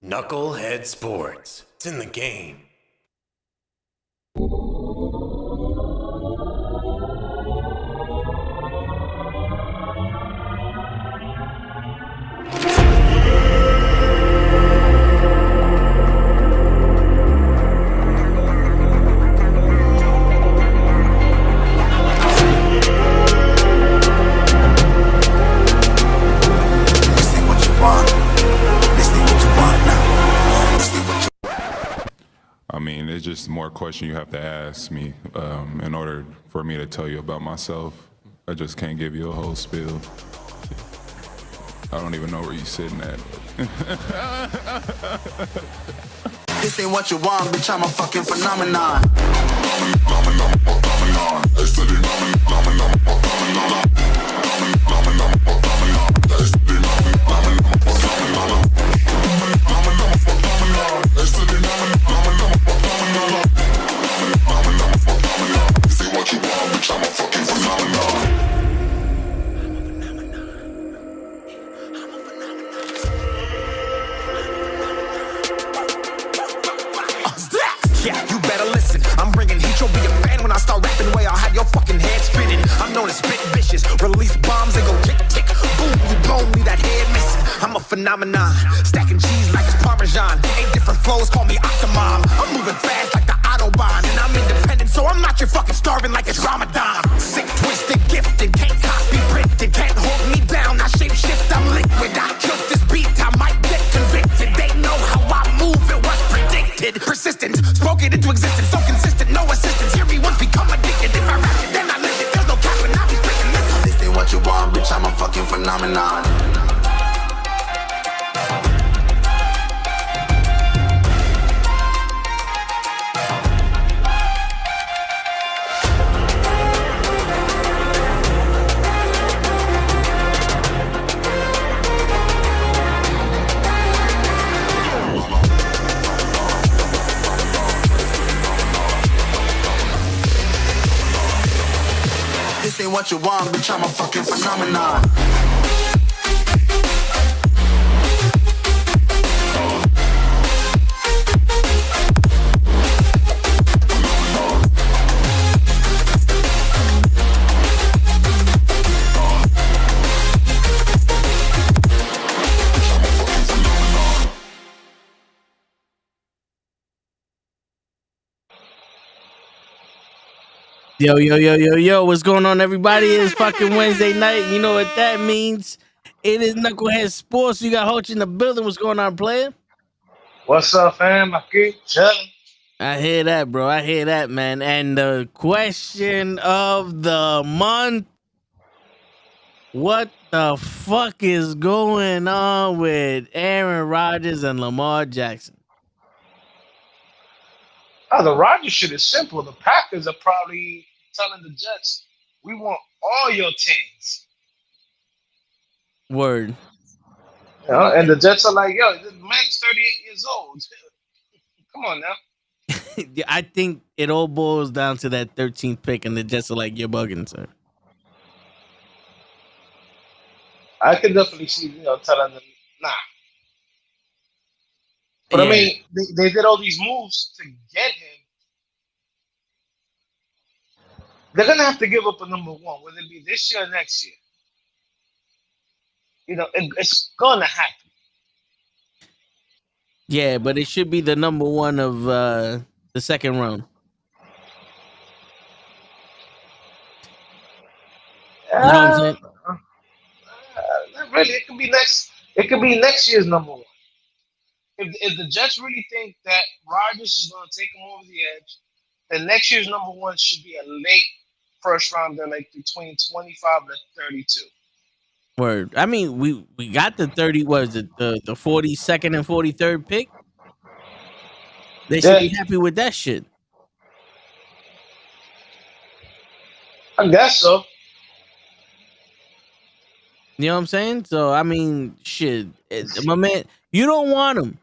NuKKle HeDD Sports. It's in the game. I mean, it's just more questions you have to ask me in order for me to tell you about myself. I just can't give you a whole spiel. I don't even know where you're sitting at. This ain't what you want, bitch, I'm a fucking phenomenon. Yeah, you better listen. I'm bringing heat. You'll be a fan when I start rapping. Way I'll have your fucking head spinning. I'm known as spit vicious. Release bombs and go tick tick. Boom, you blown me that head missing. I'm a phenomenon. Stacking cheese like it's Parmesan. 8 different flows, call me Octomom. I'm moving fast like the Autobahn. And I'm independent, so I'm not your fucking starving like it's Ramadan. Sick, twisted, gifted. Can't copy, printed. Can't hold me down. I shape shift, I'm liquid. I killed this beat, I might get convicted. They know how I move, it was predicted. Persistent, spoke it into existence. So consistent, no assistance. Hear me once, become addicted. If I rap it, then I live it. There's no cap when I be spitting this. This ain't what you want, bitch, I'm a fucking phenomenon. This ain't what you want, bitch, I'm a fucking phenomenon. Yo, what's going on, everybody? It's fucking Wednesday night. You know what that means. It is NuKKle HeDD Sports. You got Hoach in the building. What's going on, player? What's up, fam? I keep chilling. I hear that, bro. I hear that, man. And the question of the month, what the fuck is going on with Aaron Rodgers and Lamar Jackson? Oh, the Rodgers shit is simple. The Packers are probably telling the Jets, we want all your teams. Word. You know, and the Jets are like, yo, this man's 38 years old. Come on now. I think it all boils down to that 13th pick, and the Jets are like, you're bugging, sir. I can definitely see, telling them, nah. But Yeah. I mean, they did all these moves to get him. They're going to have to give up a number one, whether it be this year or next year. It's going to happen. Yeah, but it should be the number one of the second round. You know what I'm saying? Not really. It could be next. It could be next year's number one. If the Jets really think that Rodgers is going to take them over the edge, then next year's number one should be a late first rounder, like between 25 to 32. Word. I mean, we got the 30. Was it the 42nd and 43rd pick? They should be happy with that shit. I guess so. You know what I'm saying? So I mean, shit, my man, you don't want him.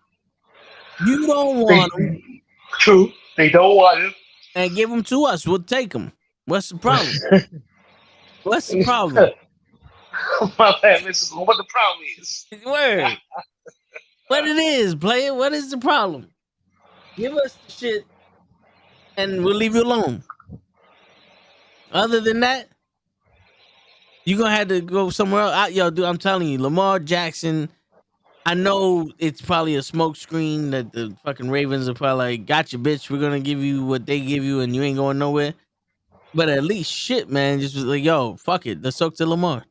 You don't want him. True. They don't want him. And give him to us. We'll take him. What's the problem? What's the problem? My bad, Mrs. What the problem is? Word. What it is, player? What is the problem? Give us the shit, and we'll leave you alone. Other than that, you gonna have to go somewhere else. Yo, dude, I'm telling you, Lamar Jackson. I know it's probably a smoke screen that the fucking Ravens are probably like, "Gotcha, bitch. We're gonna give you what they give you, and you ain't going nowhere." But at least, shit, man, just was like, "Yo, fuck it. Let's soak to Lamar."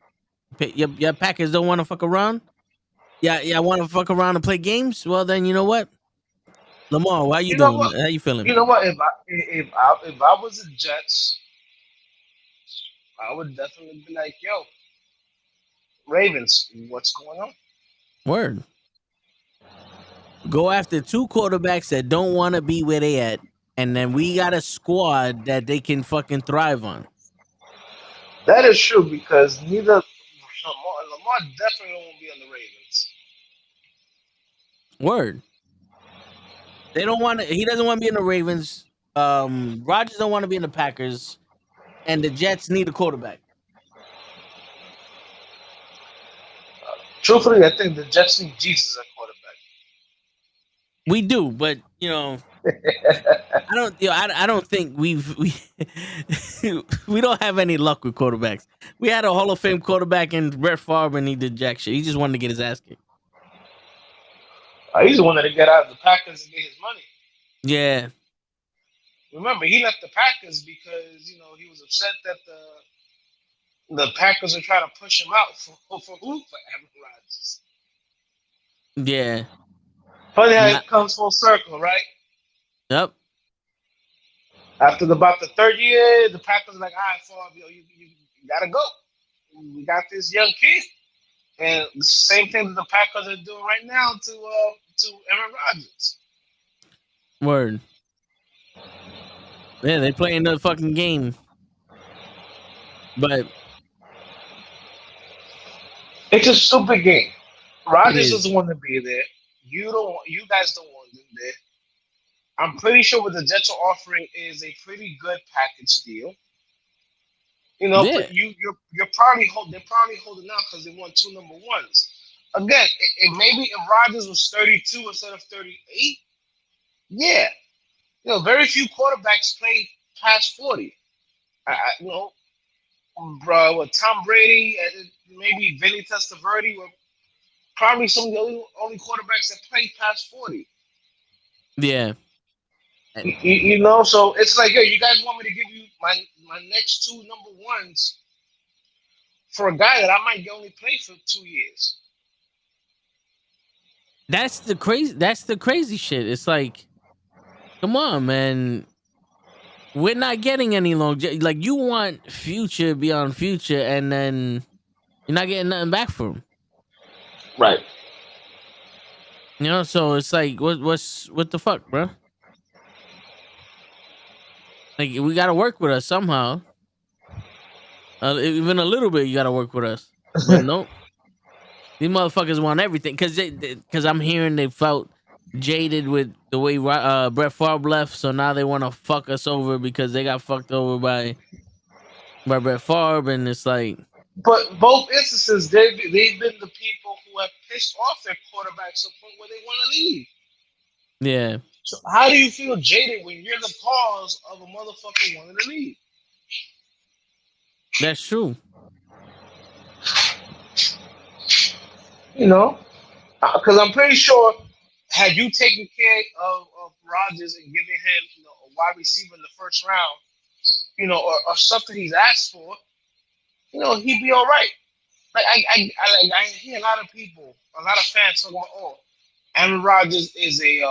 Your Packers don't want to fuck around. Yeah, want to fuck around and play games. Well, then you know what, Lamar, why you You know doing? what? How you feeling? You know what? If I was the Jets, I would definitely be like, yo, Ravens, what's going on? Word. Go after two quarterbacks that don't want to be where they at, and then we got a squad that they can fucking thrive on. That is true because neither Lamar definitely won't be on the Ravens. Word. They don't want to. He doesn't want to be in the Ravens. Rodgers don't want to be in the Packers, and the Jets need a quarterback. Truthfully, I think the Jets need Jesus at quarterback. We do, but I don't. I don't think we we don't have any luck with quarterbacks. We had a Hall of Fame quarterback in Brett Favre, and he did jack shit. He just wanted to get his ass kicked. He's the one that get out of the Packers and get his money. Yeah. Remember, he left the Packers because he was upset that the Packers are trying to push him out for who? For Aaron Rodgers. Yeah. Funny how it comes full circle, right? Yep. After about the third year, the Packers are like, all right, Favre, you gotta go. We got this young kid, and it's the same thing that the Packers are doing right now to Aaron Rodgers. Word. Yeah, they playing the fucking game, but it's a stupid game. Rodgers doesn't want to be there. You guys don't want him there. I'm pretty sure what the Jets are offering is a pretty good package deal. Yeah. But they're probably holding out because they won 2 number ones. Again, maybe if Rodgers was 32 instead of 38, yeah. Very few quarterbacks play past 40. Tom Brady, maybe Vinny Testaverde were probably some of the only quarterbacks that played past 40. Yeah. So it's like, yo, you guys want me to give you my next 2 number ones for a guy that I might only play for 2 years. That's the crazy shit. It's like, come on, man. We're not getting any longevity. Like, you want future beyond future, and then you're not getting nothing back for him. Right. So it's like, what the fuck, bro? Like, we got to work with us somehow. Even a little bit, you got to work with us. But nope. These motherfuckers want everything because I'm hearing they felt jaded with the way Brett Favre left, so now they want to fuck us over because they got fucked over by Brett Favre, and it's like. But both instances, they've been the people who have pissed off their quarterbacks to the point where they want to leave. Yeah. So how do you feel jaded when you're the cause of a motherfucker wanting to leave? That's true. Because I'm pretty sure had you taken care of Rodgers and given him a wide receiver in the first round, or something he's asked for, he'd be all right. Like I hear a lot of people, a lot of fans talking about, oh, Aaron Rodgers is a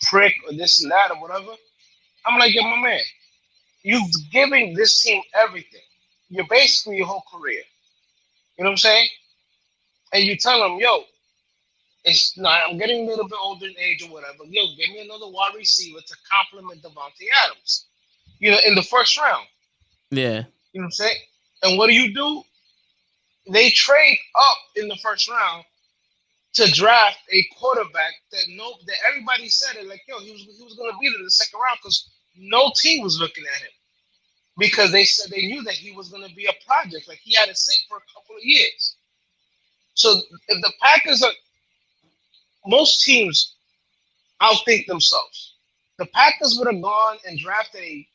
prick or this and that or whatever. I'm like, yo, my man, you've given this team everything. You're basically your whole career. You know what I'm saying? And you tell them, yo, I'm getting a little bit older in age or whatever. Yo, give me another wide receiver to complement Devontae Adams. In the first round. Yeah. You know what I'm saying? And what do? They trade up in the first round to draft a quarterback that everybody said it like, yo, he was going to be there in the second round because no team was looking at him because they said they knew that he was going to be a project, like he had to sit for a couple of years. So if the Packers are, most teams outthink themselves. The Packers would have gone and drafted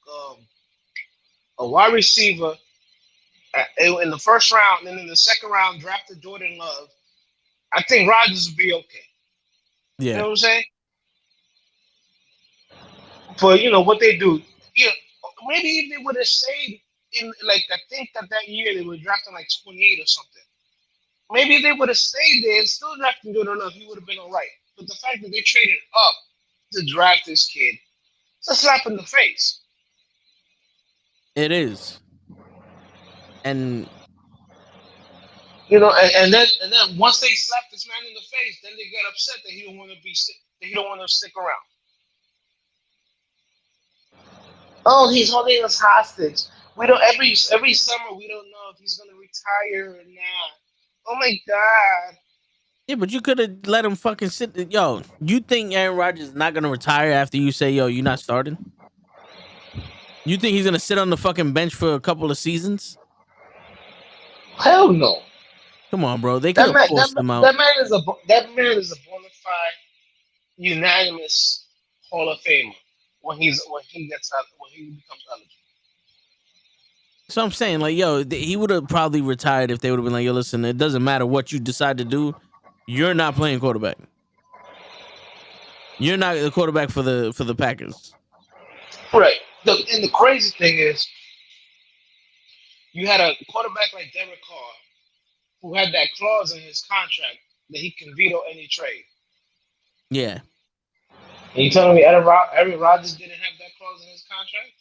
a wide receiver in the first round, and in the second round drafted Jordan Love. I think Rodgers would be okay. You know Yeah. what I'm saying? For what they do, maybe if they would have stayed in, like, I think that year they were drafting like 28 or something. Maybe if they would have stayed there and still drafting Jordan Love, he would have been all right. But the fact that they traded up to draft this kid, it's a slap in the face. It is. And And then once they slap this man in the face, then they get upset that he don't want to stick around. Oh, he's holding us hostage. We don't every summer we don't know if he's gonna retire or not. Oh my god. yeah, but you could have let him fucking sit. Yo, you think Aaron Rodgers is not gonna retire after you say, yo, you're not starting? You think he's gonna sit on the fucking bench for a couple of seasons? Hell no. Come on, bro. They could have forced him out. That man is a bona fide unanimous Hall of Famer when he becomes eligible. So I'm saying, like, yo, he would have probably retired if they would have been like, yo, listen, it doesn't matter what you decide to do, you're not playing quarterback. You're not the quarterback for the Packers. Right. And the crazy thing is, you had a quarterback like Derek Carr who had that clause in his contract that he can veto any trade. Yeah. And you telling me Aaron Rodgers didn't have that clause in his contract?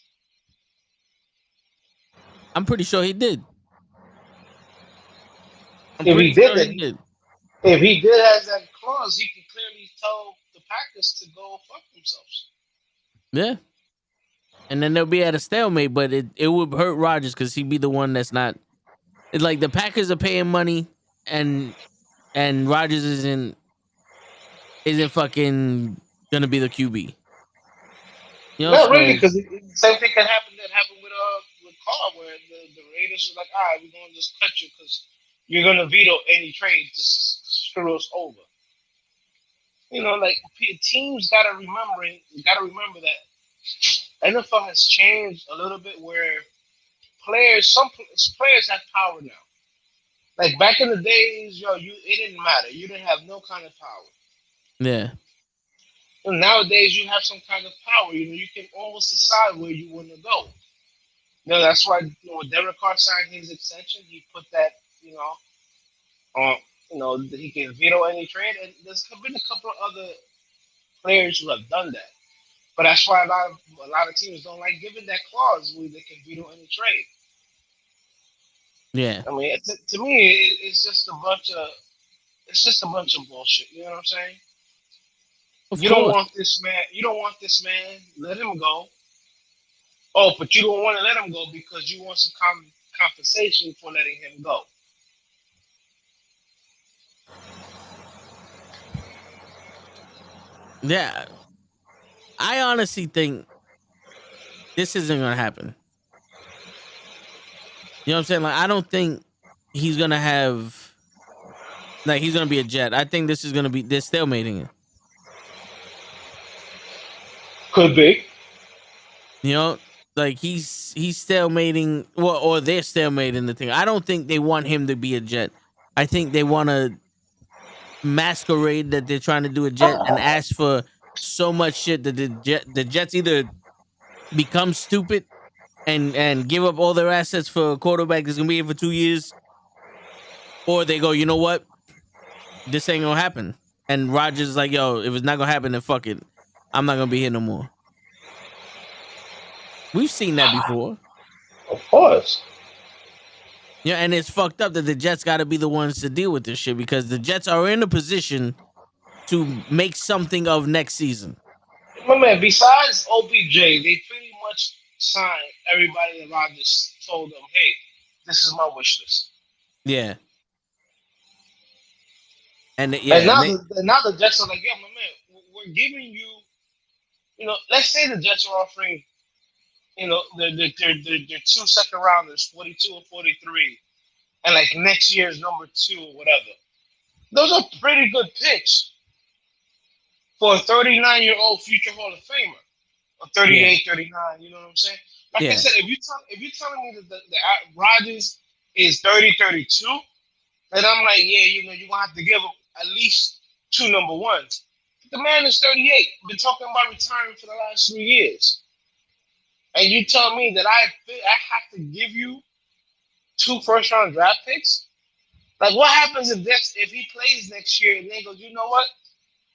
I'm pretty sure he did. If he did have that clause, he could clearly tell the Packers to go fuck themselves. Yeah. And then they'll be at a stalemate, but it would hurt Rodgers because he'd be the one that's not. It's like the Packers are paying money, and Rodgers isn't fucking gonna be the QB. You know, Not really, because the same thing can happen that happened with Carr, where the Raiders was like, all right, we're gonna just cut you because you're gonna veto any trade just to screw us over. Like, teams gotta remember that NFL has changed a little bit, where some players have power now. Like back in the days, it didn't matter. You didn't have no kind of power. Yeah. And nowadays, you have some kind of power. You can almost decide where you want to go. That's why when Derek Carr signed his extension, he put that he can veto any trade, and there's been a couple of other players who have done that. But that's why a lot of teams don't like giving that clause where they can veto any trade. Yeah. I mean, to me, it's just a bunch of bullshit. You know what I'm saying? Of you course. don't want this man. You don't want this man. Let him go. Oh, but you don't want to let him go because you want some compensation for letting him go. Yeah. I honestly think this isn't gonna happen. You know what I'm saying? Like, I don't think he's gonna have, like, he's gonna be a Jet. I think this is gonna be, they're stalemating it. Could be. You know, like he's stalemating, or they're stalemating the thing. I don't think they want him to be a Jet. I think they want to masquerade that they're trying to do a Jet and ask for so much shit that the Jets either become stupid and give up all their assets for a quarterback that's gonna be here for 2 years, or they go, you know what, this ain't gonna happen. And Rodgers is like, yo, if it's not gonna happen, then fuck it. I'm not gonna be here no more. We've seen that before. Of course. Yeah, and it's fucked up that the Jets got to be the ones to deal with this shit because the Jets are in a position to make something of next season. My man, besides OBJ, they pretty much signed everybody that Rodgers told them, hey, this is my wish list. Yeah. And now the Jets are like, yeah, my man, we're giving you, let's say the Jets are offering, their 2 second rounders, 42 and 43, and like next year's number 2 or whatever. Those are pretty good picks for a 39-year-old future Hall of Famer. Or 38, 39, you know what I'm saying? Like I Yeah. said, if you're telling me that the Rodgers is 30, 32, then I'm like, yeah, you're gonna have to give him at least two number ones. The man is 38. Been talking about retiring for the last 3 years. And you tell me that I have to give you two first round draft picks? Like, what happens if he plays next year and then goes, you know what?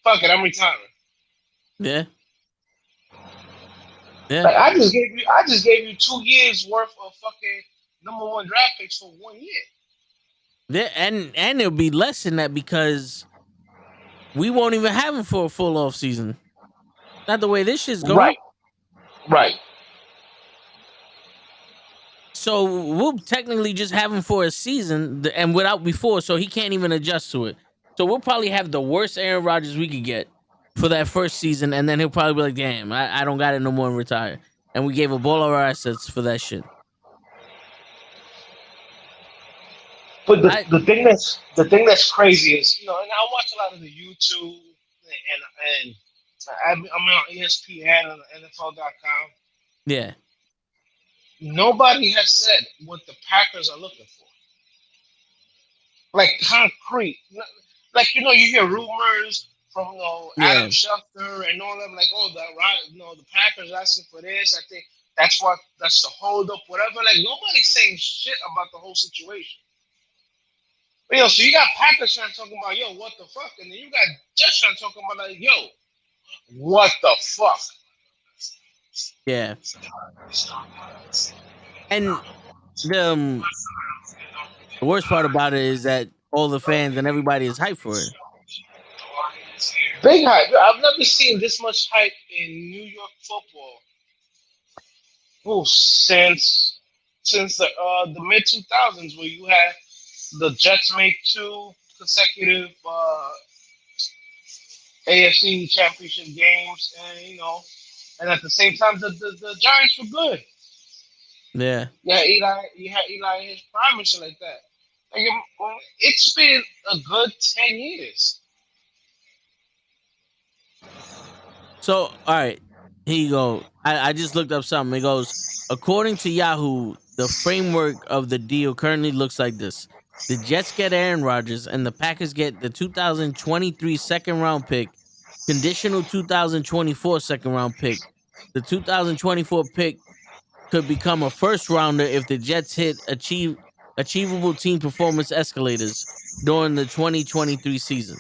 Fuck it, I'm retiring. Yeah. Yeah. Like, I just gave you 2 years worth of fucking number one draft picks for 1 year. Yeah, and it'll be less than that because we won't even have him for a full off season. Not the way this shit's going. Right. So we'll technically just have him for a season and without before, so he can't even adjust to it. So we'll probably have the worst Aaron Rodgers we could get for that first season, and then he'll probably be like, "Damn, I don't got it no more and retire." And we gave up all our assets for that shit. But I the thing that's crazy is, and I watch a lot of the YouTube and I'm on ESPN and NFL.com. yeah, Nobody has said what the Packers are looking for. Like concrete. Like, you hear rumors from Adam yeah, Schefter and all them, like, oh, the Packers asking for this. I think that's the holdup, whatever. Like, nobody's saying shit about the whole situation. But, so you got Packers fans talking about, yo, what the fuck? And then you got Jets fans talking about, like, yo, what the fuck? yeah. And the worst part about it is that all the fans and everybody is hyped for it. Big hype. I've never seen this much hype in New York football. Since the mid 2000s, where you had the Jets make two consecutive AFC championship games, and at the same time the Giants were good. Yeah. You had Eli in his prime and shit like that. Like, it's been a good 10 years. So, all right, here you go. I just looked up something. It goes, according to Yahoo, the framework of the deal currently looks like this. The Jets get Aaron Rodgers, and the Packers get the 2023 second round pick, conditional 2024 second round pick. The 2024 pick could become a first rounder if the Jets hit achievable team performance escalators during the 2023 season.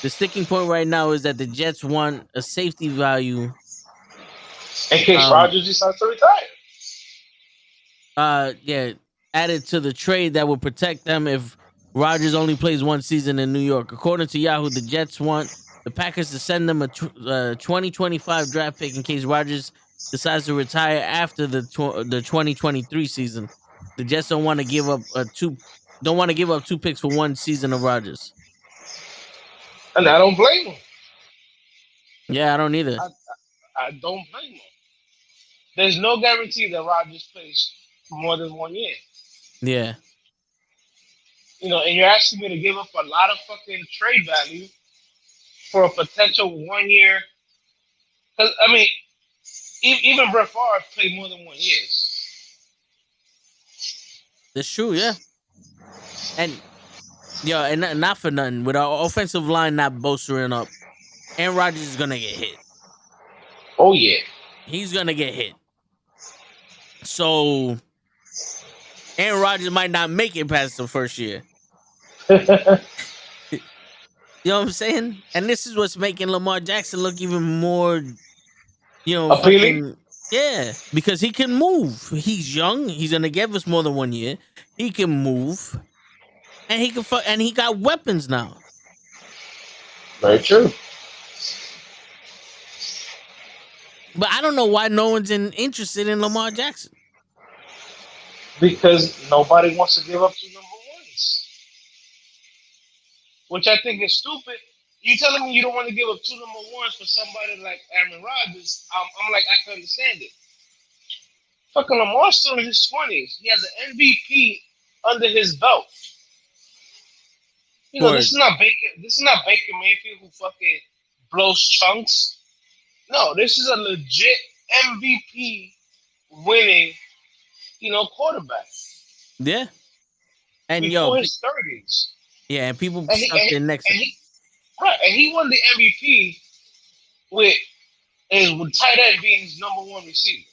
The sticking point right now is that the Jets want a safety value. In case Um, Rodgers decides to retire. yeah, added to the trade that would protect them if Rodgers only plays one season in New York. According to Yahoo, the Jets want the Packers to send them a 2025 draft pick in case Rodgers decides to retire after the 2023 season. The Jets don't want to give up two picks for one season of Rodgers. And I don't blame him. Yeah, I don't either. I don't blame him. There's no guarantee that Rodgers plays for more than 1 year. Yeah. And you're asking me to give up a lot of fucking trade value for a potential 1 year. Because, even Brett Favre played more than 1 year. That's true, yeah. And and not for nothing, with our offensive line not bolstering up, Aaron Rodgers is gonna get hit. Oh, yeah. He's gonna get hit. So Aaron Rodgers might not make it past the first year. You know what I'm saying? And this is what's making Lamar Jackson look even more, Appealing? yeah, because he can move. He's young. He's gonna give us more than 1 year. He can move, and and he got weapons now. Very true. But I don't know why no one's interested in Lamar Jackson. Because nobody wants to give up two number ones. Which I think is stupid. You telling me you don't want to give up two number ones for somebody like Aaron Rodgers? I'm like, I can understand it. Fucking Lamar's still in his 20s. He has an MVP under his belt. You know, Word. this is not Baker. This is not Baker Mayfield who fucking blows chunks. No, this is a legit MVP winning, quarterback Yeah. And yo, before his 30s, yeah, and people and he stuck their necks. and he right, and he won the MVP with with tight end being his number one receiver.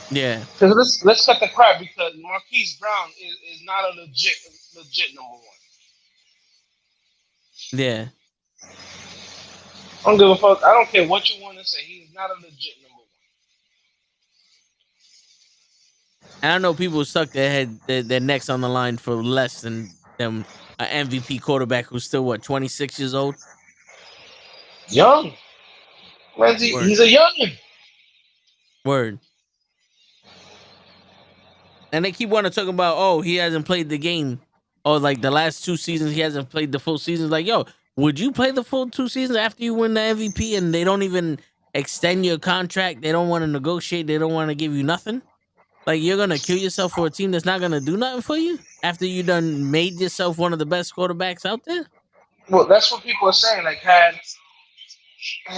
Yeah. Because let's cut the crap because Marquise Brown is not a legit number one. Yeah. I don't give a fuck. I don't care what you want to say. He's not a legit number one. And I know people stuck their necks on the line for less than them an MVP quarterback who's still what 26 years old. Young. Word. He's a youngin. Word. And they keep wanting to talk about, oh, he hasn't played the game. Or like the last 2 seasons, he hasn't played the full season. Like, yo, would you play the full 2 seasons after you win the MVP and they don't even extend your contract? They don't want to negotiate. They don't want to give you nothing. Like, you're going to kill yourself for a team that's not going to do nothing for you after you done made yourself one of the best quarterbacks out there? Well, that's what people are saying. Like, had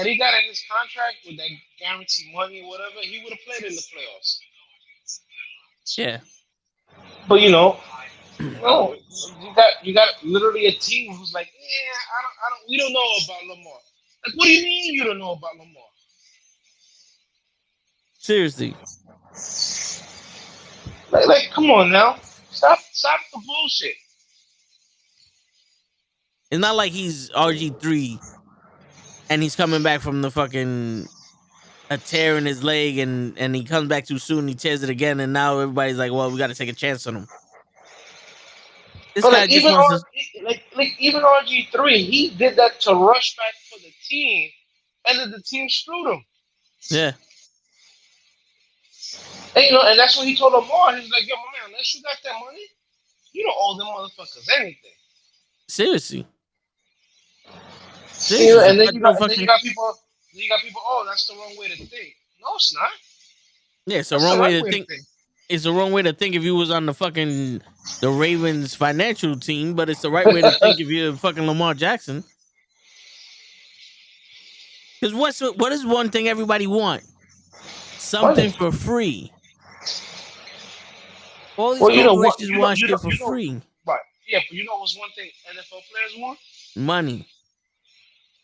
he got in his contract with that guaranteed money or whatever, he would have played in the playoffs. Yeah. But no, you got literally a team who's like, yeah, we don't know about Lamar. Like, what do you mean you don't know about Lamar? Seriously. Like, come on now, stop the bullshit. It's not like he's RG3 and he's coming back from the fucking a tear in his leg and he comes back too soon, he tears it again, and now everybody's like, well, we got to take a chance on him. This But guy just wants to. like even RG3, he did that to rush back for the team, and then the team screwed him. Yeah. And, and that's what he told Lamar. He's like, yo, my man, unless you got that money, you don't owe them motherfuckers anything. Seriously. And then you got people. Oh, that's the wrong way to think. No, it's not. Yeah, it's the wrong way to think. It's the wrong way to think if you was on the Ravens financial team, but it's the right way to think if you're fucking Lamar Jackson. Because what is one thing everybody want? Something for free. All these corporations want shit for free. Right. Yeah, but what's one thing NFL players want? Money.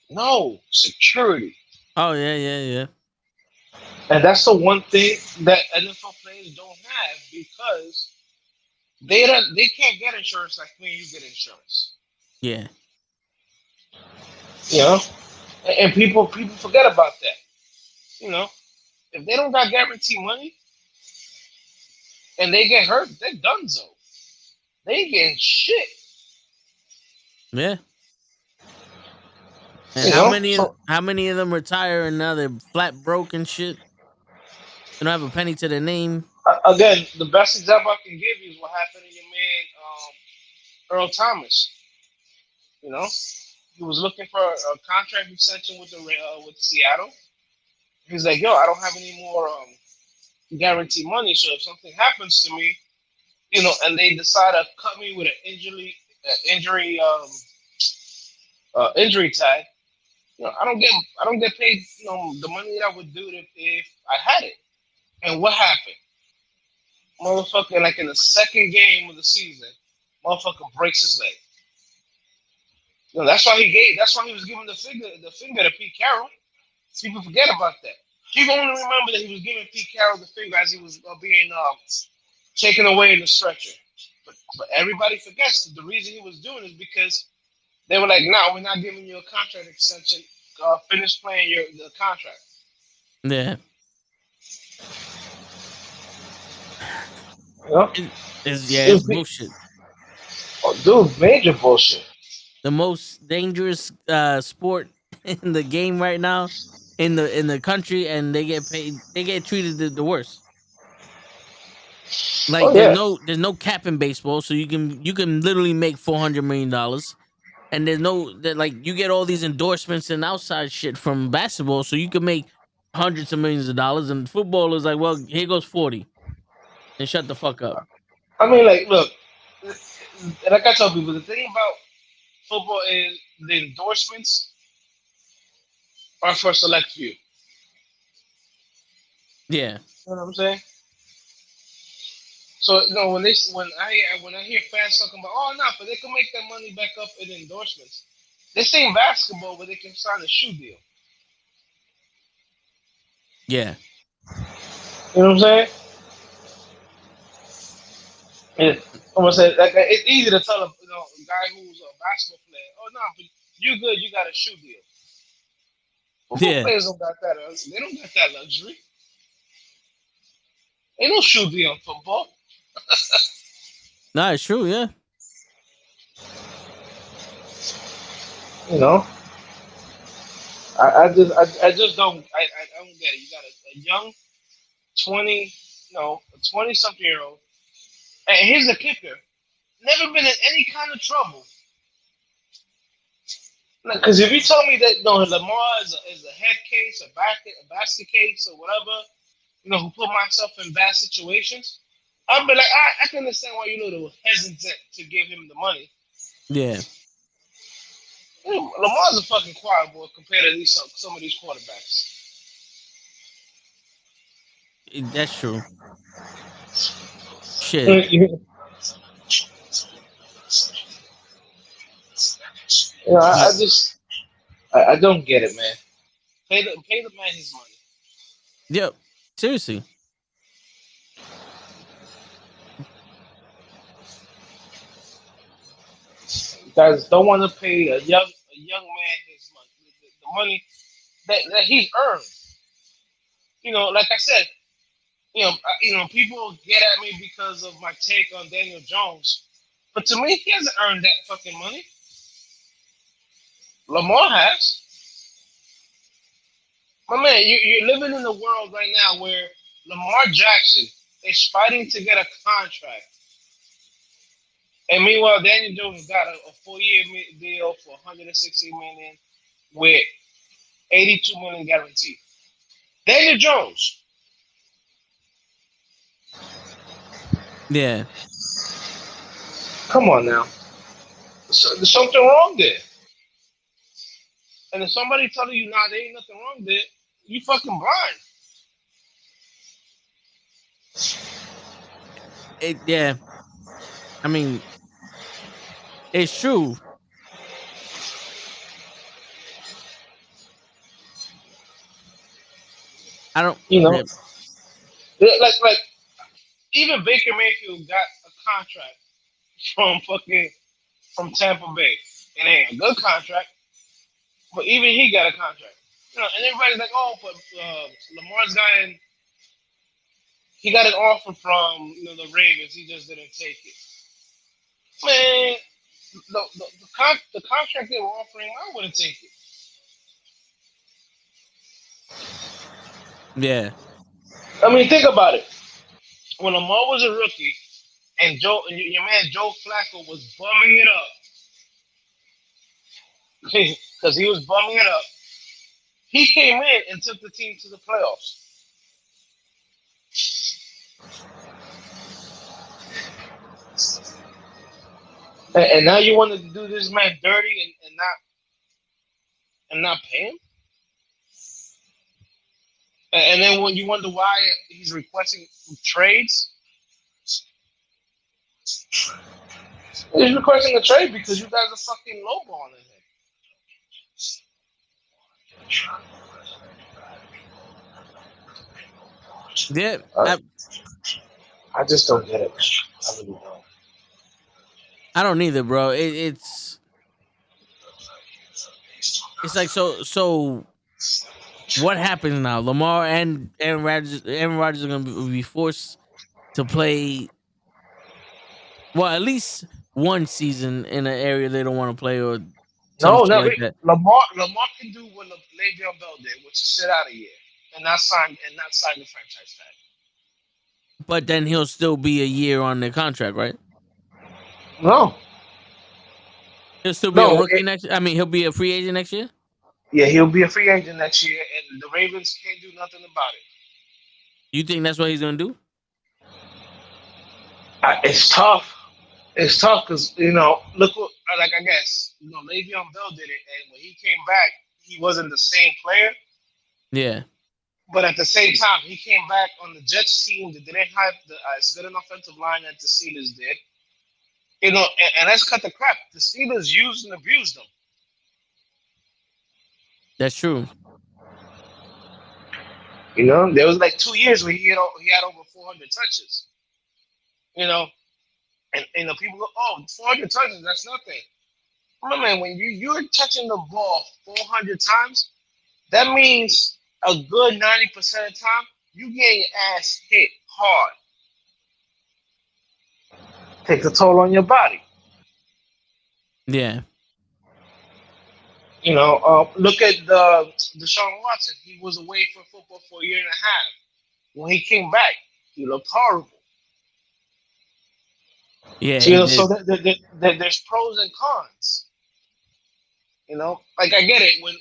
No, security. Oh, yeah. And that's the one thing that NFL players don't have because they can't get insurance like when you get insurance. Yeah. And people forget about that. If they don't got guaranteed money and they get hurt, they're donezo. They ain't getting shit. Yeah. And how many of them retire and now they're flat broke and shit? They don't have a penny to their name. Again, the best example I can give you is what happened to your man Earl Thomas. He was looking for a contract extension with Seattle. He's like, yo, I don't have any more guaranteed money, so if something happens to me, and they decide to cut me with an injury tag, I don't get paid, the money that I would do if I had it. And what happened? Motherfucker, like in the second game of the season, motherfucker breaks his leg. That's why he was giving the finger to Pete Carroll. People forget about that. People only remember that he was giving Pete Carroll the finger as he was being taken away in the stretcher. But everybody forgets that the reason he was doing it is because they were like, "No, we're not giving you a contract extension. Finish playing the contract." Yeah. It's bullshit. Oh, dude, major bullshit. The most dangerous sport in the game right now, in the country, and they get paid. They get treated the worst. Like there's no cap in baseball, so you can literally make $400 million, and you get all these endorsements and outside shit from basketball, so you can make hundreds of millions of dollars. And football is like, well, here goes 40, and shut the fuck up. I mean, like, look, like I tell people, the thing about football is the endorsements are for a select few. Yeah. You know what I'm saying? So when I hear fans talking about, oh no, but they can make that money back up in endorsements. This ain't basketball, but they can sign a shoe deal. Yeah. You know what I'm saying? And I'm gonna say like it's easy to tell a guy who's a basketball player, oh no, but you good, you got a shoe deal. Football Yeah. players don't got that. They don't got that luxury. Ain't no shoe deal in football. No, it's true. Yeah. You know, I just don't get it. You got a young 20, no, a 20 something year old, and here's the kicker: never been in any kind of trouble. Because if you tell me that no, Lamar is a head case, a basket case, or whatever, who put myself in bad situations, I'd be like, I can understand why you're a little hesitant to give him the money. Yeah. Lamar's a fucking choir boy compared to some of these quarterbacks. That's true. Shit. You know, I But just I don't get it, man. Pay the man his money. yeah, seriously. You guys don't want to pay a young man his money, the money that he's earned. Like I said, people get at me because of my take on Daniel Jones, but to me, he hasn't earned that fucking money. Lamar has. My man, you're living in a world right now where Lamar Jackson is fighting to get a contract, and meanwhile, Daniel Jones got a 4-year deal for 160 million with 82 million guaranteed. Daniel Jones, Yeah. come on now, there's something wrong there. And if somebody telling you, nah, there ain't nothing wrong there, you fucking blind. Yeah. I mean, it's true. I don't. You know, Yeah. like even Baker Mayfield got a contract from Tampa Bay. It ain't a good contract, but even he got a contract. And everybody's like, oh, but Lamar's gotten he got an offer from the Ravens. He just didn't take it. Man, the contract they were offering, I wouldn't take it. Yeah. I mean, think about it. When Lamar was a rookie, and your man Joe Flacco was bumming it up because he was bumming it up. He came in and took the team to the playoffs. And now you want to do this man dirty and not pay him. And then when you wonder why he's requesting trades, he's requesting a trade because you guys are fucking lowballing him. Yeah. Uh, I just don't get it. I really don't. I don't either, bro. It's like so. What happens now? Lamar and Aaron Rodgers are gonna be forced to play. Well, at least one season in an area they don't want to play or some No, shit not like really. that. Lamar can do what Le'Veon Bell did, which is sit out a year and not sign the franchise tag. But then he'll still be a year on the contract, right? No, He'll still be a no. rookie next. I mean, he'll be a free agent next year. Yeah, he'll be a free agent next year, and the Ravens can't do nothing about it. You think that's what he's gonna do? It's tough. It's tough because look what like I guess Le'Veon Bell did it, and when he came back, he wasn't the same player. Yeah. But at the same time, he came back on the Jets team that didn't have as good an offensive line that the Steelers did. And let's cut the crap. The Steelers used and abused them. That's true. There was like 2 years where he had over 400 touches. And people go, oh, 400 touches, that's nothing. Remember, when you're touching the ball 400 times, that means a good 90% of the time you get your ass hit hard. Takes a toll on your body. Yeah. Look at the Deshaun Watson. He was away from football for a year and a half. When he came back, he looked horrible. Yeah. So there's pros and cons. Like I get it when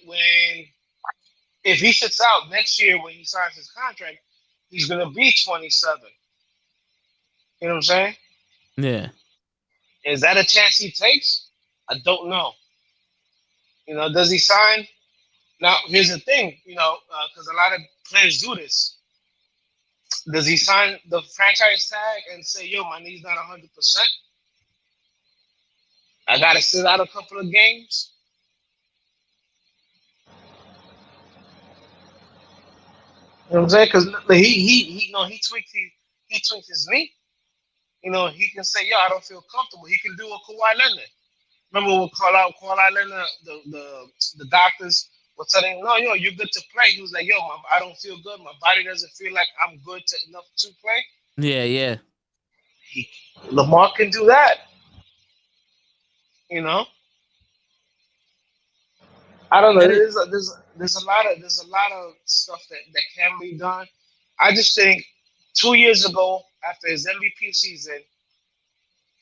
if he sits out next year when he signs his contract, he's gonna be 27. You know what I'm saying? Yeah. Is that a chance he takes? I don't know. Does he sign? Now, here's the thing, because a lot of players do this. Does he sign the franchise tag and say, yo, my knee's not 100%? I got to sit out a couple of games? You know what I'm saying? Because he tweaked his knee. He can say, yo, I don't feel comfortable. He can do a Kawhi Leonard. Remember when Kawhi Leonard, the doctors were telling him, no, you're good to play. He was like, yo, I don't feel good. My body doesn't feel like I'm good enough to play. Yeah. Lamar can do that. I don't know. There's a lot of stuff that can be done. I just think 2 years ago, after his MVP season,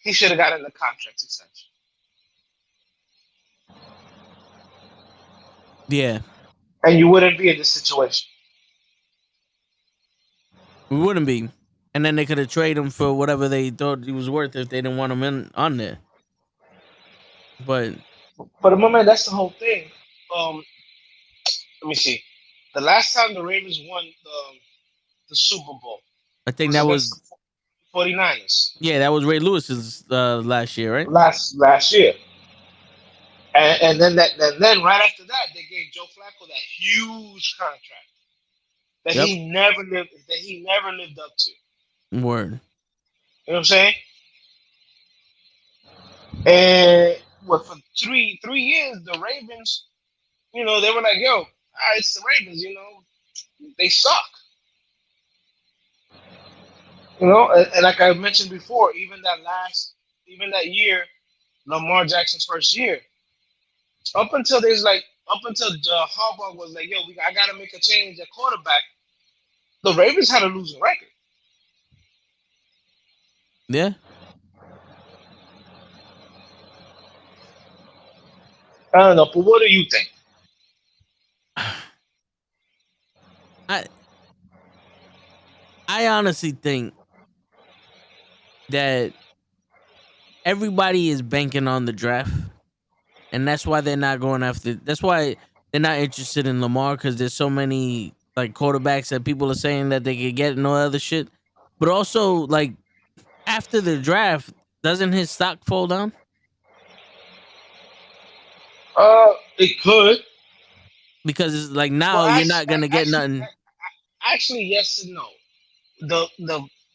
he should have gotten the contract extension. Yeah. And you wouldn't be in this situation. We wouldn't be. And then they could have traded him for whatever they thought he was worth if they didn't want him on there. But remember, that's the whole thing. Let me see. The last time the Ravens won the Super Bowl, I think that was the 49ers. Yeah, that was Ray Lewis's last year, right? Last year. And then right after that, they gave Joe Flacco that huge contract that he never lived up to. Word. You know what I'm saying? And for three years, the Ravens, they were like, yo, it's the Ravens, they suck. And like I mentioned before, even that year, Lamar Jackson's first year, up until Harbaugh was like, yo, I got to make a change at quarterback, the Ravens had a losing record. Yeah. I don't know, but what do you think? I honestly think that everybody is banking on the draft, and that's why they're not going after. That's why they're not interested in Lamar, because there's so many like quarterbacks that people are saying that they could get and all other shit. But also, like after the draft, doesn't his stock fall down? It could, because it's like now you're not gonna get nothing. Actually, yes and no.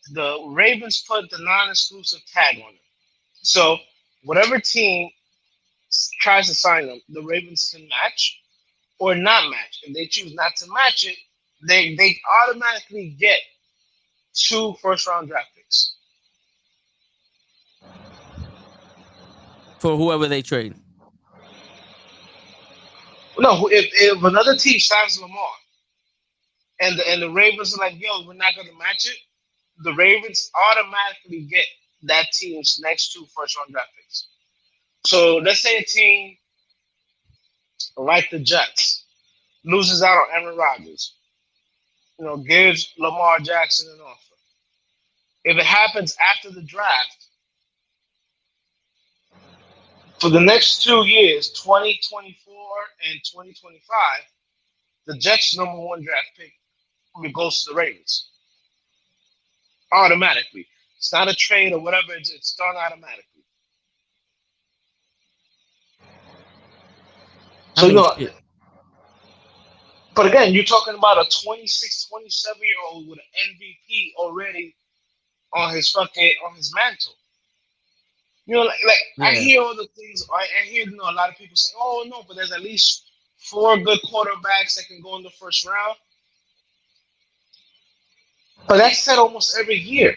The Ravens put the non-exclusive tag on it, so whatever team tries to sign them, the Ravens can match or not match. If they choose not to match it, they automatically get 2 first-round draft picks for whoever they trade. No, if another team signs Lamar and the Ravens are like, yo, we're not going to match it, the Ravens automatically get that team's next 2 first-round draft picks. So let's say a team like the Jets loses out on Aaron Rodgers, gives Lamar Jackson an offer. If it happens after the draft, For the next 2 years, 2024 and 2025, the Jets' number one draft pick goes to the Ravens automatically. It's not a trade or whatever. It's done automatically. I So, mean, shit. but again, you're talking about a 26, 27 year old with an MVP already on his mantle. Like I Yeah, hear all the things. I hear a lot of people say, "Oh no," but there's at least four good quarterbacks that can go in the first round. But that's said almost every year.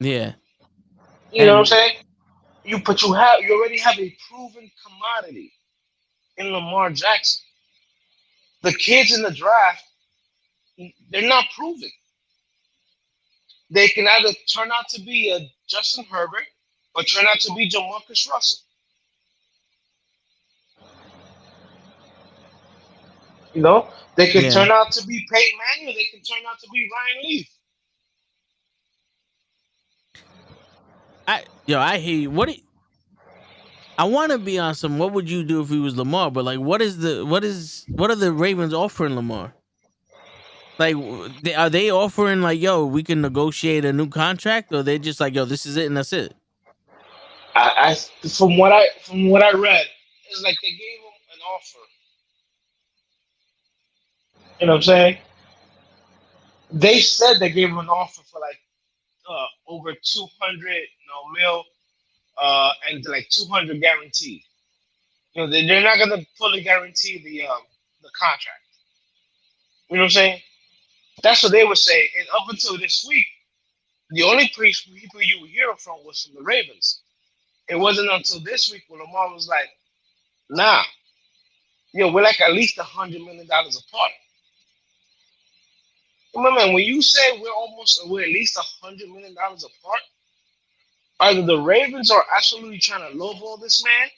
yeah, You know what I'm and saying? You already have a proven commodity in Lamar Jackson. The kids in the draft, they're not proven. They can either turn out to be a Justin Herbert or turn out to be Jamarcus Russell. You know, they can yeah. turn out to be Peyton Manning. They can turn out to be Ryan Leaf. I hear you. I want to be on some. What would you do if he was Lamar? But like, what are the Ravens offering Lamar? Like, are they offering like, yo, we can negotiate a new contract, or they just like, yo, this is it and that's it? From what I read, it's like they gave him an offer. You know what I'm saying? They said they gave him an offer for like over 200, mil, and like 200 guaranteed. They're not gonna fully guarantee the contract. You know what I'm saying? That's what they were saying. And up until this week, the only people you were hearing from was from the Ravens. It wasn't until this week when Lamar was like, "Nah, we're like at least $100 million apart." Remember, when you say we're at least $100 million apart, either the Ravens are absolutely trying to lowball this man,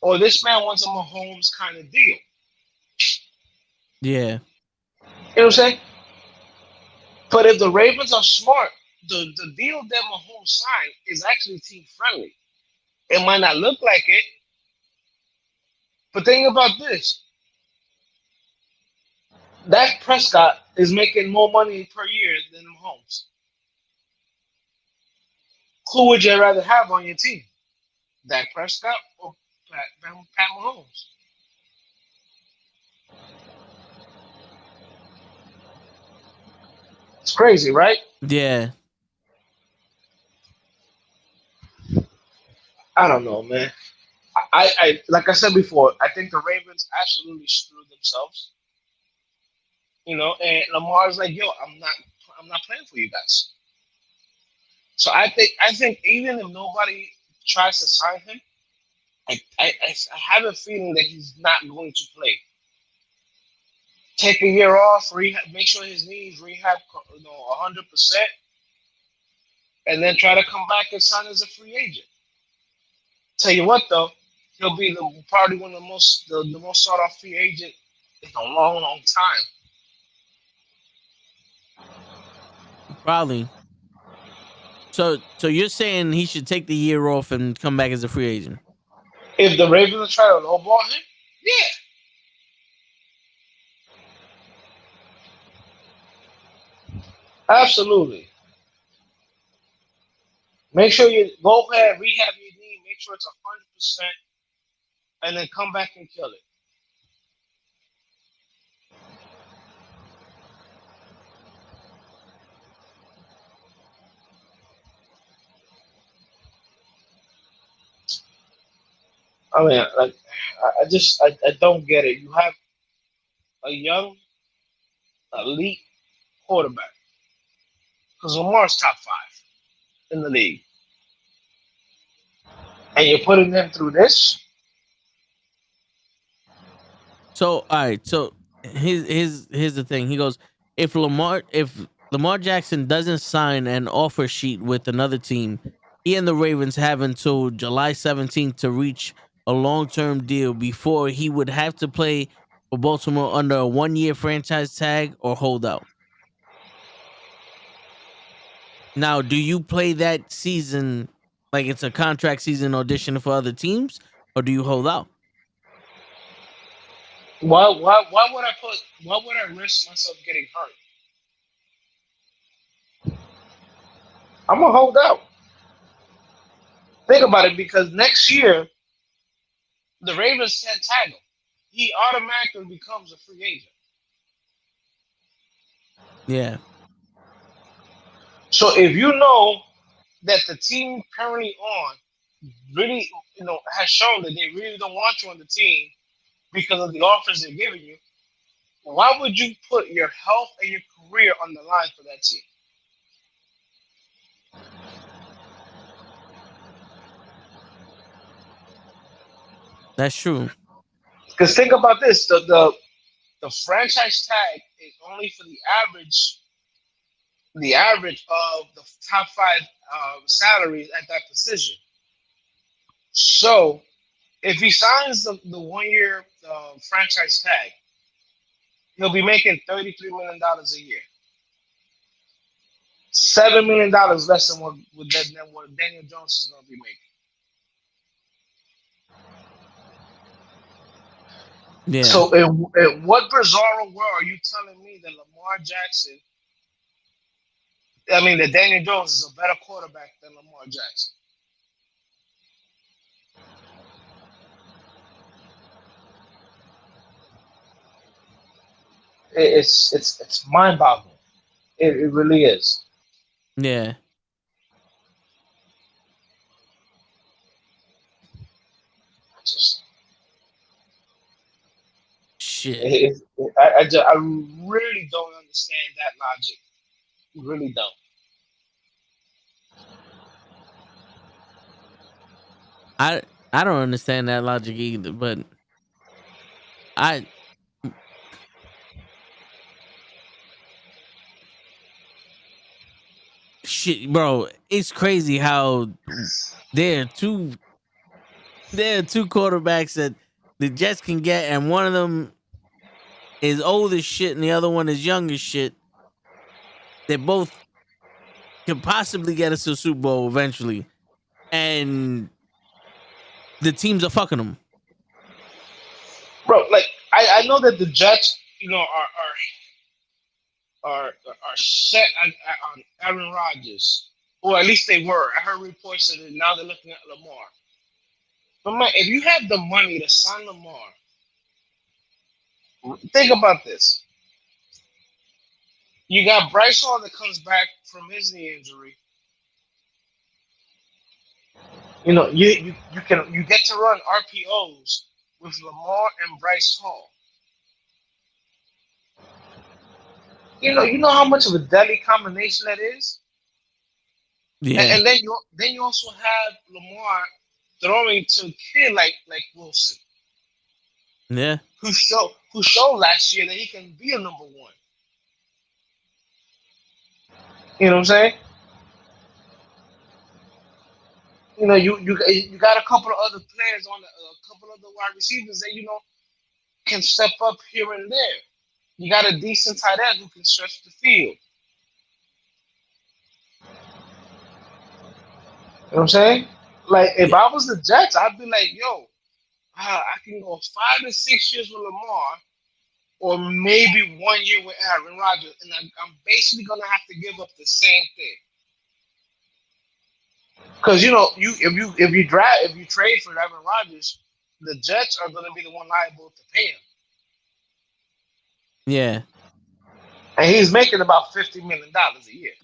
or this man wants a Mahomes kind of deal. Yeah, You know what I'm saying? But if the Ravens are smart, the deal that Mahomes signed is actually team friendly. It might not look like it, but think about this: Dak Prescott is making more money per year than Mahomes. Who would you rather have on your team, Dak Prescott or Pat Mahomes? It's crazy, right? yeah. I don't know, man. I like I said before, I think the Ravens absolutely screwed themselves. And Lamar's like, yo, I'm not playing for you guys. So I think even if nobody tries to sign him, I have a feeling that he's not going to play. Take a year off, rehab, make sure his knees rehab, 100%, and then try to come back and sign as a free agent. Tell you what though, he'll be probably one of the most sought off free agent in a long, long time. Probably. So you're saying he should take the year off and come back as a free agent? If the Ravens try to lowball him, yeah, absolutely. Make sure you go ahead, rehab your knee, make sure it's 100%, and then come back and kill it. I mean, like, I don't get it. You have a young, elite quarterback, because Lamar's top five in the league, and you're putting them through this. So all right, so here's the thing. He goes, if Lamar Jackson doesn't sign an offer sheet with another team, he and the Ravens have until July 17th to reach a long-term deal before he would have to play for Baltimore under a 1-year franchise tag or hold out. Now, do you play that season Like it's a contract season audition for other teams, or do you hold out? Why would I put? Why would I risk myself getting hurt? I'm gonna hold out. Think about it, because next year the Ravens can't tag him. He automatically becomes a free agent. Yeah. So if you know that the team currently on really, has shown that they really don't want you on the team because of the offers they're giving you, why would you put your health and your career on the line for that team? That's true. Because think about this: the franchise tag is only for the average of the top five salaries at that position. So if he signs the 1 year franchise tag, he'll be making $33 million a year. $7 million less than what Daniel Jones is going to be making. Yeah. So, in what bizarre world are you telling me that that Daniel Jones is a better quarterback than Lamar Jackson? It's mind boggling. It really is. Yeah. Just, Shit. I really don't understand that logic. Really don't. I don't understand that logic either, but I shit, bro, it's crazy how there are two quarterbacks that the Jets can get, and one of them is old as shit and the other one is young as shit. They both could possibly get us to the Super Bowl eventually, and the teams are fucking them. Bro, like I know that the Jets, are set on Aaron Rodgers, or at least they were. I heard reports that now they're looking at Lamar. But man, if you have the money to sign Lamar, think about this. You got Bryce Hall that comes back from his knee injury. You get to run RPOs with Lamar and Bryce Hall. You know how much of a deadly combination that is. Yeah. And then you also have Lamar throwing to a kid like Wilson, Yeah. who showed last year that he can be a number one. You know what I'm saying? You got a couple of other players a couple of the wide receivers that can step up here and there. You got a decent tight end who can stretch the field. You know what I'm saying? Like if I was the Jets, I'd be like, yo, I can go 5 to 6 years with Lamar, or maybe 1 year with Aaron Rodgers, and I'm basically gonna have to give up the same thing. Because if you trade for Aaron Rodgers, the Jets are gonna be the one liable to pay him, Yeah. and he's making about $50 million a year.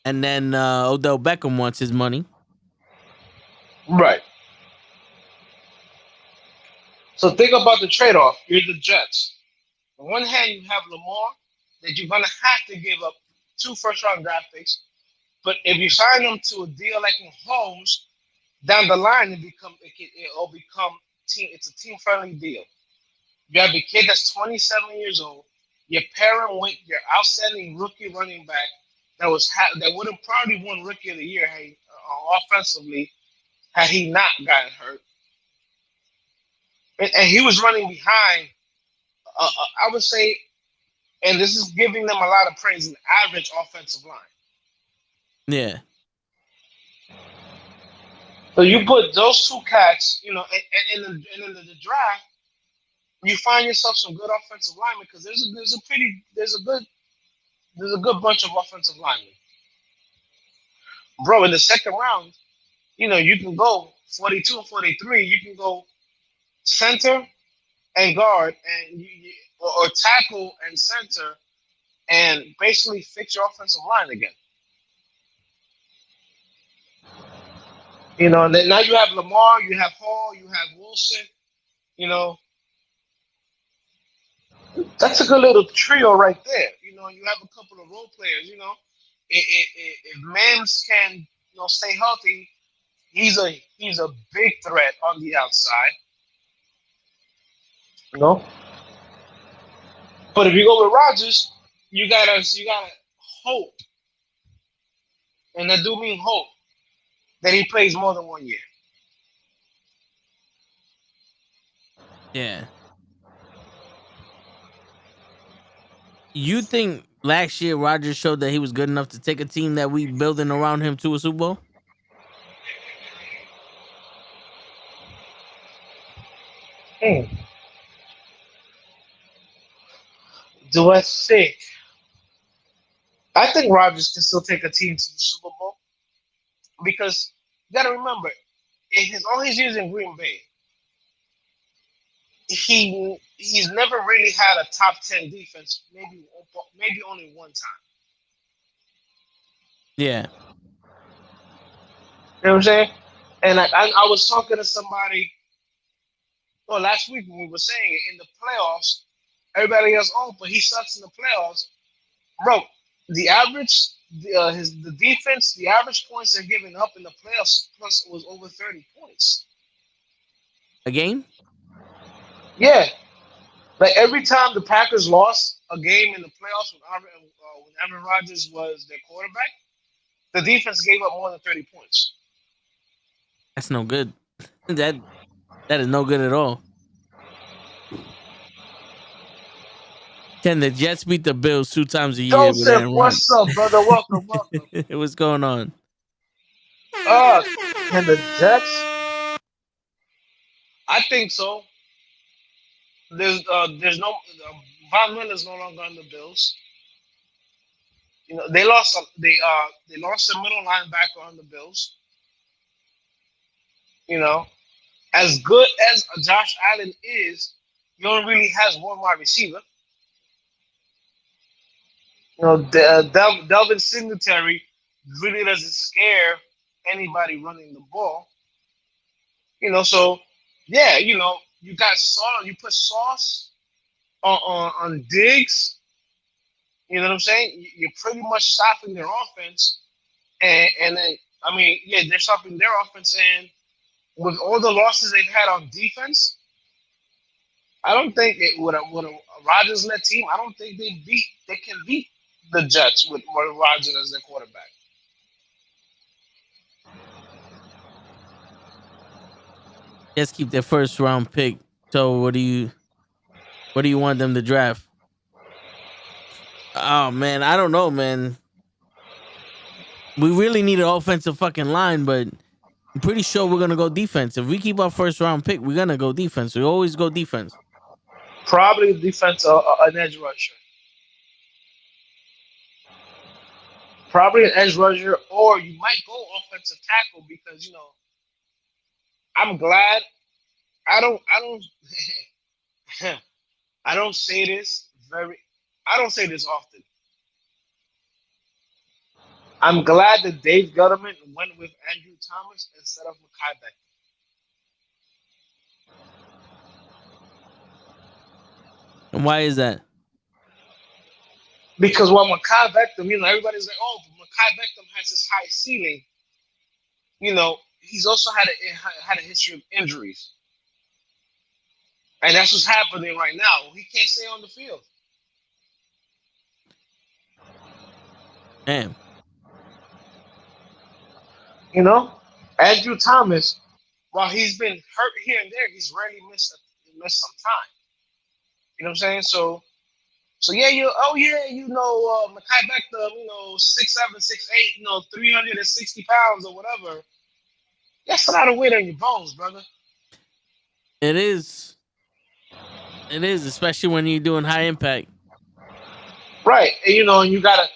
And then Odell Beckham wants his money. Right. So think about the trade-off. You're the Jets. On one hand, you have Lamar that you're gonna have to give up 2 first-round draft picks. But if you sign them to a deal like Mahomes, down the line it'll become team. It's a team-friendly deal. You have a kid that's 27 years old. You're pairing with your outstanding rookie running back that would have probably won Rookie of the Year offensively had he not gotten hurt. And he was running behind. I would say, and this is giving them a lot of praise, an average offensive line. Yeah. So you put those two cats, and in the draft, you find yourself some good offensive linemen because there's a good bunch of offensive linemen, bro. In the second round, you can go 42 and 43. You can go center and guard, or tackle and center, and basically fix your offensive line again. And then now you have Lamar, you have Hall, you have Wilson. You know, that's a good little trio right there. You have a couple of role players. If Mims can stay healthy, he's a big threat on the outside. You know, but if you go with Rodgers, you gotta hope, and I do mean hope, that he plays more than 1 year. Yeah. You think last year Rodgers showed that he was good enough to take a team that we building around him to a Super Bowl? Hmm. Do I think? I think Rodgers can still take a team to the Super Bowl because you got to remember, all his years in Green Bay, he's never really had a top 10 defense. Maybe only one time. Yeah. You know what I'm saying? And I was talking to somebody last week when we were saying it in the playoffs. Everybody else, but he sucks in the playoffs, bro. The average, the defense, the average points they're giving up in the playoffs plus was over 30 points. A game? Yeah, like every time the Packers lost a game in the playoffs when Aaron Rodgers was their quarterback, the defense gave up more than 30 points. That's no good. that is no good at all. Can the Jets beat the Bills 2 times a year with Joseph, Aaron Rodgers? what's up, brother? Welcome, welcome. What's going on? Can the Jets? I think so. There's no Von Miller's no longer on the Bills. They lost they lost a middle linebacker on the Bills. As good as Josh Allen is, he only really has one wide receiver. Delvin Singletary really doesn't scare anybody running the ball. So yeah, you got Sauce. You put Sauce on Diggs. You know what I'm saying? You're pretty much stopping their offense, and then they're stopping their offense, and with all the losses they've had on defense, I don't think with a Rodgers-led team, I don't think they can beat the Jets with Rodgers as their quarterback. Jets keep their first round pick. So what do you want them to draft? Oh man, I don't know, man. We really need an offensive fucking line, but I'm pretty sure we're gonna go defense. If we keep our first round pick, we're gonna go defense. We always go defense. Probably defense, an edge rusher. Probably an edge rusher, or you might go offensive tackle because I'm glad. I don't say this I don't say this often. I'm glad that Dave Gettleman went with Andrew Thomas instead of Mekhi Becton. And why is that? Because while Mekhi Becton, everybody's like, oh, but Mekhi Becton has this high ceiling. He's also had a history of injuries, and that's what's happening right now. He can't stay on the field. Damn. Andrew Thomas, while he's been hurt here and there, he's rarely missed some time. You know what I'm saying? So yeah, Mekhi Becton, 6'7", 6'8", 360 pounds or whatever. That's a lot of weight on your bones, brother. It is. It is, especially when you're doing high impact. Right. And you gotta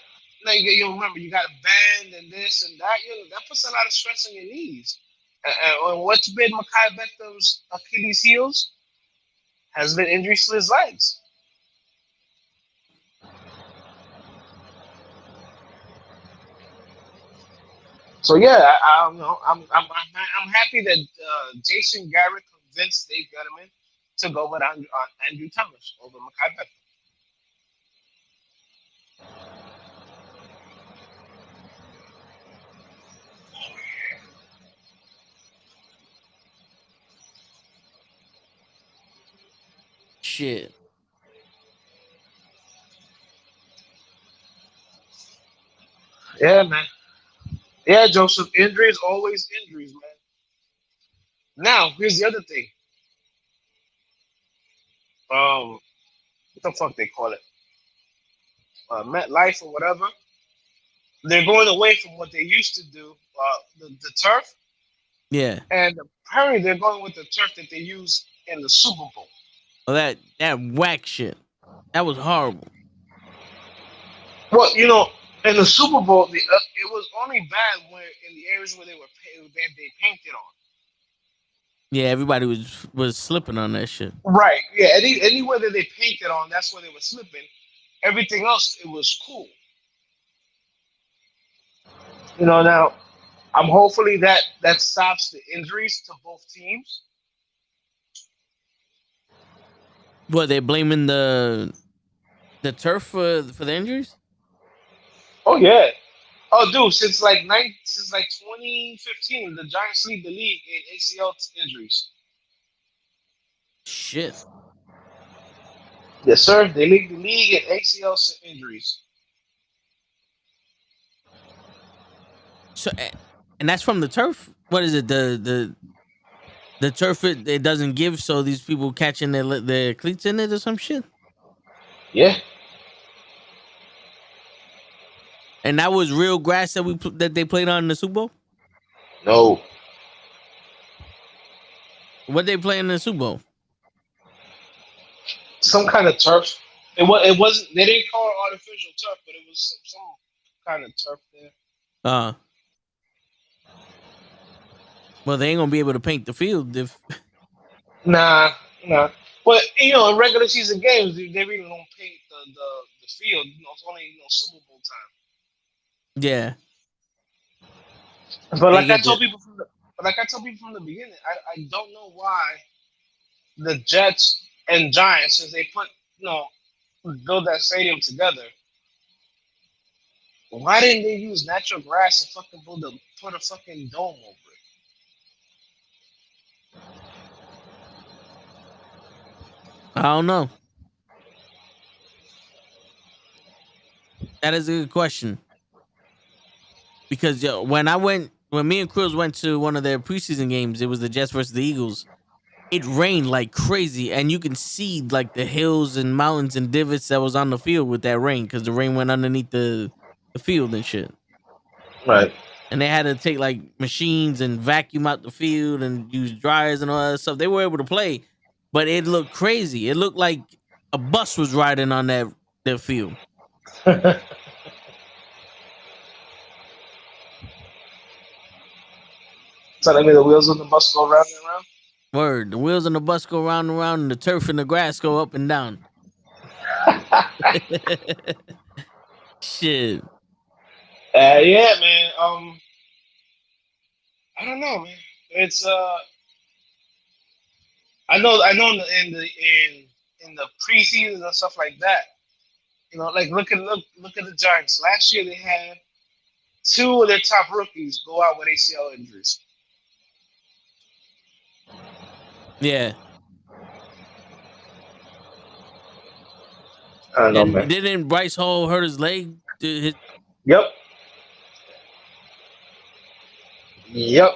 remember you gotta bend and this and that. That puts a lot of stress on your knees. And what's been Mekhi Beckham's Achilles heels has been injuries to his legs. So yeah, I'm happy that Jason Garrett convinced Dave Gettleman to go with Andrew Thomas over Mekhi Beckham. Shit. Yeah, man. Yeah, Joseph. Injuries, always injuries, man. Now, here's the other thing. What the fuck they call it? MetLife or whatever. They're going away from what they used to do, the turf, Yeah. and apparently they're going with the turf that they use in the Super Bowl. Well, that whack shit. That was horrible. Well, in the Super Bowl, it was only bad where in the areas where they painted on. Yeah, everybody was slipping on that shit. Right. Yeah. Anywhere that they painted on, that's where they were slipping. Everything else, it was cool. Now I'm hopefully that stops the injuries to both teams. What, they're blaming the turf for the injuries? Oh yeah. Oh, dude, since 2015, the Giants lead the league in ACL injuries. Shit. Yes, sir. They lead the league in ACL injuries. So, and that's from the turf. What is it? The turf it doesn't give, so these people catching their cleats in it or some shit. Yeah. And that was real grass that they played on in the Super Bowl. No. What they playing in the Super Bowl? Some kind of turf. It wasn't. They didn't call it artificial turf, but it was some kind of turf there. Well, they ain't gonna be able to paint the field if. Nah. But in regular season games, they really don't paint the field. It's only Super Bowl time. Yeah. But They like I get told the. people from the beginning, I don't know why the Jets and Giants, since they build that stadium together, why didn't they use natural grass and fucking put a fucking dome over it? I don't know. That is a good question. Because when me and Krills went to one of their preseason games, it was the Jets versus the Eagles. It rained like crazy, and you can see like the hills and mountains and divots that was on the field with that rain because the rain went underneath the field and shit. Right. And they had to take like machines and vacuum out the field and use dryers and all that stuff. They were able to play, but it looked crazy. It looked like a bus was riding on that field. So that means the wheels on the bus go round and round. Word, the wheels on the bus go round and round, and the turf and the grass go up and down. Shit. Yeah, man. I don't know, man. It's I know in the preseason and stuff like that. Like look at the Giants. Last year they had two of their top rookies go out with ACL injuries. Yeah. I don't know, And man. didn't Bryce Hall hurt his leg? Yep. Yep.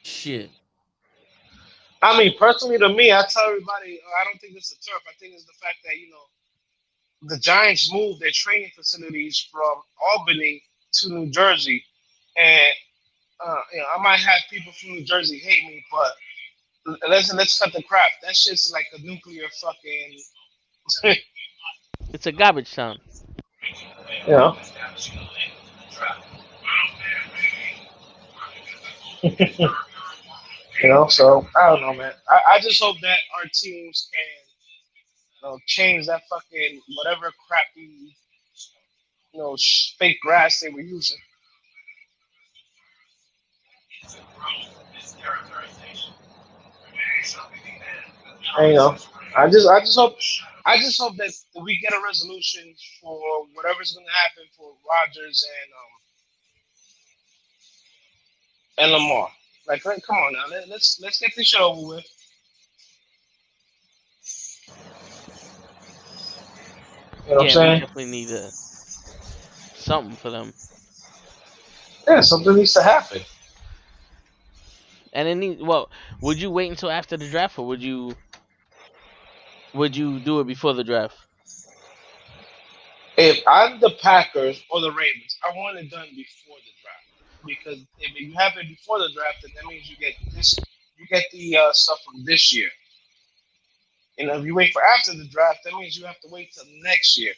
Shit. I mean, personally, to me, I tell everybody, I don't think it's the turf. I think it's the fact that the Giants moved their training facilities from Albany to New Jersey, and I might have people from New Jersey hate me, but let's cut the crap. That shit's like a nuclear fucking, It's a garbage town. you know. So I don't know, man. I just hope that our teams can, change that fucking whatever crappy, fake grass they were using. And, I just hope that we get a resolution for whatever's going to happen for Rodgers and Lamar. Come on now, let's get this shit over with. You know what I'm We saying? definitely need something for them. Yeah, something needs to happen. And would you wait until after the draft, or would you do it before the draft? If I'm the Packers or the Ravens, I want it done before the draft, because if you have it before the draft, then that means you get the stuff from this year. And if you wait for after the draft, that means you have to wait till next year.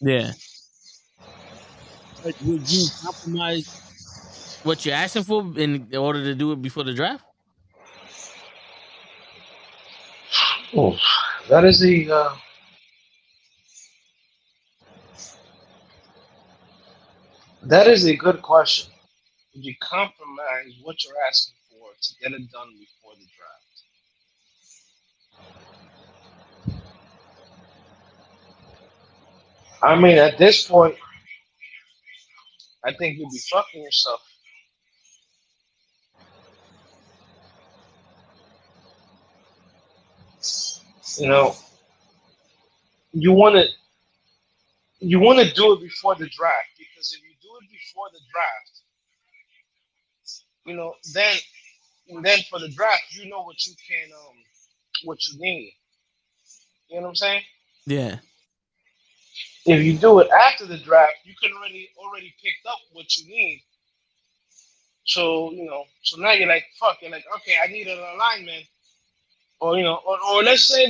Yeah. But would you compromise what you're asking for in order to do it before the draft? Oh, that is the. That is a good question. Would you compromise what you're asking for to get it done before the draft? I mean, at this point, I think you'd be fucking yourself. You want to do it before the draft, because if you do it before the draft, then for the draft, you know what you can what you need. You know what I'm saying? Yeah. If you do it after the draft, you can already picked up what you need. So so now you're like, fuck. You're like, okay, I need an alignment, or let's say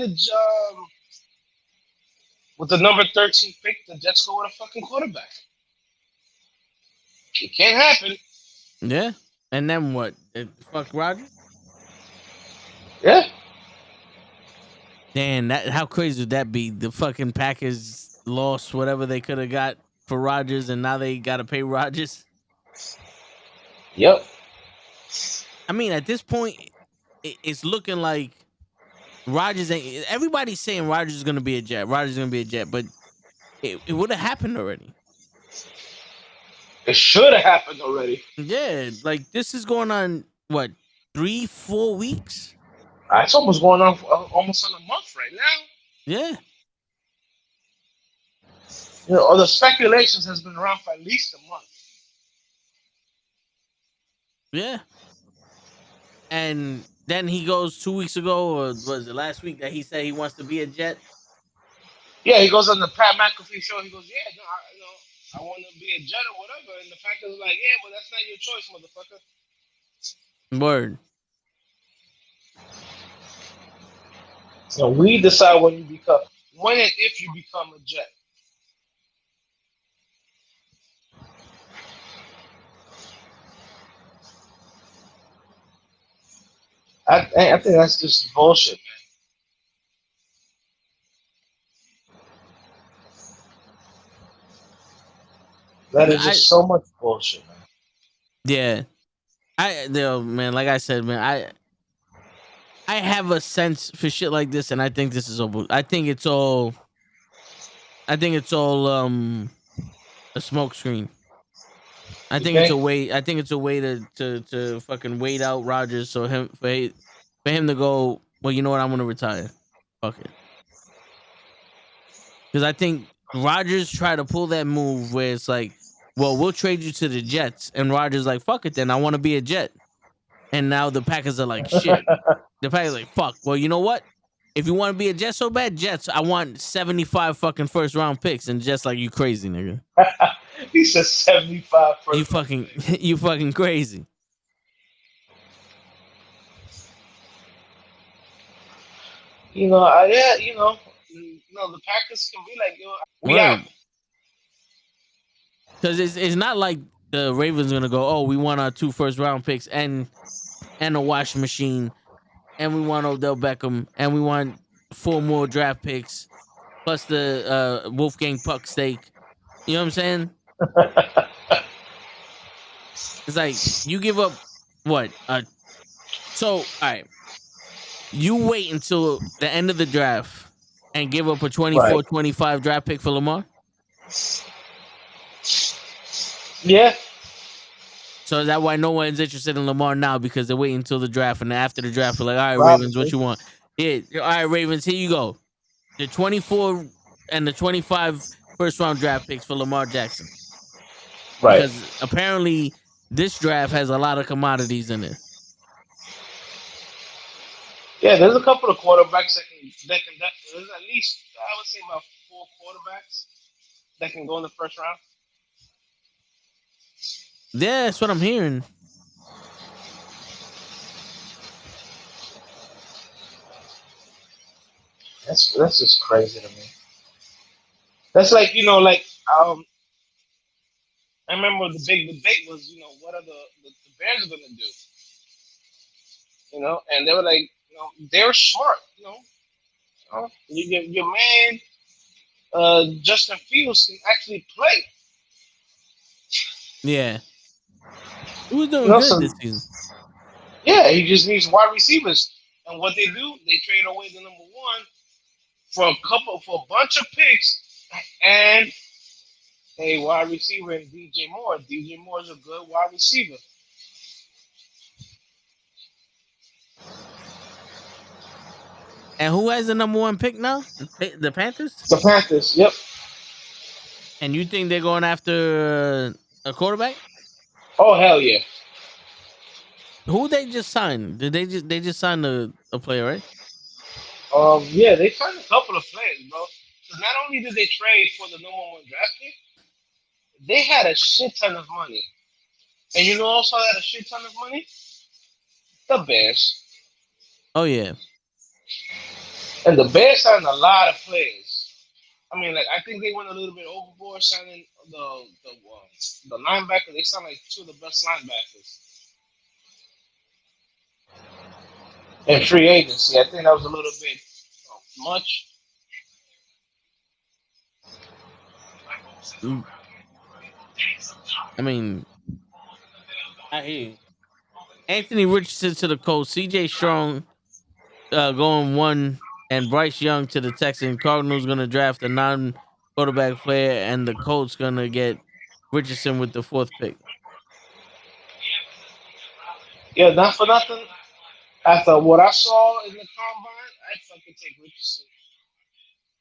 with the number 13 pick, the Jets go with a fucking quarterback. It can't happen. Yeah. And then what? Fuck Rodgers? Yeah. Damn, how crazy would that be? The fucking Packers lost whatever they could have got for Rodgers, and now they got to pay Rodgers. Yep. I mean, at this point, it's looking like Rodgers ain't. Everybody's saying Rodgers is going to be a Jet. Rodgers is going to be a Jet, but it would have happened already. It should have happened already. Yeah, like this is going on what 3-4 weeks. It's almost going on almost on a month right now. Yeah. Or the speculations has been around for at least a month. Yeah. And then he goes 2 weeks ago, or was it last week, that he said he wants to be a Jet? Yeah, he goes on the Pat McAfee show. He goes, yeah, no, I want to be a Jet or whatever. And the Packers are like, yeah, but that's not your choice, motherfucker. Word. So we decide when and if you become a Jet. I think that's just bullshit, man. That is just so much bullshit, man. Yeah. Man, like I said, man, I have a sense for shit like this, and I think this is over. I think it's all a smoke screen. I think it's a way. I think it's a way to fucking wait out Rodgers, so for him to go. Well, you know what? I'm gonna retire. Fuck it. Because I think Rodgers tried to pull that move where it's like, well, we'll trade you to the Jets, and Rodgers like, fuck it, then I want to be a Jet. And now the Packers are like, shit. The Packers are like, fuck. Well, you know what? If you want to be a Jet so bad, Jets, I want 75 fucking first round picks, and Jets like you crazy, nigga. He said 75 You first. you fucking crazy. Yeah, the Packers can be like, yo, we out. Word. Because it's not like the Ravens gonna go, oh, we want our 2 first round picks and a washing machine, and we want Odell Beckham, and we want 4 more draft picks, plus the Wolfgang Puck steak. You know what I'm saying? It's like you give up what? So all right, you wait until the end of the draft and give up a 24-25 draft pick for Lamar. Yeah. So is that why no one's interested in Lamar now? Because they're waiting until the draft, and after the draft, we're like, all right, Probably. Ravens, what you want? All right, Ravens, here you go. The 24 and the 25 first round draft picks for Lamar Jackson. Right. Because apparently this draft has a lot of commodities in it. Yeah, there's a couple of quarterbacks there's at least, I would say, about 4 quarterbacks that can go in the first round. Yeah, that's what I'm hearing. That's just crazy to me. That's like, I remember the big debate was, what are the Bears going to do? And they were like, they were smart, your man, Justin Fields can actually play. Yeah. He was doing good this season. Yeah, he just needs wide receivers. And what they do, they trade away the number 1 for a bunch of picks and a wide receiver in DJ Moore. DJ Moore is a good wide receiver. And who has the number 1 pick now? The Panthers? The Panthers, yep. And you think they're going after a quarterback? Oh, hell yeah. Who they just signed? Did they just sign a player, right? Yeah, they signed a couple of players, bro. Because not only did they trade for the number 1 draft pick, they had a shit ton of money. And you know also had a shit ton of money? The Bears. Oh yeah. And the Bears signed a lot of players. I mean, like, I think they went a little bit overboard signing the linebacker. They signed like 2 of the best linebackers. And free agency, I think that was a little bit much. I mean, I hear you. Anthony Richardson to the Colts, CJ Strong going 1, and Bryce Young to the Texans. Cardinals going to draft a non-quarterback player, and the Colts going to get Richardson with the 4th pick. Yeah, not for nothing. After what I saw in the combine, I'd fucking take Richardson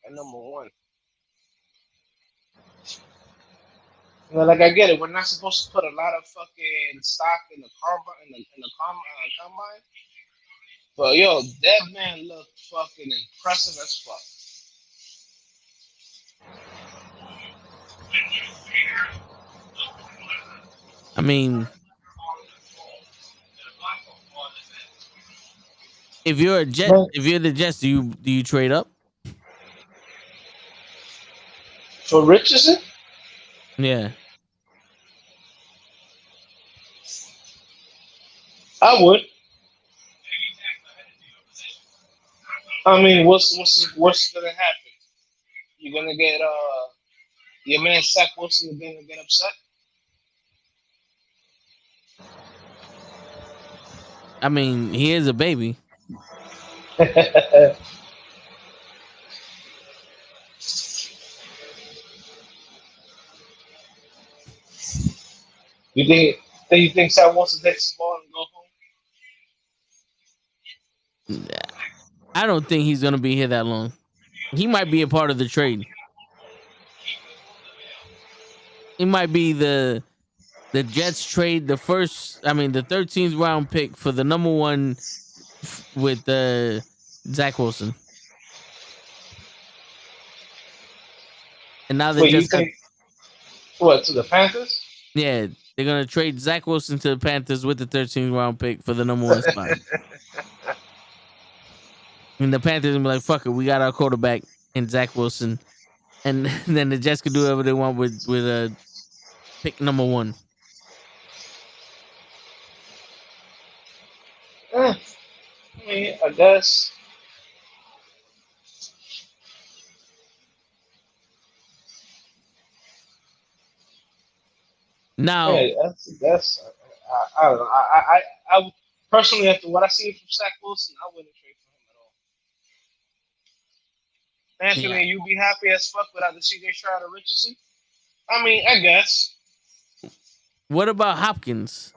at number 1. Like, I get it. We're not supposed to put a lot of fucking stock in the combine. But yo, that man looked fucking impressive as fuck. I mean, if you're a Jet, if you're the Jets, do you trade up for Richardson? Yeah, I would. I mean, what's gonna happen? You're gonna get your man Zach Wilson is gonna get upset. I mean, he is a baby. You think Zach Wilson takes his ball and go home? I don't think he's gonna be here that long. He might be a part of the trade. He might be the Jets trade the 13th round pick for the number 1 with Zach Wilson. And now they Wait, you just got think what to the Panthers? they're gonna trade Zach Wilson to the Panthers with the 13th round pick for the number 1 spot. And the Panthers gonna be like, fuck it, we got our quarterback in Zach Wilson. And then the Jets could do whatever they want with pick number 1. I mean, I guess. Now, Yeah, that's. I don't know. I personally, after what I see from Zach Wilson, I wouldn't trade for him at all. yeah. Anthony, you be happy as fuck without the CJ Stroud or Richardson? I mean, I guess. What about Hopkins?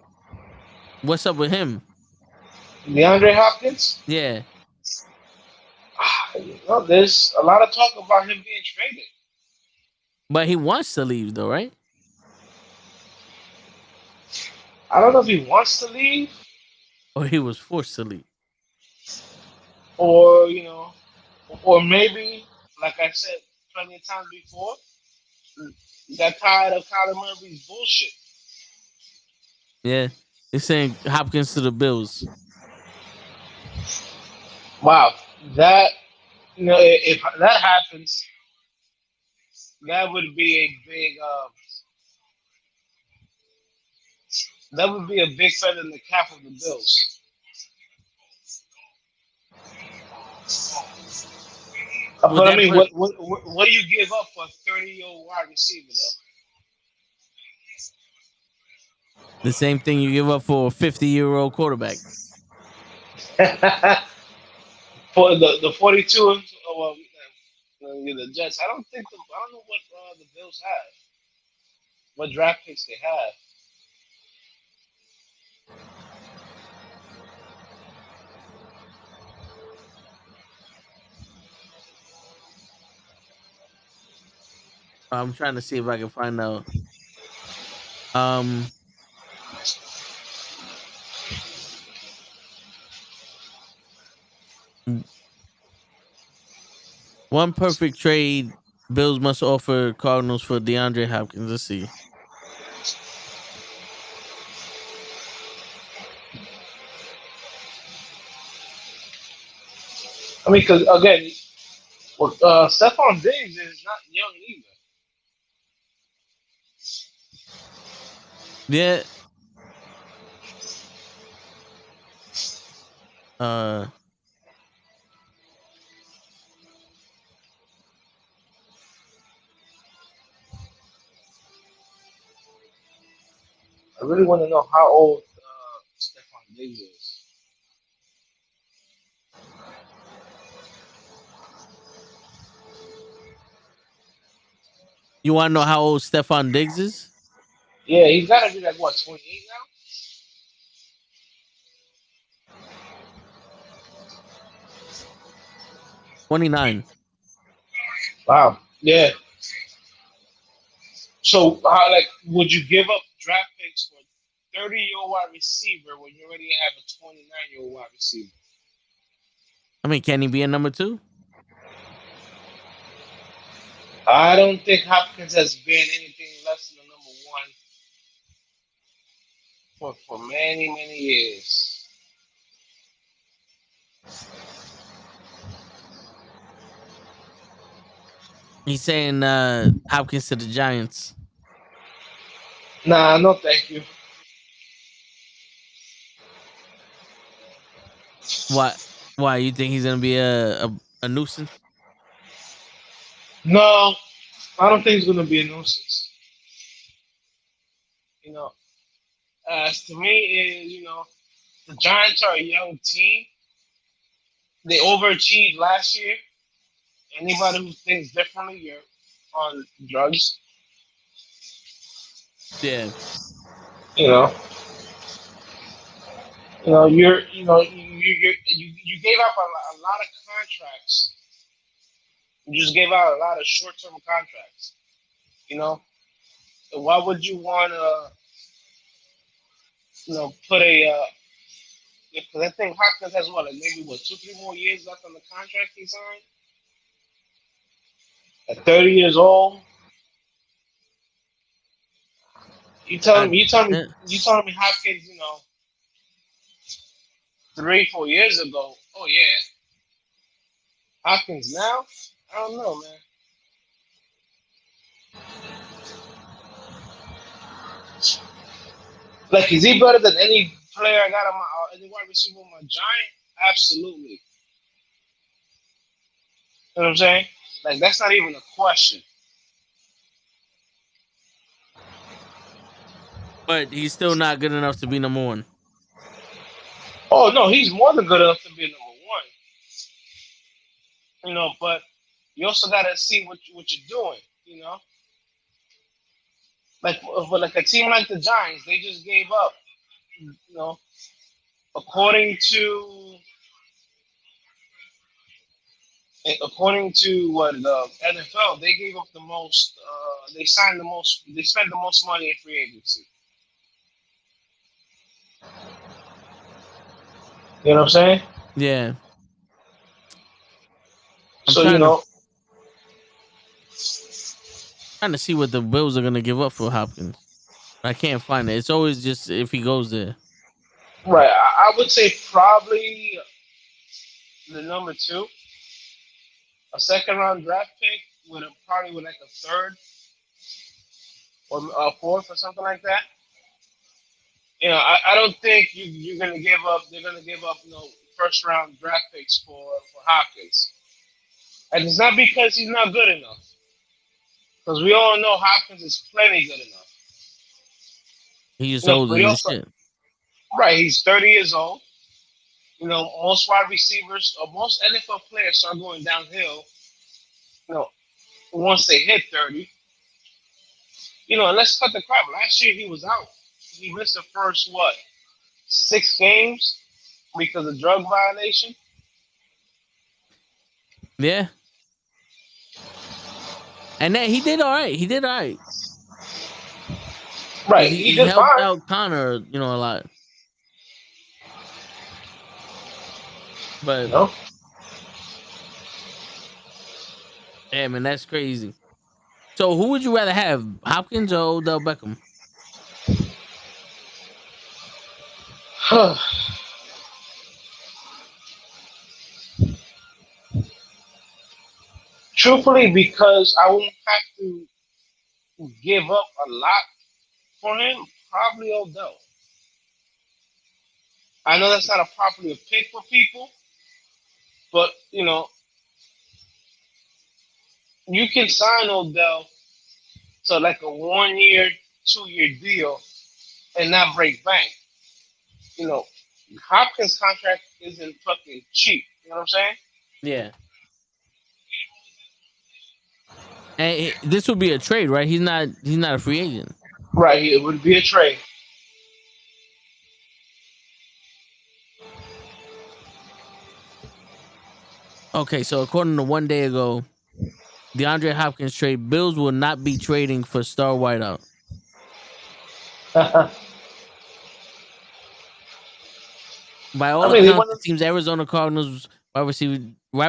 What's up with him? DeAndre Hopkins. Yeah. There's a lot of talk about him being traded. But he wants to leave though, right? I don't know if he wants to leave Or he was forced to leave. or or maybe, like I said plenty of times before, he got tired of Kyler Murray's bullshit. Yeah. They're saying Hopkins to the Bills. Wow, that if that happens, that would be a big that would be a big feather in the cap of the Bills. Would But I that mean, put what do you give up for a 30-year-old wide receiver the same thing you give up for a 50-year-old quarterback? though? For the 42, well, the Jets. I don't know what the Bills have. What draft picks they have. I'm trying to see if I can find out. Um One perfect trade Bills must offer Cardinals for DeAndre Hopkins. Let's see. I mean, because again, Stephon Diggs is not young either. Yeah. Uh I really want to know how old Stephon Diggs is. you want to know how old Stephon Diggs is? Yeah, he's got to be like what 28 now. 29. Wow. Yeah. So, how would you give up draft picks for 30-year-old wide receiver when you already have a 29-year-old wide receiver? I mean, can he be a number 2? I don't think Hopkins has been anything less than a number one for many, many years. He's saying Hopkins to the Giants. Nah, no, thank you. Why? Why you think he's gonna be a nuisance? No, I don't think it's going to be a nuisance. You know, to me, the Giants are a young team. They overachieved last year. Anybody who thinks differently, you're on drugs. Yeah. You know, you gave up a lot of contracts. You just gave out a lot of short-term contracts. You know, so why would you want to, put because I think Hopkins has maybe 2, 3 more years left on the contract he signed. At 30 years old. You telling me? Yeah. You telling me Hopkins? 3, 4 years ago. Oh yeah, Hopkins now. I don't know, man. Like, is he better than any player I got on my any wide receiver on my Giant? Absolutely. You know what I'm saying? Like, that's not even a question. But he's still not good enough to be number one. Oh no, he's more than good enough to be number one. But you also gotta see what you're doing. Like for like a team like the Giants, they just gave up. You know, according to what the NFL, they gave up the most. They signed the most. They spent the most money in free agency. You know what I'm saying? Yeah. So trying to see what the Bills are gonna give up for Hopkins. I can't find it. It's always just if he goes there. right. I would say probably the number two, a second round draft pick probably with like a third or a fourth or something like that. I don't think you're gonna give up. They're gonna give up first round draft picks for Hopkins, and it's not because he's not good enough. Because we all know Hopkins is plenty good enough. He's just older than also, shit. right, he's 30 years old. Most wide receivers or most NFL players start going downhill, once they hit 30. And let's cut the crap. Last year he was out. He missed the first, 6 games because of drug violation. Yeah. And then he did all right. He did all right. Right, He did helped fine. out Connor, a lot. But yeah, man, that's crazy. So who would you rather have, Hopkins or Odell Beckham? Truthfully, because I won't have to give up a lot for him, probably Odell. I know that's not a popular pick for people, but you can sign Odell to like a 1 year, 2 year deal and not break bank. Hopkins' contract isn't fucking cheap. You know what I'm saying? Yeah. And this would be a trade, right? He's not a free agent. Right. It would be a trade. Okay, so according to 1 day ago, DeAndre Hopkins trade, Bills will not be trading for star wideout. By all accounts, it seems Arizona Cardinals wide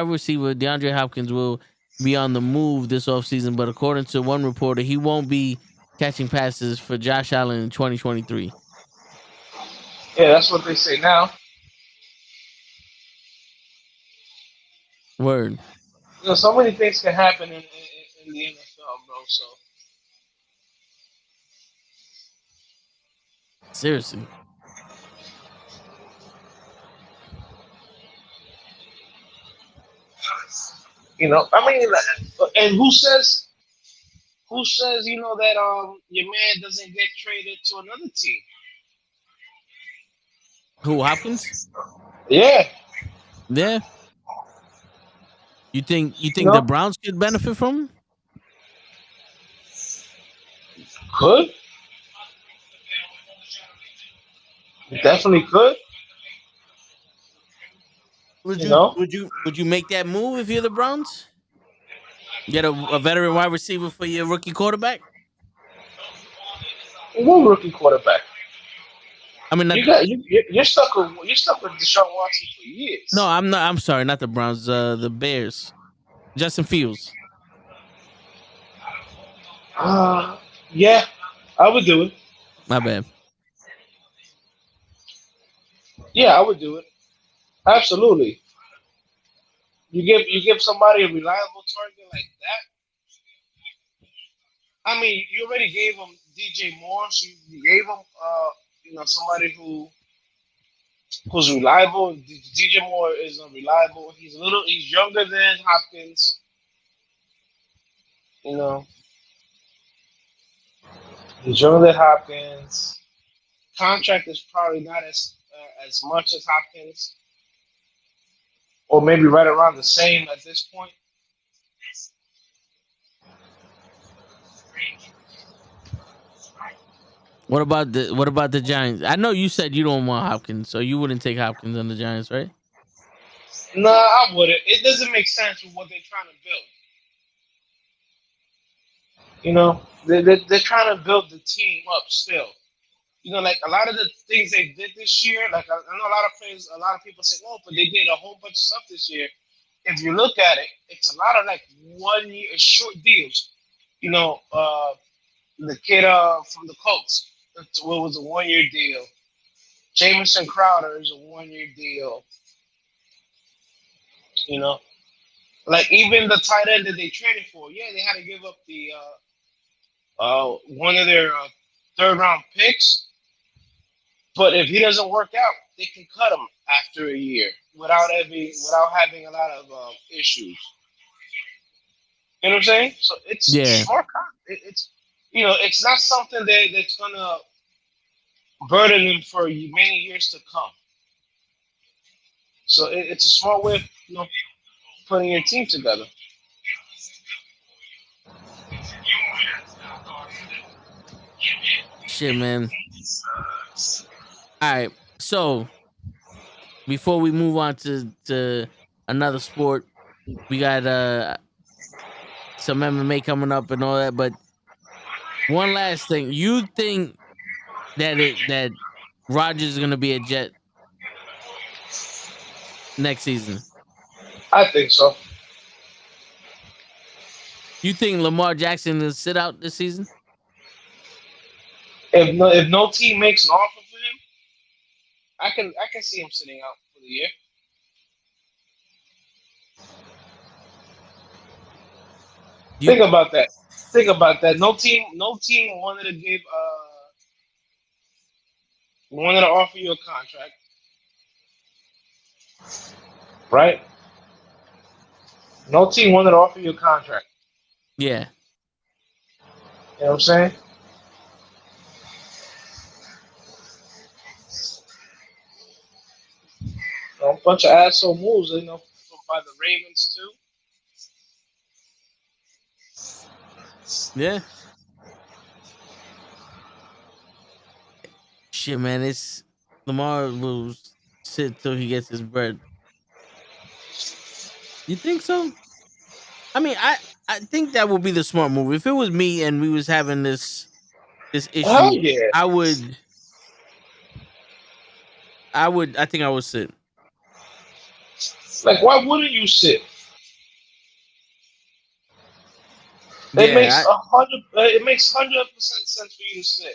receiver DeAndre Hopkins will be on the move this offseason, but according to one reporter, he won't be catching passes for Josh Allen in 2023. Yeah, that's what they say now. Word. So many things can happen in the NFL, bro. So Seriously. and who says that your man doesn't get traded to another team? Who, Hopkins? Yeah. Yeah. You think the Browns could benefit from him? Could. Definitely could. Would you make that move if you're the Browns? Get a veteran wide receiver for your rookie quarterback? One rookie quarterback. I mean, you're stuck with Deshaun Watson for years. No, I'm not. I'm sorry, not the Browns. The Bears. Justin Fields. Yeah, I would do it. My bad. Yeah, I would do it. Absolutely. You give somebody a reliable target like that. I mean, you already gave him DJ Moore, so you gave him somebody who's reliable. DJ Moore is reliable. He's younger than Hopkins. You know, he's younger than Hopkins. Contract is probably not as much as Hopkins, or maybe right around the same at this point. What about the Giants? I know you said you don't want Hopkins, so you wouldn't take Hopkins on the Giants, right? No, I wouldn't. It doesn't make sense with what they're trying to build. They're trying to build the team up still. Like a lot of the things they did this year, like I know a lot of players, a lot of people say, "Oh, but they did a whole bunch of stuff this year." If you look at it, it's a lot of like 1 year short deals. You know, the kid from the Colts, what was a 1 year deal. Jamison Crowder is a 1 year deal. You know, like even the tight end that they traded for, yeah, they had to give up the one of their third round picks. But if he doesn't work out, they can cut him after a year without having a lot of issues. You know what I'm saying? So it's Yeah. short. It's it's not something that's gonna burden them for many years to come. So it's a smart way of putting your team together. Shit, man. All right. So before we move on to another sport, we got some MMA coming up and all that. But one last thing, you think that Rogers is gonna be a Jet next season? I think so. You think Lamar Jackson will sit out this season? If no team makes an offer for him, I can see him sitting out for the year. You, Think about that. Think about that. No team wanted to offer you a contract, right? No team wanted to offer you a contract. yeah. You know what I'm saying? A bunch of asshole moves, by the Ravens too. Yeah. Shit, man. It's Lamar will sit till he gets his bread. You think so? I mean, I think that would be the smart move. If it was me and we was having this Hell issue, yeah! I think I would sit. Like, why wouldn't you sit? It Yeah, makes 100. It makes 100% sense for you to sit.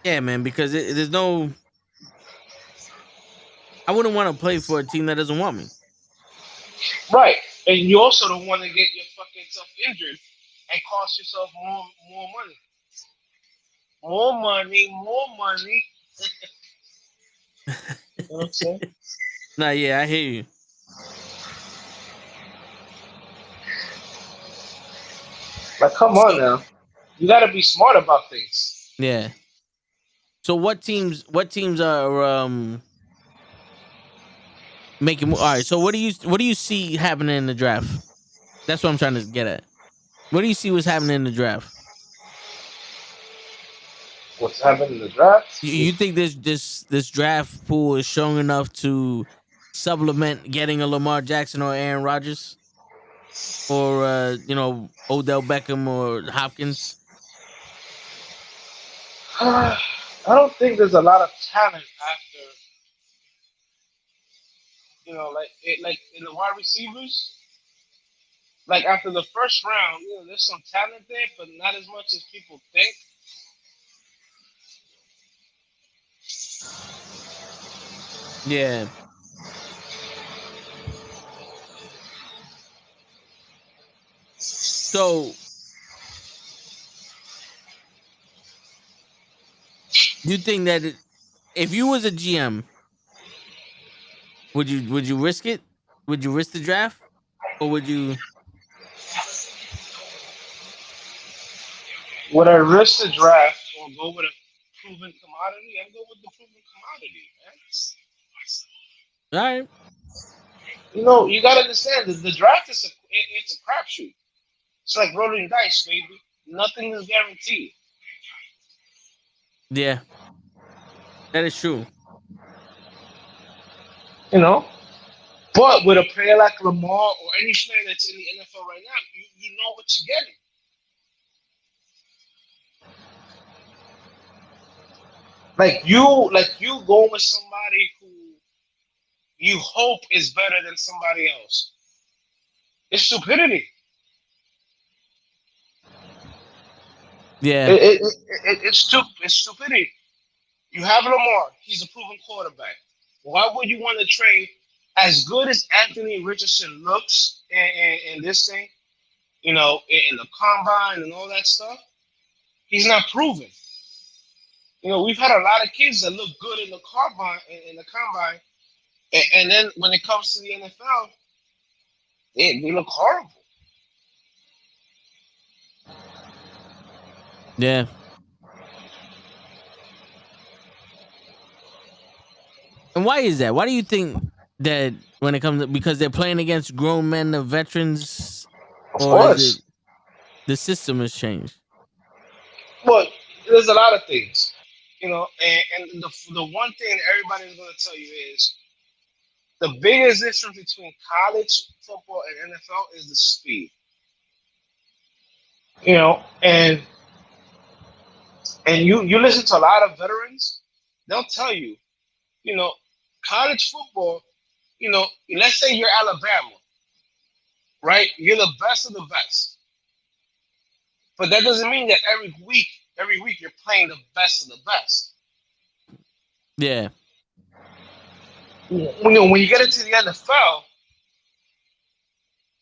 yeah, man. Because there's no, I wouldn't want to play for a team that doesn't want me. Right, and you also don't want to get your fucking self injured and cost yourself more money. More money, more money. You know what I'm saying? Nah, yeah, I hear you. Like, come on So now. You got to be smart about things. yeah. So what teams? What teams are making? All right. So what do you see happening in the draft? That's what I'm trying to get at. What do you see what's happening in the draft? What's happening in the draft? You think this draft pool is strong enough to supplement getting a Lamar Jackson or Aaron Rodgers or Odell Beckham or Hopkins? I don't think there's a lot of talent after, like in the wide receivers. Like after the first round, there's some talent there, but not as much as people think. Yeah. So you think that if you was a GM, would you risk it? Would you risk the draft, or would you? Would I risk the draft or go with a proven commodity? I'd go with the proven commodity, man. All right. You gotta understand that the draft it's a crapshoot. It's like rolling dice, baby. Nothing is guaranteed. Yeah, that is true. You know, but with a player like Lamar or any player that's in the NFL right now, you know what you're getting. Like you going with somebody who you hope is better than somebody else. It's stupidity. Yeah. It's stupidity. You have Lamar. He's a proven quarterback. Why would you want to trade as good as Anthony Richardson looks in this thing? In the combine and all that stuff. He's not proven. We've had a lot of kids that look good in the combine, and then when it comes to the NFL, they look horrible. Yeah. And why is that? Why do you think that when it comes to, because they're playing against grown men, the veterans, Of or is it course, the system has changed? but there's a lot of things, and the one thing everybody's going to tell you is the biggest difference between college football and NFL is the speed. And you listen to a lot of veterans, they'll tell you, you know, college football, let's say you're Alabama, right? You're the best of the best. But that doesn't mean that every week you're playing the best of the best. Yeah. When you get into the NFL,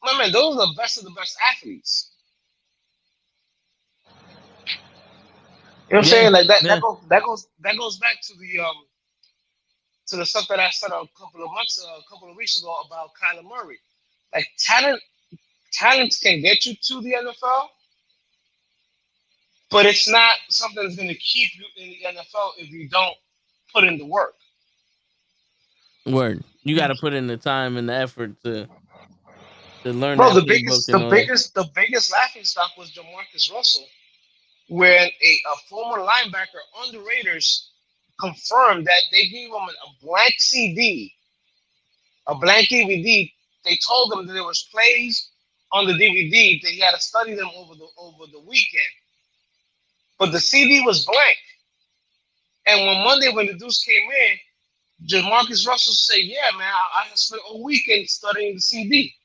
my man, those are the best of the best athletes. You know what I'm Yeah. saying? Like that Yeah. that goes back to the stuff that I said a couple of weeks ago about Kyler Murray. Like talent can get you to the NFL, but it's not something that's going to keep you in the NFL if you don't put in the work. Word. You got to put in the time and the effort to learn Bro, that the playbook biggest and the all that. biggest the biggest laughing stock was Jamarcus Russell, where a former linebacker on the Raiders confirmed that they gave him a blank CD, a blank DVD. They told him that there was plays on the DVD that he had to study them over the weekend, but the CD was blank. And when Monday, when the dudes came in, Jamarcus Russell said, "Yeah, man, I spent a weekend studying the CD."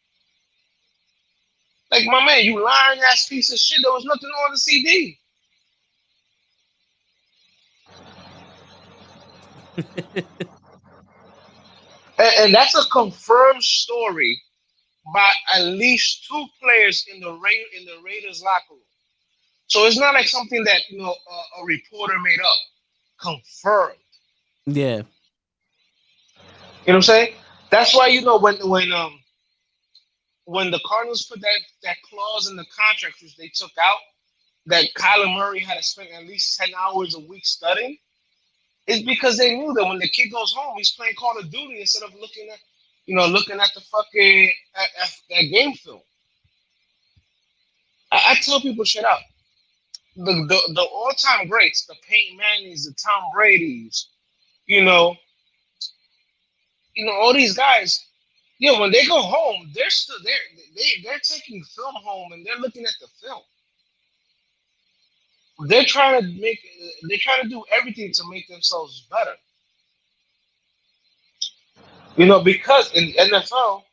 Like, my man, you lying ass piece of shit. There was nothing on the CD. And that's a confirmed story by at least two players in the Raiders locker room. So it's not like something that a reporter made up. Confirmed. Yeah. You know what I'm saying? That's why when the Cardinals put that clause in the contract which they took out that Kyler Murray had to spend at least 10 hours a week studying, it's because they knew that when the kid goes home, he's playing Call of Duty instead of looking at the fucking at that game film. I tell people shit out. The all time greats, the Peyton Mannings, the Tom Brady's, you know, all these guys. When they go home, they're still there. They're taking film home and they're looking at the film. They're trying to do everything to make themselves better. Because in the NFL,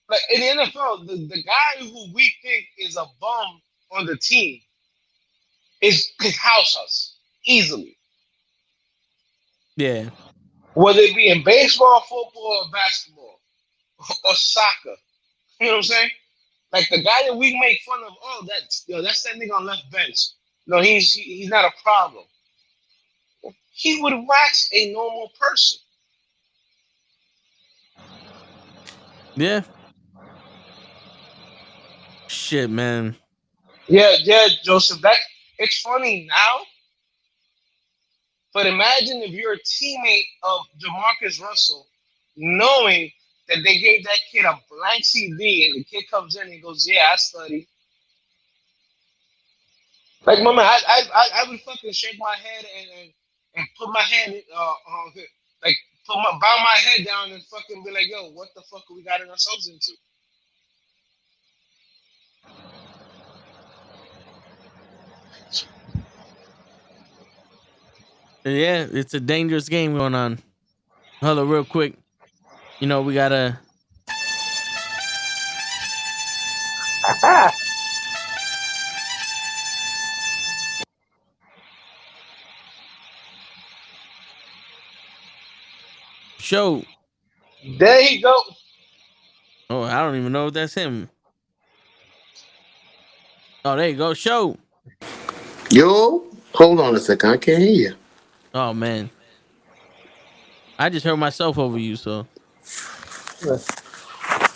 Like in the NFL, the guy who we think is a bum on the team is his house us easily. Yeah. Whether it be in baseball, football, or basketball, or soccer. You know what I'm saying? Like the guy that we make fun of, oh, that's that nigga on left bench. No, he's not a problem. He would wax a normal person. Yeah. Shit, man. Yeah, Joseph. It's funny now, but imagine if you're a teammate of Jamarcus Russell, knowing that they gave that kid a blank CD, and the kid comes in and goes, "Yeah, I studied." Like, mama, I would fucking shake my head and put my hand, like, bow my head down and fucking be like, "Yo, what the fuck are we gotten ourselves into?" Yeah, it's a dangerous game going on. Hold on, real quick. You know, we gotta show. There you go. Oh, I don't even know if that's him. Oh, there you go. Show. Yo, hold on a second. I can't hear you. Oh man. I just heard myself over you, so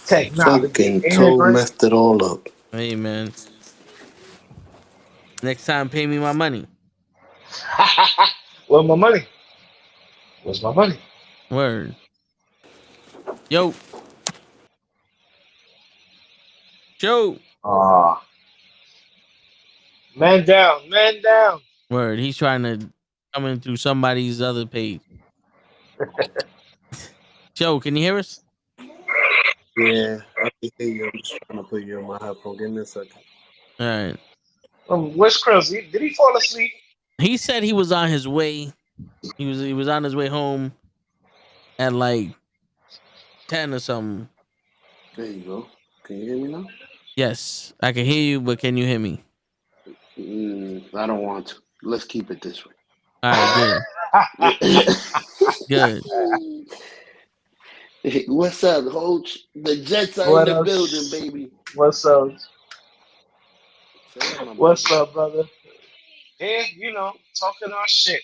Technology, Fucking ain't it toe great? messed it all up. hey man. Next time pay me my money. Where's my money? Where's my money? Word. Yo, show. Ah, man down, man down. Word. He's trying to come in through somebody's other page. Joe, can you hear us? Yeah, I can hear you. I'm just trying to put you on my headphone. Give me a second. All right. Where's Chris? Did he fall asleep? He said he was on his way. He was on his way home at like 10 or something. There you go. Can you hear me now? Yes, I can hear you, but can you hear me? I don't want to. Let's keep it this way. All right, good. Good. What's up, Hoach? The Jets are What in the up? building, baby. What's up? Say it, my What's brother. up, brother? Yeah, talking our shit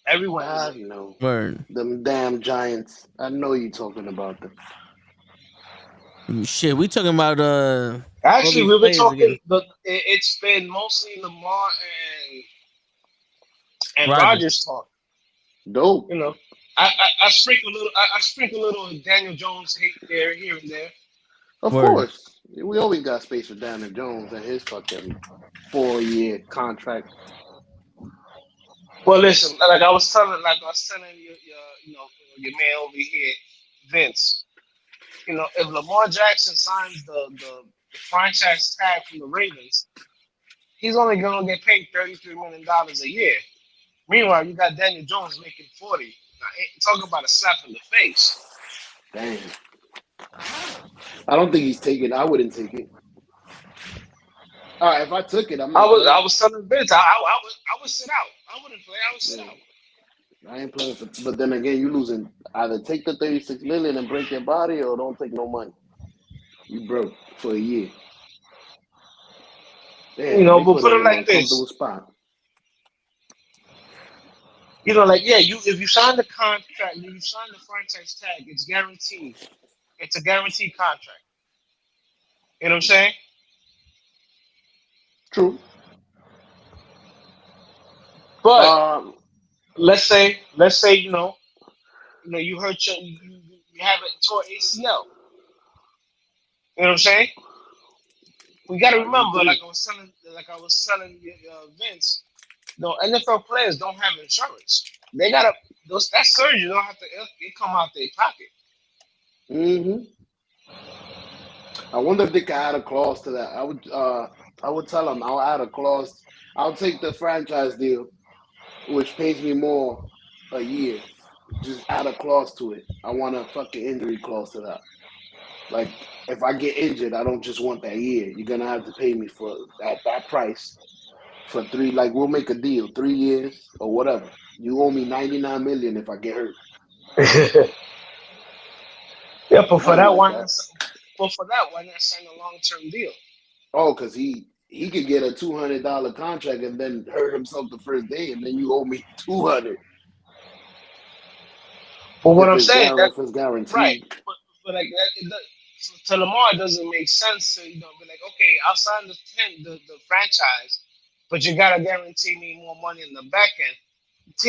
every I Wednesday. know. Word. Them damn Giants. I know you talking about them. Shit, we talking about all Actually, these we've been players talking. again. It's been mostly Lamar and Rogers. Rogers talk. Dope. I sprinkle a little. I sprinkle a little Daniel Jones hate there, here and there. Of Word. course. We always got space for Daniel Jones and his fucking 4-year contract. Well, listen, like I was telling your man over here, Vince. If Lamar Jackson signs the franchise tag from the Ravens, he's only gonna get paid $33 million a year. Meanwhile, you got Daniel Jones making 40. Now, talk about a slap in the face. Damn. I don't think he's taking. I wouldn't take it. All right, if I took it, I'm not. I was telling Vince, I would sit out. I wouldn't play. I would sit out. I ain't playing for. But then again, you losing. Either take the $36 million and break your body, or don't take no money. You broke for a year. Damn, they But put him it in an like uncomfortable this. spot. If you sign the contract, you sign the franchise tag, it's guaranteed. It's a guaranteed contract. You know what I'm saying? True. But let's say you hurt you haven't tore ACL. You know what I'm saying? We got to remember, like I was telling Vince, NFL players don't have insurance. They gotta that surgery don't have to it come out their pocket. I wonder if they could add a clause to that. I would tell them I'll add a clause. I'll take the franchise deal, which pays me more a year. Just add a clause to it. I want a fucking injury clause to that. Like, if I get injured, I don't just want that year. You're gonna have to pay me for that price for 3. Like, we'll make a deal, 3 years or whatever. You owe me $99 million if I get hurt. Yeah, but for Something that like one, that. why not sign a long-term deal? Oh, because he could get a $200 contract and then hurt himself the first day, and then you owe me 200 But what if I'm it's saying that if it's right, guaranteed. but like that, to Lamar, it doesn't make sense to be like, okay, I'll sign the franchise, but you gotta guarantee me more money in the back end.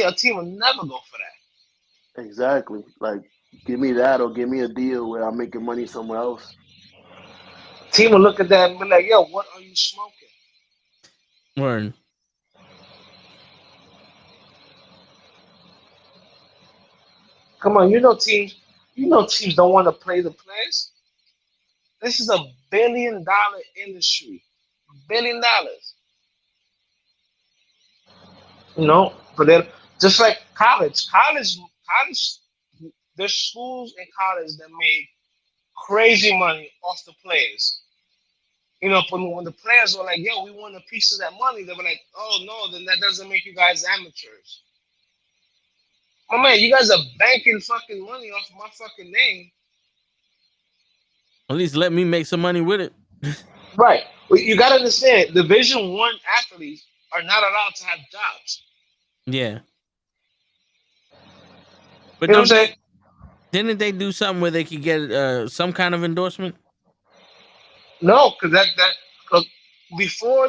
A team will never go for that. Exactly. Like, give me that or give me a deal where I'm making money somewhere else. Team will look at that and be like, yo, what are you smoking? Word. Come on, you know teams don't want to play the players. This is $1 billion industry. $1 billion. You know, but then just like college, there's schools in college that made crazy money off the players. You know, when the players were like, yo, we want a piece of that money, they were like, oh no, then that doesn't make you guys amateurs. My man, you guys are banking fucking money off my fucking name. At least let me make some money with it. Right. Well, you gotta understand, Division 1 athletes are not allowed to have jobs. Yeah. But You know what I'm saying? didn't they do something where they could get some kind of endorsement? No, because that cause before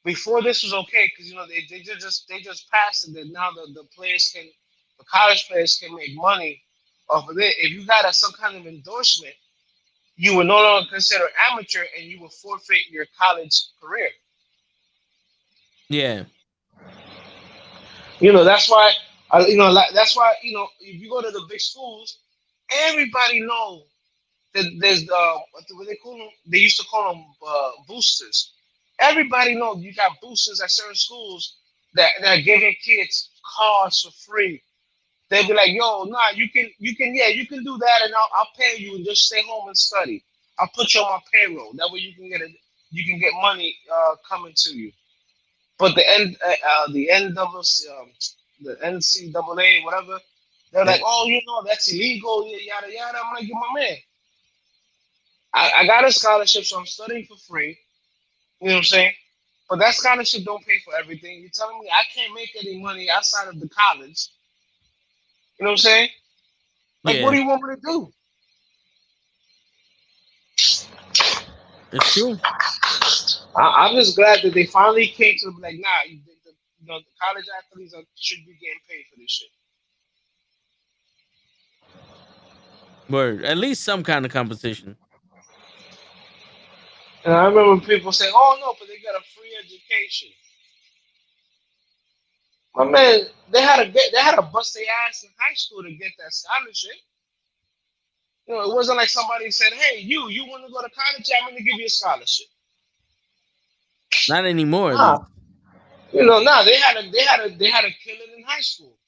before this was okay, because you know they just passed it that now the college players can make money off of it. If you got some kind of endorsement, you were no longer considered amateur and you would forfeit your college career. Yeah. You know, that's why that's why, if you go to the big schools, everybody knows that there's what they call them. They used to call them boosters. Everybody knows you got boosters at certain schools that are giving kids cars for free. They'll be like, yo, nah, you can do that, and I'll pay you and just stay home and study. I'll put you on my payroll. That way you can get money coming to you. But the NCAA, whatever, they're like, That, oh, that's illegal, yada yada. I'm like, my man, I got a scholarship, so I'm studying for free. You know what I'm saying? But that scholarship don't pay for everything. You're telling me I can't make any money outside of the college. You know what I'm saying? Like, what yeah, do you want me to do? it's true. I'm just glad that they finally came to like, nah, the college athletes should be getting paid for this shit. Word. At least some kind of competition. And I remember people saying, "Oh no, but they got a free education." My man, they had to bust their ass in high school to get that scholarship. You know, it wasn't like somebody said, "Hey, you want to go to college? Yeah, I'm going to give you a scholarship." Not anymore, at Nah, least. nah. They had to kill it in high school.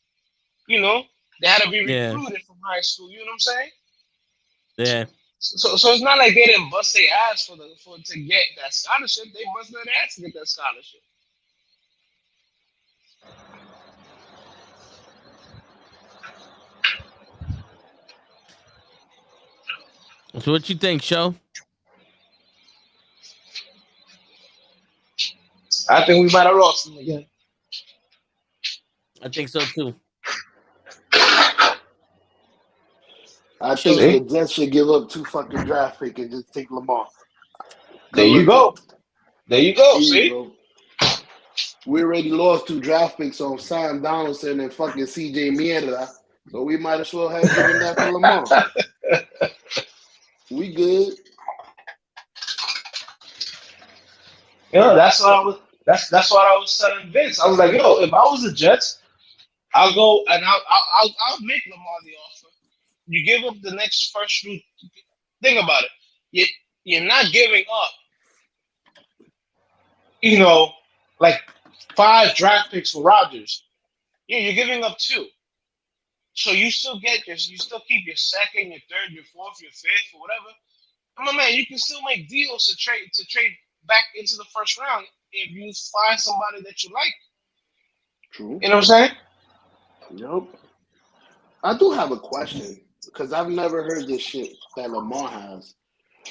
You know, they had to be Yeah. recruited from high school. You know what I'm saying? Yeah. So it's not like they didn't bust their ass to get that scholarship. They busted their ass to get that scholarship. So what you think, Show? I think we might have lost them again. I think so too. I Show. think the See, Jets should give up 2 fucking draft picks and just take Lamar. there Good you luck to go. them. There you go. Here you See, go. We already lost 2 draft picks on Sam Donaldson and fucking CJ Mierda. So we might as well have given that for Lamar. We good. that's what I was. That's what I was telling Vince. I was like, yo, if I was the Jets, I'll go and I'll make Lamar the offer. You give up the next first round. Think about it. You're not giving up. Like 5 draft picks for Rodgers. You're giving up 2. So you still keep your second, your third, your fourth, your fifth, or whatever. I'm a man. You can still make deals to trade back into the first round if you find somebody that you like. True. You know what I'm saying? Yep. I do have a question because I've never heard this shit that Lamar has.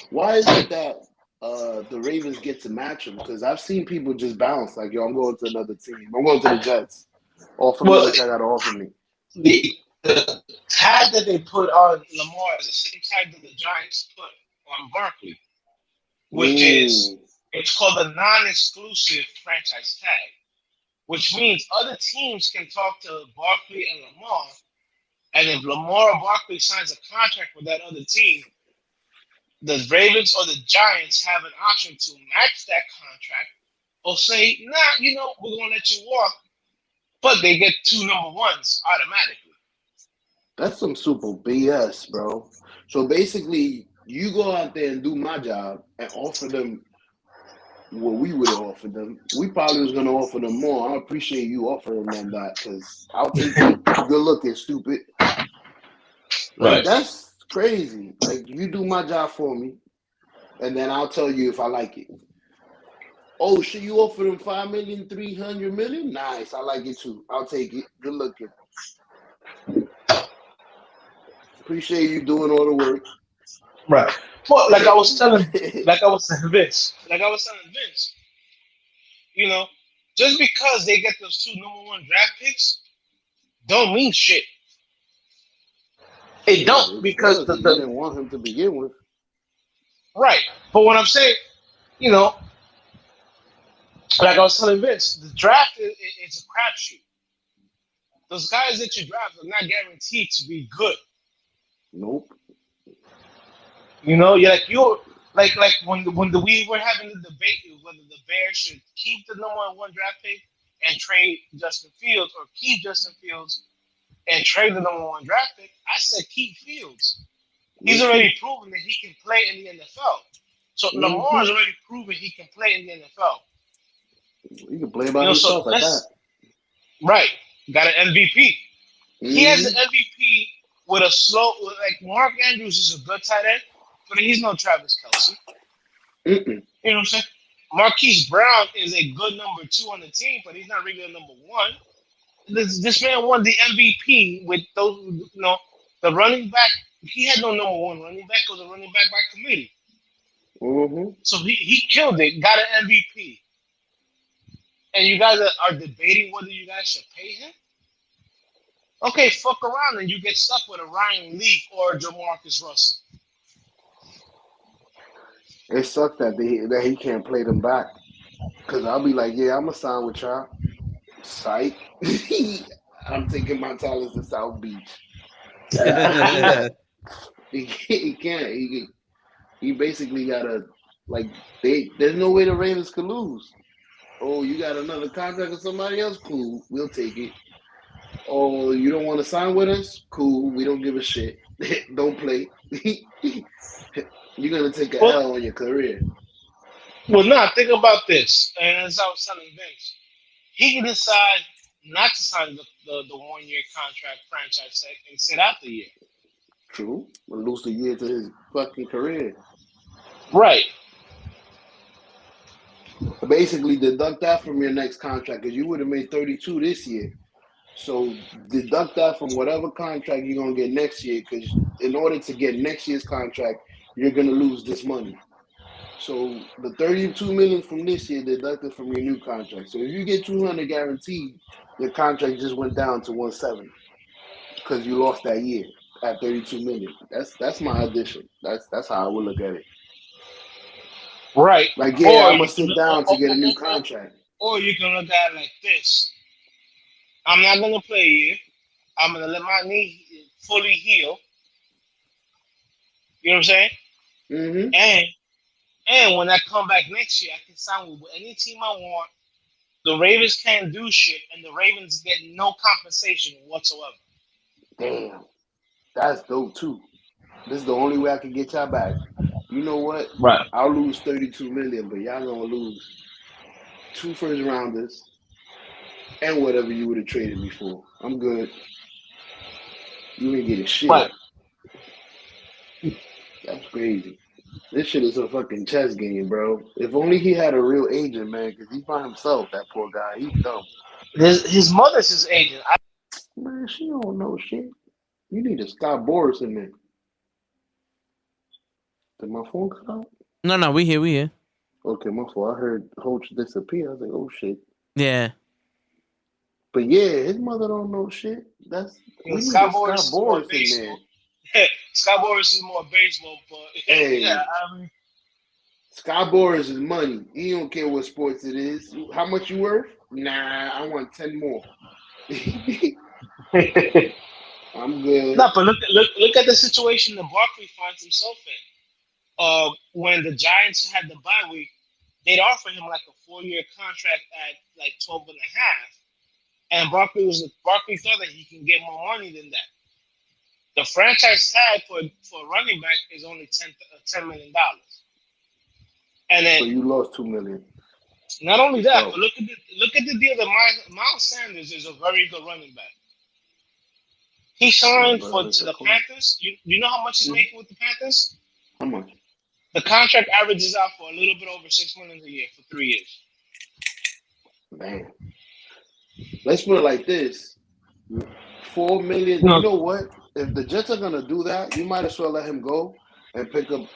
Why is it that the Ravens get to match him? Because I've seen people just bounce like, yo, I'm going to another team. I'm going to the Jets. Offer me Well, what y'all got to offer me. the tag that they put on Lamar is the same tag that the Giants put on Barkley, which is it's called a non-exclusive franchise tag, which means other teams can talk to Barkley and Lamar, and if Lamar or Barkley signs a contract with that other team, the Ravens or the Giants have an option to match that contract or say, nah, we're going to let you walk, but they get 2 number ones automatically. That's some super BS, bro. So basically, you go out there and do my job and offer them what we would have offered them. We probably was going to offer them more. I appreciate you offering them that because I'll take it. Good looking, stupid. Like, that's crazy. Like, you do my job for me, and then I'll tell you if I like it. Oh, should you offer them $5 million, $300 million? Nice, I like it too. I'll take it. Good looking. Appreciate you doing all the work. Right. But like I was telling Vince, just because they get those 2 number 1 draft picks, don't mean shit. It don't because you didn't want him to begin with. Right. But what I'm saying, like I was telling Vince, the draft is a crapshoot. Those guys that you draft are not guaranteed to be good. Nope. You're like when we were having the debate whether the Bears should keep the number 1 draft pick and trade Justin Fields or keep Justin Fields and trade the number 1 draft pick, I said keep Fields. He's already proven that he can play in the NFL. So Lamar's already proven he can play in the NFL. He can play by himself at that. Right. Got an MVP. He has an MVP with a slow, like Mark Andrews is a good tight end, but he's no Travis Kelce. You know what I'm saying? Marquise Brown is a good number 2 on the team, but he's not really a number 1. This man won the MVP with those, the running back. He had no number 1 running back. It was a running back by committee. So he killed it, got an MVP. And you guys are debating whether you guys should pay him? Okay, fuck around and you get stuck with a Ryan Leaf or a Jamarcus Russell. It sucks that he can't play them back. Because I'll be like, yeah, I'm going to sign with y'all. Psych. I'm taking my talents to South Beach. He can't. He basically got to, like, there's no way the Ravens could lose. Oh, you got another contract with somebody else? Cool. We'll take it. Oh, you don't want to sign with us? Cool. We don't give a shit. Don't play. You're going to take a L on your career. Well, no, think about this. And as I was telling Vince, he can decide not to sign the 1-year contract franchise tag and sit out the year. True. Or lose the year to his fucking career. Right. Basically, deduct that from your next contract because you would have made 32 this year. So deduct that from whatever contract you're going to get next year because in order to get next year's contract, you're going to lose this money. So the $32 million from this year deducted from your new contract. So if you get $200 guaranteed, your contract just went down to $170 because you lost that year at $32 million. That's my addition. That's how I would look at it. Right. Like, yeah, I'm going to sit down to get a new contract. Or you can look at it like this. I'm not going to play a year. I'm going to let my knee fully heal. You know what I'm saying? And when I come back next year, I can sign with any team I want. The Ravens can't do shit, and the Ravens get no compensation whatsoever. Damn. That's dope, too. This is the only way I can get y'all back. You know what? Right. I'll lose $32 million, but y'all going to lose 2 first-rounders and whatever you would have traded me for. I'm good. You ain't getting shit. Right. That's crazy. This shit is a fucking chess game, bro. If only he had a real agent, man, because he's by himself, that poor guy. He's dumb. His mother's his agent. Man, she don't know shit. You need to stop Boris in there. Did my phone cut out? No, we here. Okay, my fault. I heard Hoach disappear. I was like, oh shit. Yeah. But yeah, his mother don't know shit. We need Scott Scott Boris in there. Scott Boris is more baseball, but Hey. yeah, I mean, Scott Boris is money. He don't care what sports it is. How much you worth? Nah, I want 10 more. I'm good. no, but look at the situation that Barkley finds himself in. When the Giants had the bye week, they'd offer him like a 4-year contract at like 12 and a half. And Barkley thought that he can get more money than that. The franchise tag for running back is only $10 million. And then So you lost $2 million. Not only that, but look at the deal that Miles Sanders is a very good running back. He signed to the Panthers. You know how much he's making with the Panthers? How much? The contract averages out for a little bit over $6 million a year for 3 years. Man. Let's put it like this. $4 million. You know what? If the Jets are gonna do that, you might as well let him go and pick up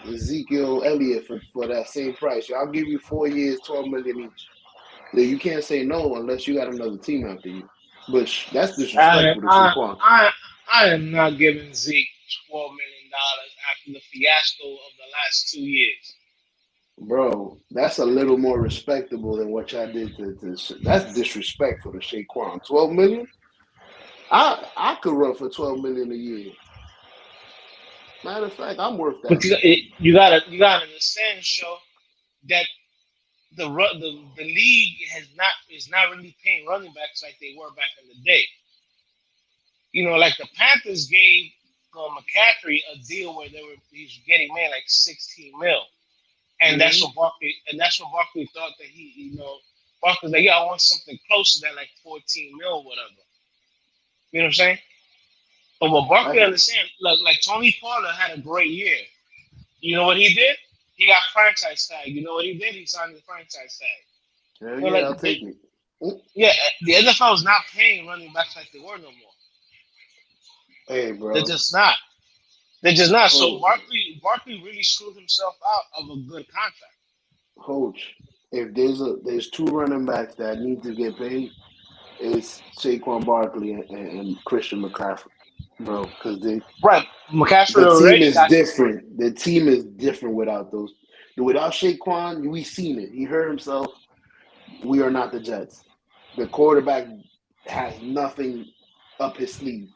Ezekiel Elliott for that same price. I'll give you 4 years, $12 million each. You can't say no unless you got another team after you. But that's disrespectful to Saquon. I am not giving Zeke $12 million after the fiasco of the last 2 years. Bro, that's a little more respectable than what y'all did to that's disrespectful to Saquon. $12 million? I could run for $12 million a year. Matter of fact, I'm worth that. But you gotta understand, show that the league is not really paying running backs like they were back in the day. You know, like the Panthers gave McCaffrey a deal where he's getting made like $16 million. And that's what Barkley thought that Barkley's like, yeah, I want something close to that, like $14 million or whatever. You know what I'm saying? But what Barkley understand, like Tony Pollard had a great year. You know what he did? He got franchise tag. You know what he did? He signed the franchise tag. Yeah, I'll take it. Yeah, the NFL is not paying running backs like they were no more. Hey, bro. They're just not. So Barkley really screwed himself out of a good contract. Coach, if there's 2 running backs that need to get paid, it's Saquon Barkley and Christian McCaffrey, bro. Because McCaffrey the team is different. The team is different without those. Without Saquon, we've seen it. He hurt himself. We are not the Jets. The quarterback has nothing up his sleeve.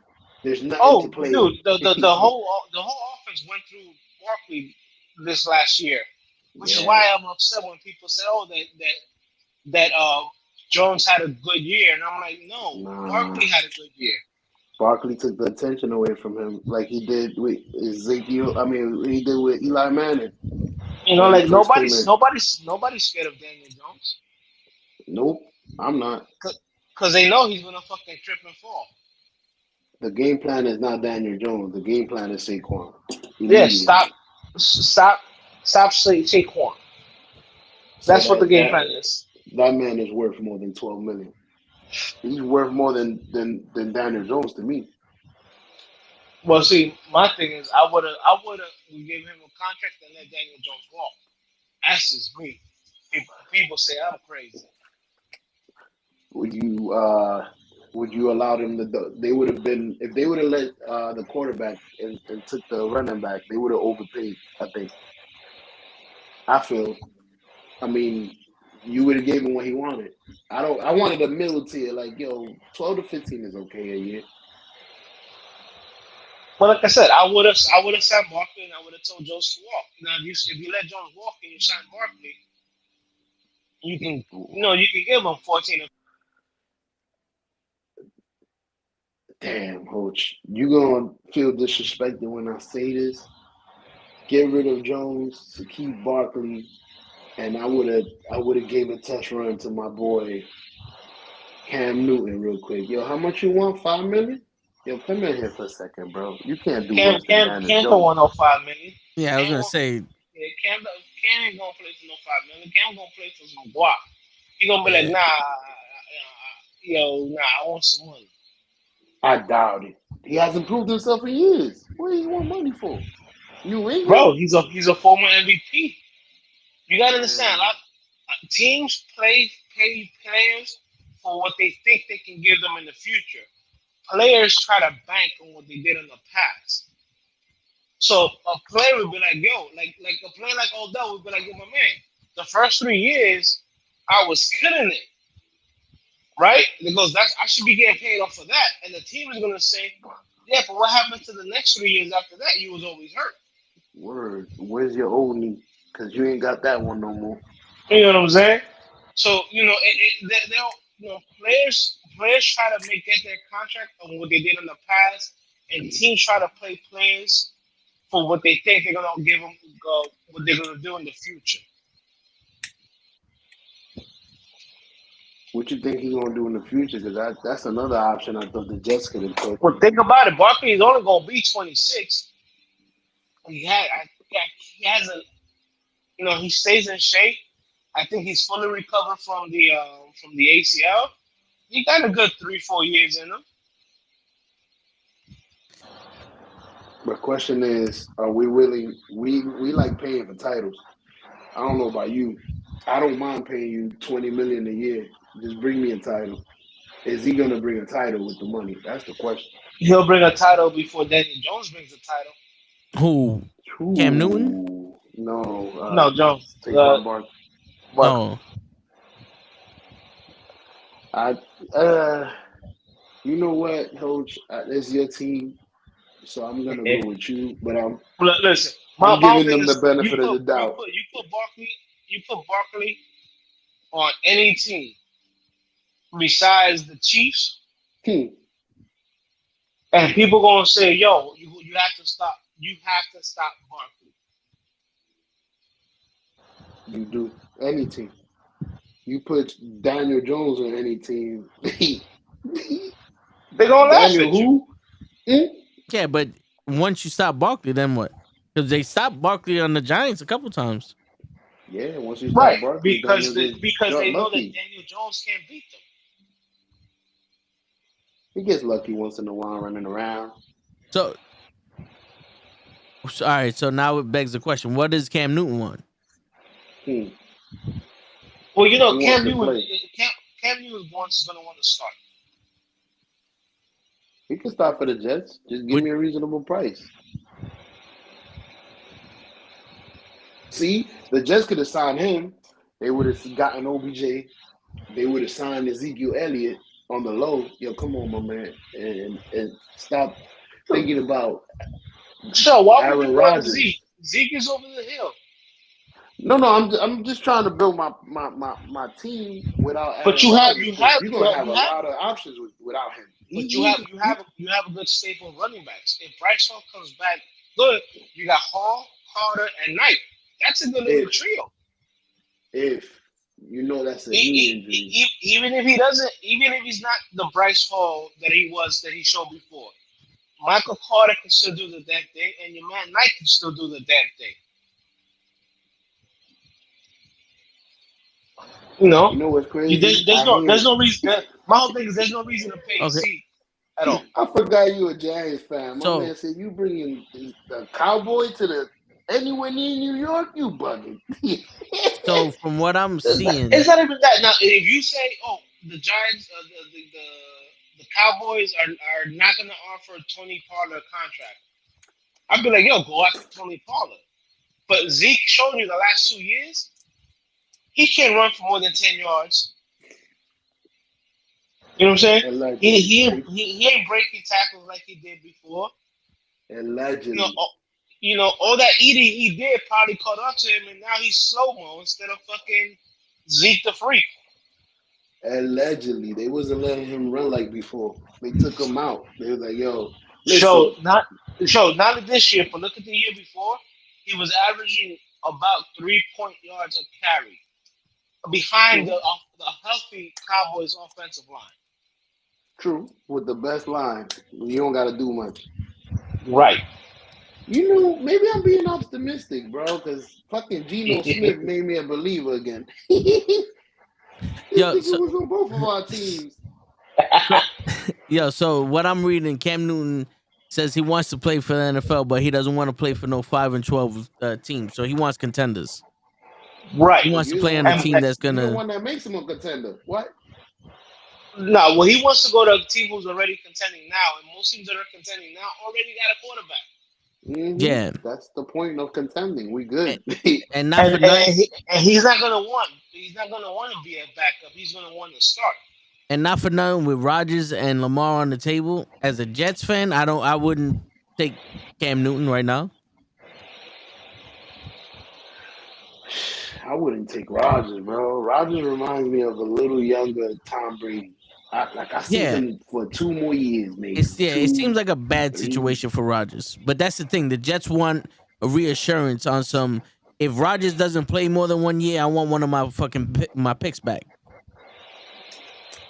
There's nothing to play. Dude, the whole offense went through Barkley this last year, which is why I'm upset when people say, "Oh, that Jones had a good year," and I'm like, "No, Barkley had a good year." Barkley took the attention away from him, like he did with Ezekiel. I mean, he did with Eli Manning. You know, like nobody's scared of Daniel Jones. Nope, I'm not. Because they know he's gonna fucking trip and fall. The game plan is not Daniel Jones. The game plan is Saquon. Yeah, stop Saquon. That's what the game plan is. That man is worth more than $12 million. He's worth more than Daniel Jones to me. Well, see, my thing is, I would have give him a contract and let Daniel Jones walk. That's just me. People say I'm crazy. Would you allow them to? They would have been if they would have let the quarterback and took the running back. They would have overpaid. I think. I feel. I mean, you would have gave him what he wanted. I wanted a middle tier. Like 12 to 15 is okay a year. But like I said, I would have signed Barkley and I would have told Jones to walk. Now, if you let Jones walk and you sign Barkley, you can give him 14. Damn, Coach, you gonna feel disrespected when I say this. Get rid of Jones to keep Barkley, and I would have gave a test run to my boy Cam Newton real quick. How much you want? $5 million? Yo, come in here for a second, bro. You can't do Cam worse than Cam Daniel Cam don't Jones. want no $5 million. Yeah, I was Cam gonna want- say. Yeah, Cam ain't gonna play for no $5 million. Cam gonna play for some guap. He gonna be like, nah, I want some money. I doubt it. He hasn't proved himself in years. What do you want money for? New England? Bro, he's a former MVP. You gotta understand, a lot teams pay players for what they think they can give them in the future. Players try to bank on what they did in the past. So a player would be like, yo, like a player like Odell would be like, yo, my man, the first 3 years I was killing it, right? Because I should be getting paid off for that, and the team is gonna say, yeah, but what happened to the next 3 years after that? You was always hurt. Word. Where's your old knee? Because you ain't got that one no more. You know what I'm saying? So they'll players try to get their contract on what they did in the past, and teams try to play players for what they think they're gonna give them, what they're gonna do in the future. What you think he's gonna do in the future? Because that's another option I thought the Jets could have took. Well, think about it. Barkley is only gonna be 26. He hasn't. He stays in shape. I think he's fully recovered from the ACL. He got a good 3-4 years in him. The question is, are we willing? We like paying for titles. I don't know about you. I don't mind paying you $20 million a year. Just bring me a title. Is he gonna bring a title with the money? That's the question. He'll bring a title before Daniel Jones brings a title. Who? Cam Newton? No. No, Jones. Saquon Barkley. No. You know what, Coach? It's your team, so I'm gonna go with you. But listen. I'm giving them the benefit of the doubt. You put Barkley on any team besides the Chiefs, and people gonna say, "Yo, you have to stop. You have to stop Barkley." You do any team. You put Daniel Jones on any team. They're gonna laugh at Daniel who? Yeah, but once you stop Barkley, then what? Because they stopped Barkley on the Giants a couple times. Yeah, once you stop Barkley, because they know that lucky. Daniel Jones can't beat them. He gets lucky once in a while running around. So all right. So now it begs the question: what does Cam Newton want? Well, Cam Newton wants going to want to start. He can start for the Jets. Just give me a reasonable price. See, the Jets could have signed him. They would have gotten OBJ. They would have signed Ezekiel Elliott on the low. Yo, come on, my man, and stop thinking about. So why Aaron would you want Rodgers. Zeke? Zeke is over the hill. No, I'm just trying to build my team without. But Aaron you're gonna have a lot of options without him. But you have a good stable of running backs. If Bryce Hall comes back good, you got Hall, Carter, and Knight. That's a good little trio. If that's a knee injury. Even if he's not the Bryce Hall that he showed before, Michael Carter can still do the damn thing, and your man Knight can still do the damn thing. You know what's crazy? There's no reason. My whole thing is there's no reason to pay Zeke at all. I forgot you a Giants fan. My So, man said you bringing the Cowboy to anywhere near New York. You bugging. So from what I'm seeing, It's not even that. Now, if you say, "Oh, the Giants, the Cowboys are not going to offer Tony Pollard a contract," I'd be like, "Yo, go after Tony Pollard." But Zeke showed you the last 2 years, he can't run for more than 10 yards. You know what I'm saying? He ain't breaking tackles like he did before. Allegedly. All that eating he did probably caught up to him, and now he's slow-mo instead of fucking Zeke the Freak. Allegedly. They wasn't letting him run like before. They took him out. They was like, yo, listen. Not this year, but look at the year before. He was averaging about 3 yards a carry behind the healthy Cowboys offensive line. True. With the best line, you don't got to do much. Right. You know, maybe I'm being optimistic, bro, because fucking Geno Smith made me a believer again. This nigga was on both of our teams. So what I'm reading, Cam Newton says he wants to play for the NFL, but he doesn't want to play for no 5-12 team. So he wants contenders. Right. He wants to play on a team that's You're the gonna. one that makes him a contender. What? No, well, he wants to go to a team who's already contending now, and most teams that are contending now already got a quarterback. Mm-hmm. Yeah, that's the point of contending. We good, and not for nothing. And he's not gonna want. He's not gonna want to be a backup. He's gonna want to start. And not for nothing, with Rodgers and Lamar on the table, as a Jets fan, I wouldn't take Cam Newton right now. I wouldn't take Rodgers, bro. Rodgers reminds me of a little younger Tom Brady. I see him for 2 more years, maybe. It seems like a bad situation for Rodgers. But that's the thing. The Jets want a reassurance on some. If Rodgers doesn't play more than 1 year, I want one of my my picks back.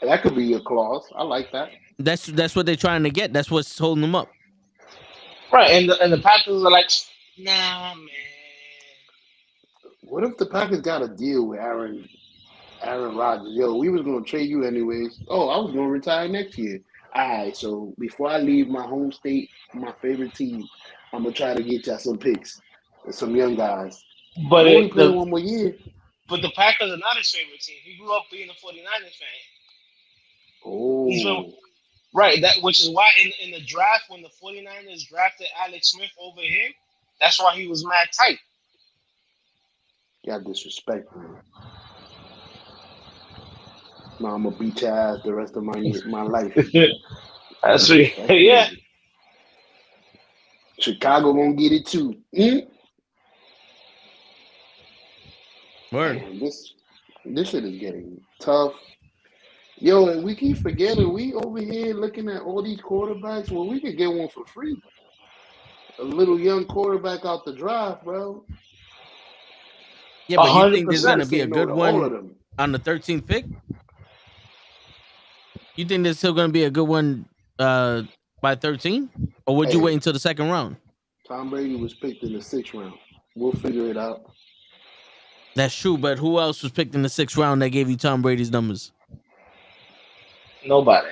That could be a clause. I like that. That's what they're trying to get. That's what's holding them up. Right, and the Packers are like, nah, man. What if the Packers got a deal with Aaron Rodgers? Yo, we was gonna trade you anyways. Oh, I was gonna retire next year. All right, so before I leave my home state, my favorite team, I'm gonna try to get y'all some picks and some young guys. But only play 1 more year. But the Packers are not his favorite team. He grew up being a 49ers fan. Oh, right. That which is why in the draft when the 49ers drafted Alex Smith over him, that's why he was mad tight. Y'all disrespect me. No, I'm gonna beat your ass the rest of my life. That's right. Yeah. Chicago gonna get it too. Word. Man, this shit is getting tough. Yo, and we keep forgetting we over here looking at all these quarterbacks. Well, we could get one for free. A little young quarterback out the draft, bro. Yeah, but 100%. you think there's gonna be a good one on the 13th pick? You think there's still gonna be a good one by 13? Or would you wait until the second round? Tom Brady was picked in the 6th round. We'll figure it out. That's true, but who else was picked in the 6th round that gave you Tom Brady's numbers? Nobody.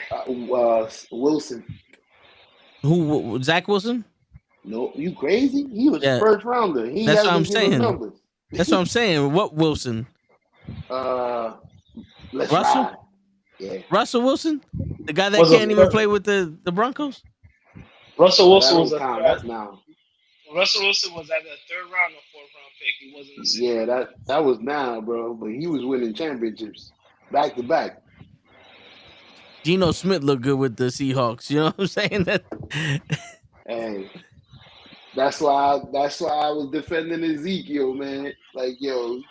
Wilson. Who? Zach Wilson? No, you crazy? He was a first rounder. That's what I'm saying. That's what I'm saying. What Wilson? Russell. Ride. Yeah. Russell Wilson, the guy that can't even play with the Broncos. Russell Wilson was Russell Wilson was at the 3rd round or 4th round pick. He wasn't the 6th. Yeah, that was now, bro. But he was winning championships back to back. Geno Smith looked good with the Seahawks. You know what I'm saying? Hey, that's why I was defending Ezekiel, man. Like, yo,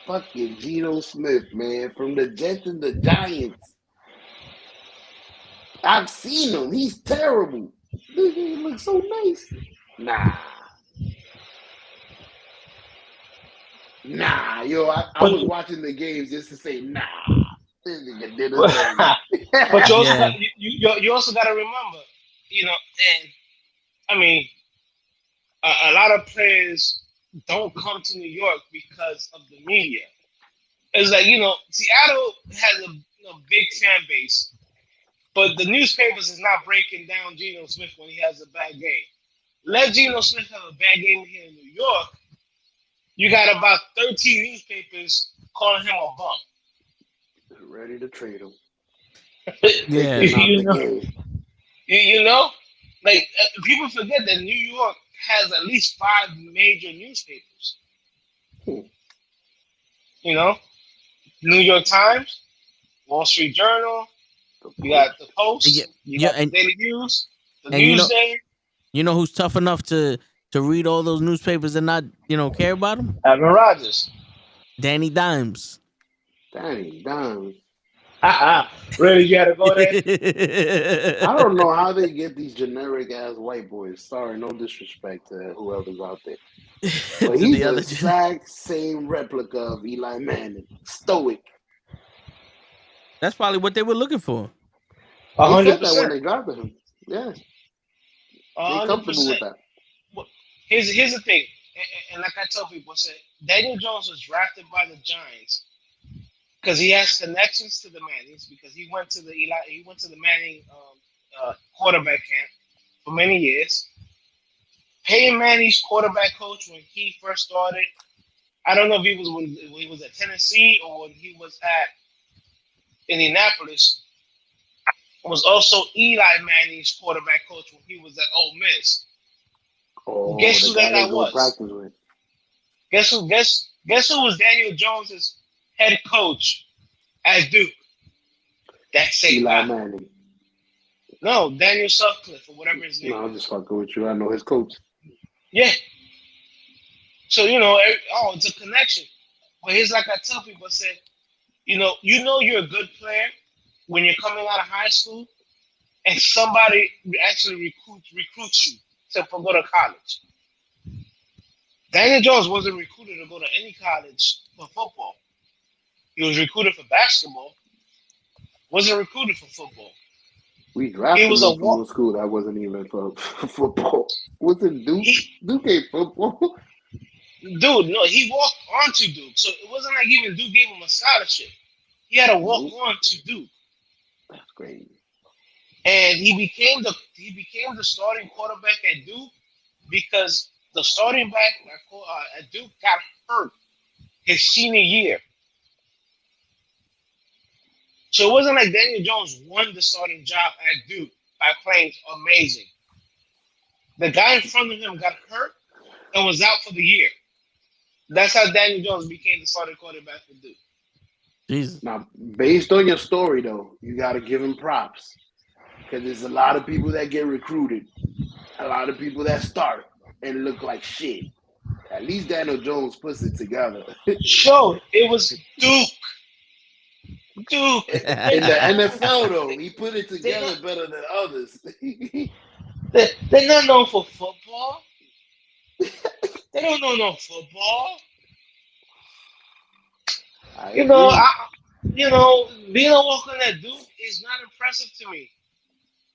fucking Geno Smith, man, from the Jets and the Giants. I've seen him. He's terrible. He looks so nice. Nah, yo, I was watching the games just to say, nah. This nigga did it. But you also got to remember, and I mean, a lot of players don't come to New York because of the media. It's like, Seattle has a big fan base, but the newspapers is not breaking down Geno Smith when he has a bad game. Let Geno Smith have a bad game here in New York, you got about 13 newspapers calling him a bum. Ready to trade him. Yeah. Like people forget that New York has at least 5 major newspapers. New York Times, Wall Street Journal, you got the Post, you got the Daily News, the Newsday. You know who's tough enough to read all those newspapers and not, care about them? Aaron Rodgers. Danny Dimes. Danny Dimes. Really, you gotta go there? I don't know how they get these generic ass white boys. Sorry, no disrespect to whoever's out there. But he's the exact same replica of Eli Manning. Stoic. That's probably what they were looking for. They said that 100%. when they drafted him. Yeah, they comfortable with 100%. that. Here's the thing, and like I tell people, I said Daniel Jones was drafted by the Giants because he has connections to the Mannings because he went to the Manning quarterback camp for many years. Peyton Manning's quarterback coach when he first started. I don't know if he was when he was at Tennessee or when he was at Indianapolis. Was also Eli Manning's quarterback coach when he was at Ole Miss. Oh, Guess the who guy that guy they go was? practice with. Guess who was Daniel Jones's head coach at Duke? That same Eli guy. Manning. No, Daniel Sutcliffe or whatever his name No, I'm is. just fucking with you. I know his coach. Yeah. So it's a connection. But here's like I tell people, I said, you're a good player when you're coming out of high school, and somebody actually recruits you to go to college. Daniel Jones wasn't recruited to go to any college for football. He was recruited for basketball. Wasn't recruited for football. We drafted He was him a from a school that wasn't even for football. Was it Duke? Duke ain't football. Dude, no, he walked on to Duke, so it wasn't like even Duke gave him a scholarship. He had to walk on to Duke, That's crazy. and he became the starting quarterback at Duke because the starting back at Duke got hurt his senior year. So it wasn't like Daniel Jones won the starting job at Duke by playing amazing. The guy in front of him got hurt and was out for the year. That's how Daniel Jones became the starting quarterback for Duke. Jesus. Now, based on your story, though, you got to give him props because there's a lot of people that get recruited, a lot of people that start and look like shit. At least Daniel Jones puts it together. Sure, it was Duke. Duke. In the NFL, though, he put it together better than others. They're not known for football. They don't know no football. Being a walker at Duke is not impressive to me.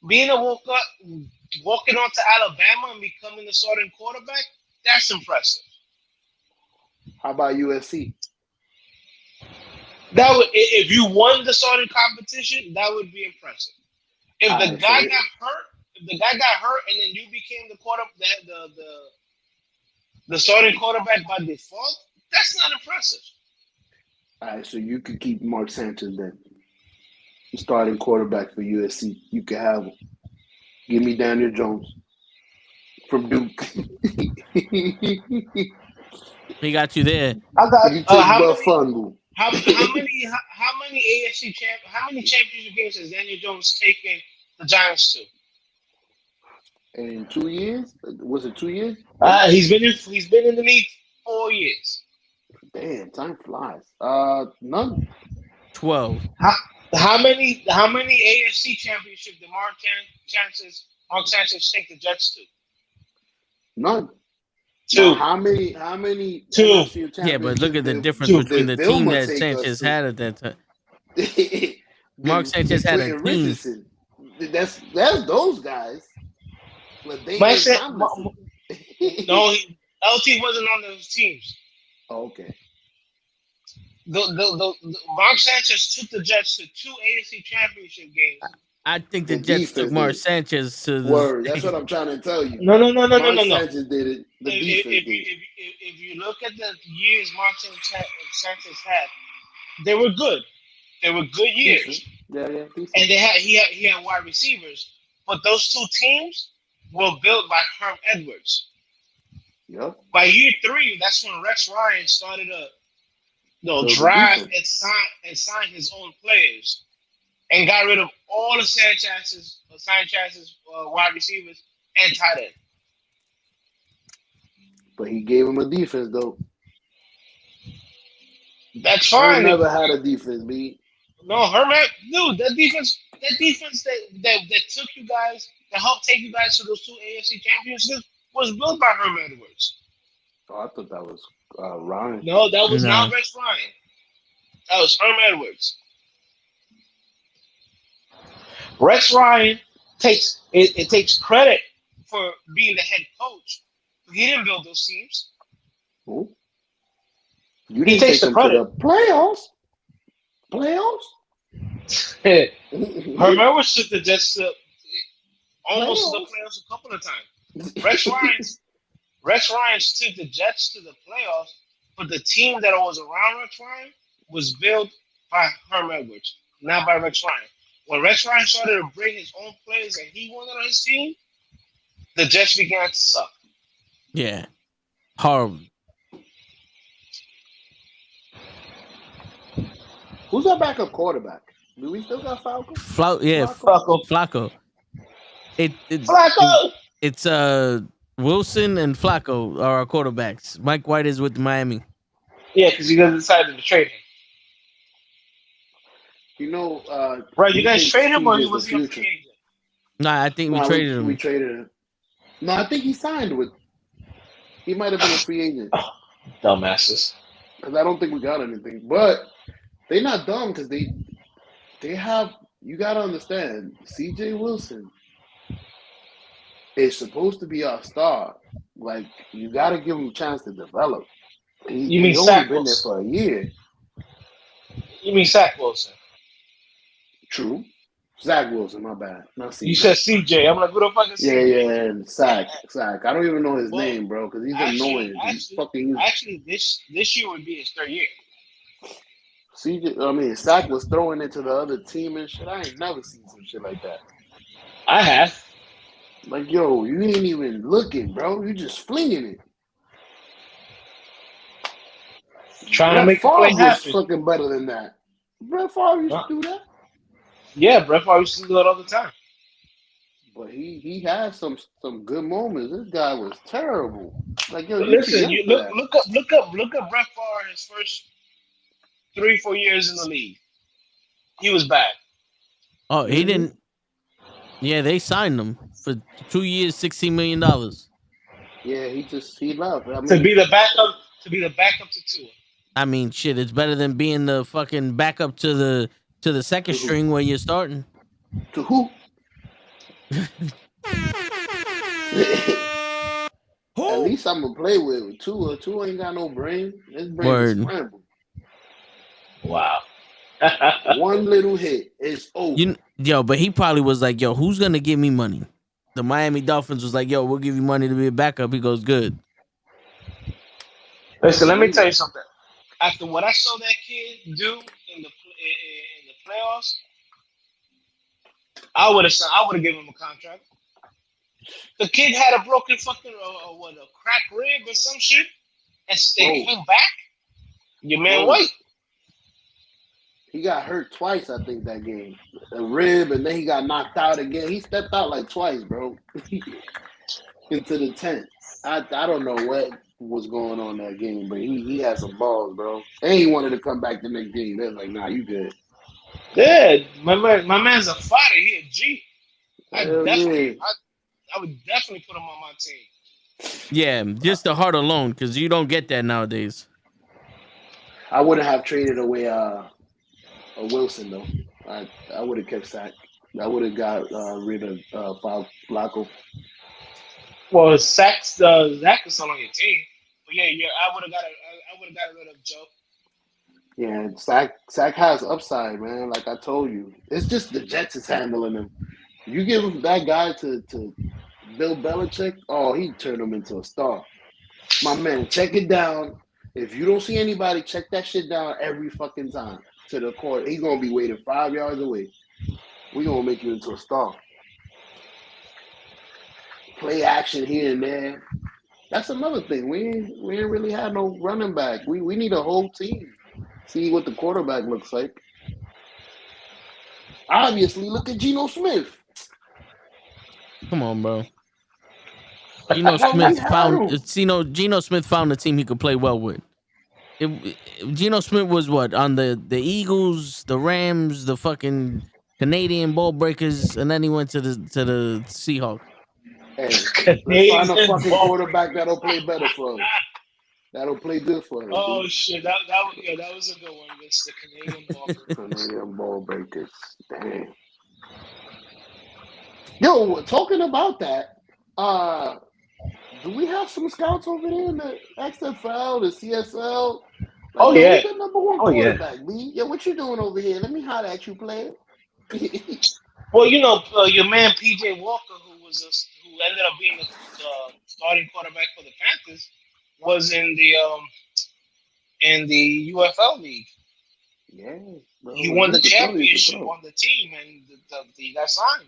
Being a walker, walking on to Alabama and becoming the starting quarterback, that's impressive. How about USC? That would, if you won the starting competition, that would be impressive. If the guy got hurt, and then you became the starting quarterback by default, that's not impressive. All right, so you could keep Mark Sanchez then. Starting quarterback for USC. You can have him. Give me Daniel Jones from Duke. He got you there. I got You how many championship games has Daniel Jones taken the Giants to? In 2 years? Was it 2 years? He's been in the league 4 years. Damn, time flies. None. 12. How many AFC championship did Mark Sanchez take the Jets to? None. 2. Now, how many 2. Yeah, but look at the difference between the team that Sanchez had at that time. Mark Sanchez had a team. Richardson. That's those guys. But they No, LT wasn't on those teams. Oh, okay. The Mark Sanchez took the Jets to 2 AFC championship games. I think the Jets took Mark Sanchez to the word. That's what I'm trying to tell you. No. Sanchez did it. The defense did. If you look at the years Mark Sanchez had, they were good. They were good years. Yeah. And he had wide receivers, but those 2 teams were built by Herm Edwards. Yep. By year 3, that's when Rex Ryan started to draft and sign his own players, and got rid of all the Sanchez's wide receivers and tight end. But he gave him a defense, though. That's fine. He never had a defense, B. No, dude, that defense that took you guys, that helped take you guys to those 2 AFC championships was built by Herm Edwards. Oh, I thought that was Ryan. No, that was not Rex Ryan. That was Herm Edwards. Rex Ryan takes credit for being the head coach. He didn't build those teams. Ooh. You He didn't takes take the them to credit. the playoffs. Herm Edwards took the Jets to almost to the Playoffs? playoffs a couple of times. Rex Ryan took the Jets to the playoffs, but the team that was around Rex Ryan was built by Herm Edwards, not by Rex Ryan. When Rex Ryan started to bring his own players and he wanted on his team, the Jets began to suck. Yeah. Horrible. Who's our backup quarterback? Do we still got Falco? Flacco. Flacco! It's Wilson and Flacco are our quarterbacks. Mike White is with Miami. Yeah, because you guys decided to trade him. You know, Right, you guys trade him or CJ's was the he a future. free agent? Nah, I think we traded him. We traded him. No, I think he signed with. He might have been a free agent. Dumbasses. Because I don't think we got anything. But they're not dumb because they have. You got to understand, CJ Wilson is supposed to be our star. Like, you got to give him a chance to develop. You mean He's only Zach been there Wilson? for a year. You mean Zach Wilson? True. Zach Wilson, my bad. Not CJ. You said CJ. I'm like, who the fuck is CJ? And Zach. I don't even know his name, bro, because he's annoying. Actually, this year would be his third year. Zach was throwing it to the other team and shit. I ain't never seen some shit like that. I have. Like, yo, you ain't even looking, bro. You just flinging it. Trying to make the play happen. Fucking better than that. Brett Favre used to do that. Yeah, Brett Favre used to do it all the time. But he had some good moments. This guy was terrible. Like, yo, listen, look up Brett Favre his first 3-4 years in the league. He was bad. Oh, he didn't. Yeah, they signed him for 2 years, $16 million. Yeah, he left. To be the backup to Tua. I mean, shit, it's better than being the fucking backup to the second string where you're starting. To who? At least I'm gonna play with Tua. Tua ain't got no brain. His brain is scrambled. Wow. One little hit is over. But he probably was like, yo, who's gonna give me money? The Miami Dolphins was like, yo, we'll give you money to be a backup. He goes, good. Listen, let me tell you something. After what I saw that kid do in the playoffs, I would have given him a contract. The kid had a broken fucking a cracked rib or some shit, and came back. Your man White. He got hurt twice, I think, that game. A rib, and then he got knocked out again. He stepped out like twice, bro. Into the tent. I don't know what was going on that game, but he had some balls, bro. And he wanted to come back the next game. They're like, nah, you good. Yeah, my man's a fighter. He a G. I would definitely put him on my team. Yeah, just the heart alone, because you don't get that nowadays. I wouldn't have traded away a Wilson though. I would have kept Zach. I would have got rid of Flacco. Well, Zach is still on your team, but yeah, I would have got rid of Joe. Yeah, Zach has upside, man. Like I told you, it's just the Jets is handling him. You give that guy to Bill Belichick, he turned him into a star. My man, check it down. If you don't see anybody, check that shit down every fucking time to the court. He's gonna be waiting 5 yards away. We're gonna make you into a star. Play action here and there. That's another thing. We ain't really had no running back. We need a whole team. See what the quarterback looks like. Obviously, look at Geno Smith. Come on, bro. Geno Smith found a team he could play well with. Geno Smith was what on the Eagles, the Rams, the fucking Canadian ball breakers, and then he went to the Seahawks. Hey, let's find a fucking quarterback that'll play better for us. That'll play good for us. Oh dude. shit, that was a good one. It's the Canadian ball breakers. Canadian ball breakers. Damn. Yo, talking about that, do we have some scouts over there in the XFL, the CSL? Like, Oh yo, yeah. who's the number one Oh yeah. quarterback, B? Yo, what you doing over here? Let me holler at you, player. Well, your man PJ Walker, who ended up being the starting quarterback for the Panthers, was in the UFL league. Yeah, bro. He won He the could throw. He could championship throw. on the team, and he got signed.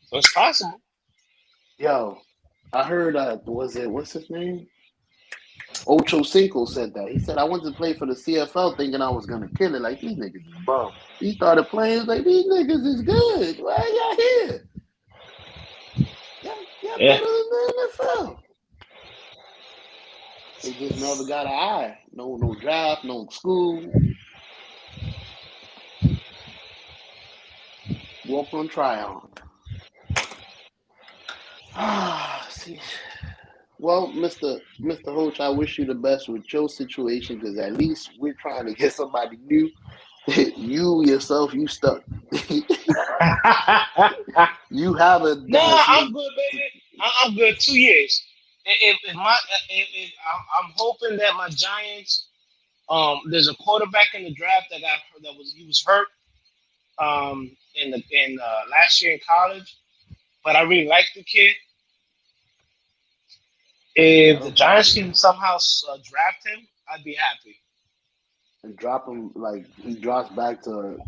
So it's possible. Yo, I heard. What's his name? Ocho Cinco said that. He said I went to play for the CFL thinking I was gonna kill it. Like these niggas is bum. He started playing. Like these niggas is good. Why y'all here? Y'all Yeah. better than the NFL. They just never got an eye. No draft, no school. Walk on, try on. See. Well, Mr. Hoach, I wish you the best with your situation because at least we're trying to get somebody new. You yourself, you stuck. You have a Nah, dash. I'm good, baby. I'm good. 2 years. I'm hoping that my Giants. There's a quarterback in the draft he was hurt. In last year in college, but I really like the kid. If the Giants can somehow draft him, I'd be happy. And drop him like he drops back to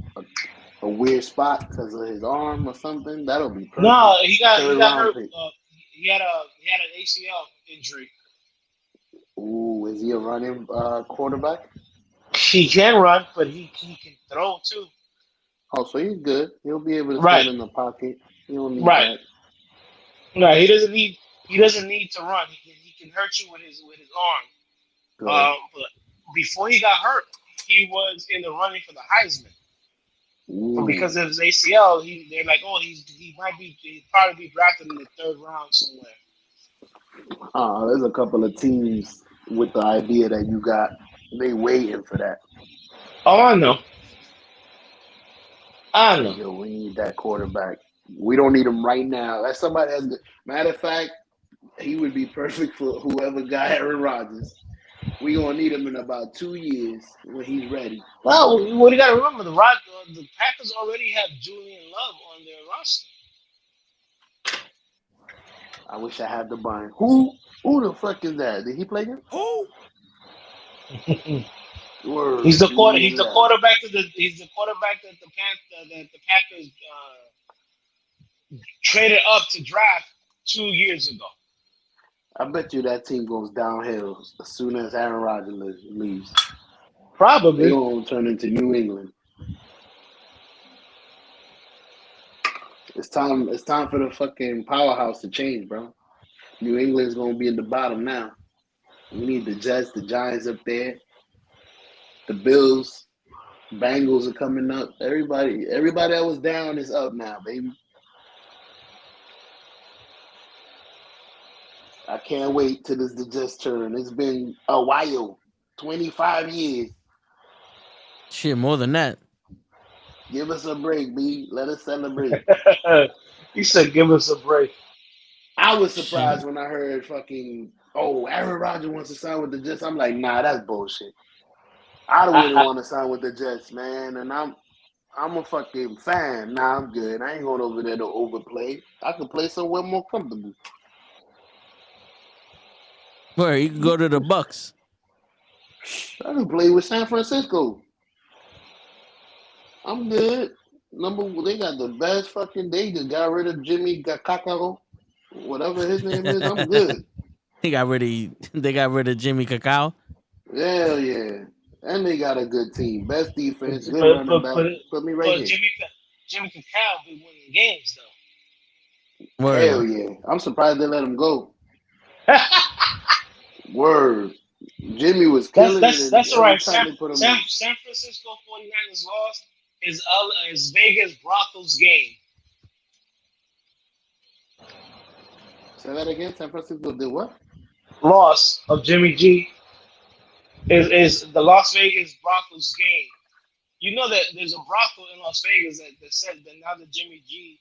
a weird spot because of his arm or something. That'll be perfect. No, he Third got round hurt. pick. He had an ACL injury. Ooh, is he a running quarterback? He can run, but he can throw too. Oh, so he's good. He'll be able to Right, stand in the pocket. He don't need right. that. No, he doesn't need to run. He can hurt you with his arm. Good. But before he got hurt, he was in the running for the Heisman. But because of his ACL, they're like, oh, he'd probably be drafted in the third round somewhere. There's a couple of teams with the idea that you got. They waiting for that. Oh, I know. Like, yo, we need that quarterback. We don't need him right now. That's somebody that's good. Matter of fact, he would be perfect for whoever got Aaron Rodgers. We gonna need him in about 2 years when he's ready. Well, what you got to remember, the Packers already have Julian Love on their roster. I wish I had the bun. Who the fuck is that? Did he play him? Who? Word, He's the Julian Love. quarterback that the Packers traded up to draft 2 years ago. I bet you that team goes downhill as soon as Aaron Rodgers leaves. Probably. They're gonna turn into New England. It's time for the fucking powerhouse to change, bro. New England's gonna be in the bottom now. We need the Jets, the Giants up there. The Bills, Bengals are coming up. Everybody that was down is up now, baby. I can't wait till this just turn. It's been a while, 25 years. Shit, more than that. Give us a break, B. Let us celebrate. He said, "Give us a break." I was surprised when I heard fucking, Aaron Rodgers wants to sign with the Jets. I'm like, nah, that's bullshit. I wouldn't want to sign with the Jets, man. And I'm a fucking fan. Nah, I'm good. I ain't going over there to overplay. I can play somewhere more comfortable. Where you can go to the Bucks. I can play with San Francisco. I'm good. They got the best fucking. They just got rid of Jimmy NuKKle, whatever his name is. I'm good. They got rid of Jimmy Cacao. Hell yeah. And they got a good team. Best defense, good running back. Put me right here. Jimmy Cacao be winning games though. Word. Hell yeah. I'm surprised they let him go. Word. Jimmy was killing it. That's all right. San Put him Francisco 49ers lost is Vegas Broncos game. Say that again. San Francisco did what? Loss of Jimmy G is the Las Vegas Broncos game. You know that there's a brothel in Las Vegas that said that now that Jimmy G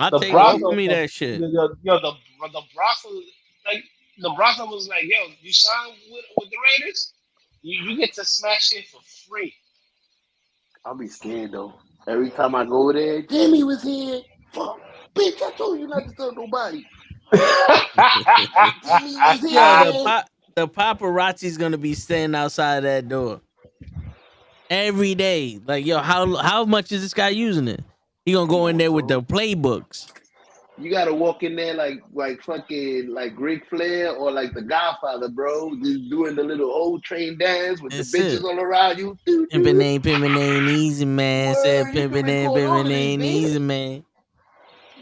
I'll The take it. brothel, Offer me that shit. the brothel, like the brothel was like, yo, you signed with the Raiders, you get to smash it for free. I'll be scared though. Every time I go there, Jimmy was here. Fuck, bitch! I told you not to tell nobody. Jimmy was Yo, here. the paparazzi's gonna be standing outside that door every day. Like, yo, how much is this guy using it? He gonna go in there with the playbooks. You gotta walk in there like fucking like Ric Flair or like the Godfather, bro. Just doing the little old train dance with That's the bitches it. all around you. Pimpin' ain't easy, man. Said Word, he can pimpin' record all of this, ain't man. easy, man.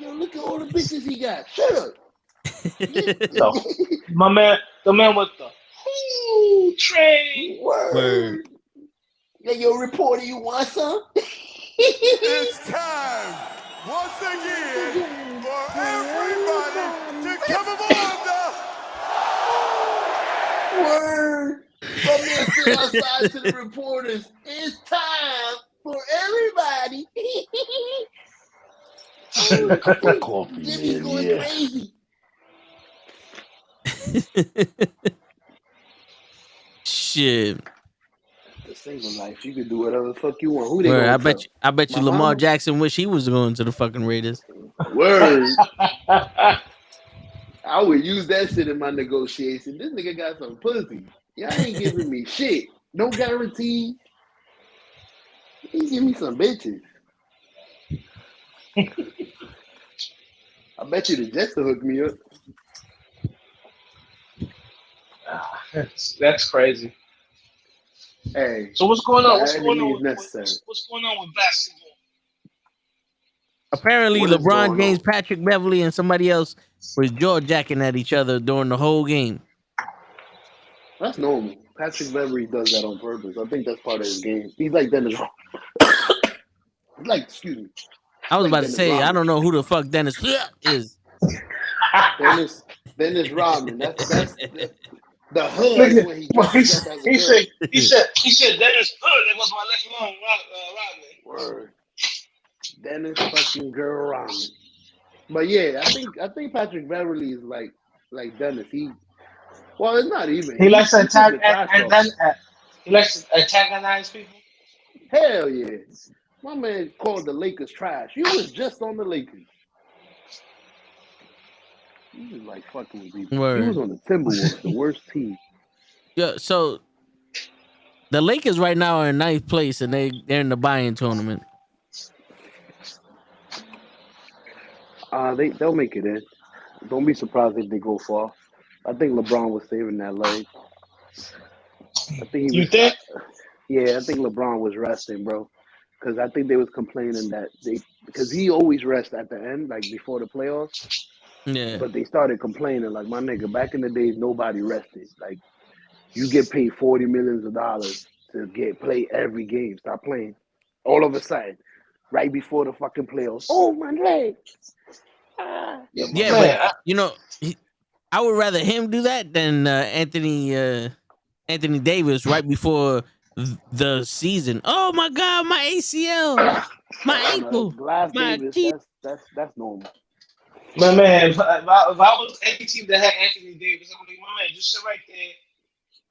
Yo, look at all the bitches he got. Shut up. So, the man with the train. Word. Yeah, yo, reporter, you want some? It's time once again for everybody to come aboard the Word. My man said outside to the reporters, it's time for everybody. A cup of coffee, Jimmy's man. going Yeah. crazy. Shit. The single life, you can do whatever the fuck you want. Who they Word, gonna tell? I bet you My Lamar mama? Jackson wish he was going to the fucking Raiders. Word. I would use that shit in my negotiation. This nigga got some pussy. Y'all ain't giving me shit. No guarantee. He give me some bitches. I bet you the Jets will hook me up. That's crazy. Hey. So what's going on? What's going on With basketball? Apparently, What is LeBron going James, on? Patrick Beverly, and somebody else was jaw jacking at each other during the whole game. That's normal. Patrick Beverly does that on purpose. I think that's part of his game. He's like Dennis. Excuse me. I was Like about to Dennis say, I Rodman. don't know who the fuck Dennis is. Dennis Rodman. That's the hood is when he dresses up as a girl. He said Dennis Hood. That was my next long Rodman. Word. Dennis fucking girl Rodman. But yeah, I think Patrick Beverly is like Dennis. It's not even. He likes to attack He likes to antagonize people. Hell yeah. My man called the Lakers trash. You was just on the Lakers. He was like fucking with people. Word. He was on the Timberwolves, the worst team. Yeah, so the Lakers right now are in ninth place, and they're in the buy-in tournament. They'll make it in. Don't be surprised if they go far. I think LeBron was saving that leg. I think You think? Yeah, I think LeBron was resting, bro. Because I think they was complaining that because he always rests at the end, like before the playoffs. Yeah. But they started complaining, like, my nigga, back in the days, nobody rested. Like, you get paid $40 million to play every game. Stop playing. All of a sudden, right before the fucking playoffs. Oh, my leg. Yeah, but you know, I would rather him do that than Anthony Davis right before the season. Oh my God, my ACL, my ankle, Glass my Davis, teeth. that's normal. My man, if I was any team that had Anthony Davis, I'm like, my man, just sit right there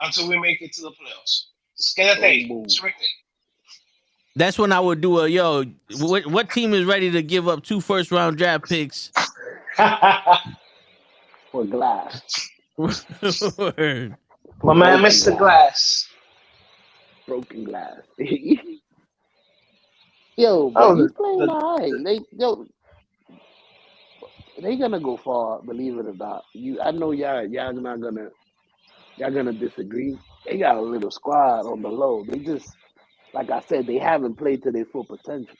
until we make it to the playoffs. Sit right there. That's when I would do what team is ready to give up 2 first-round draft picks for Glass? Word. My man, Mr. Glass. Broken glass. Yo, but he's playing all right. They gonna go far, believe it or not. I know y'all gonna disagree. They got a little squad on the low. They just, like I said, they haven't played to their full potential.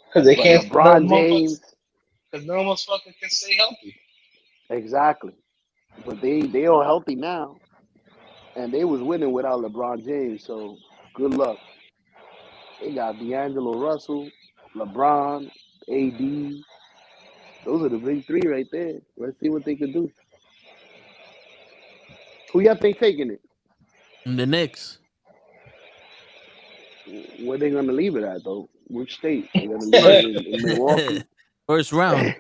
Because they can't. LeBron James. Because no one fucking can stay healthy. Exactly. But they are healthy now, and they was winning without LeBron James. So good luck. They got D'Angelo Russell, LeBron, AD. Those are the big three right there. Let's see what they can do. Who y'all think taking it? The Knicks. Where they gonna leave it at though? Which state? They gonna leave it in Milwaukee? First round.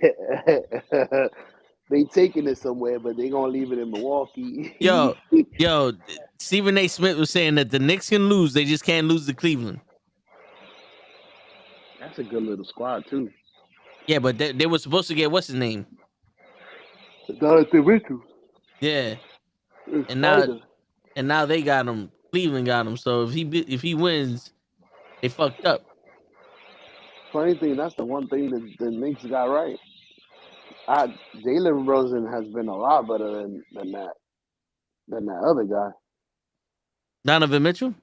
They taking it somewhere, but they gonna leave it in Milwaukee. Yo, Stephen A. Smith was saying that the Knicks can lose, they just can't lose to Cleveland. That's a good little squad too. Yeah, but they were supposed to get what's his name? Jonathan Mitchell. Yeah, It's and Spider. now they got him. Cleveland got him. So if he wins, they fucked up. Funny thing, that's the one thing that the Knicks got right. Jalen Rosen has been a lot better than that other guy. Donovan Mitchell.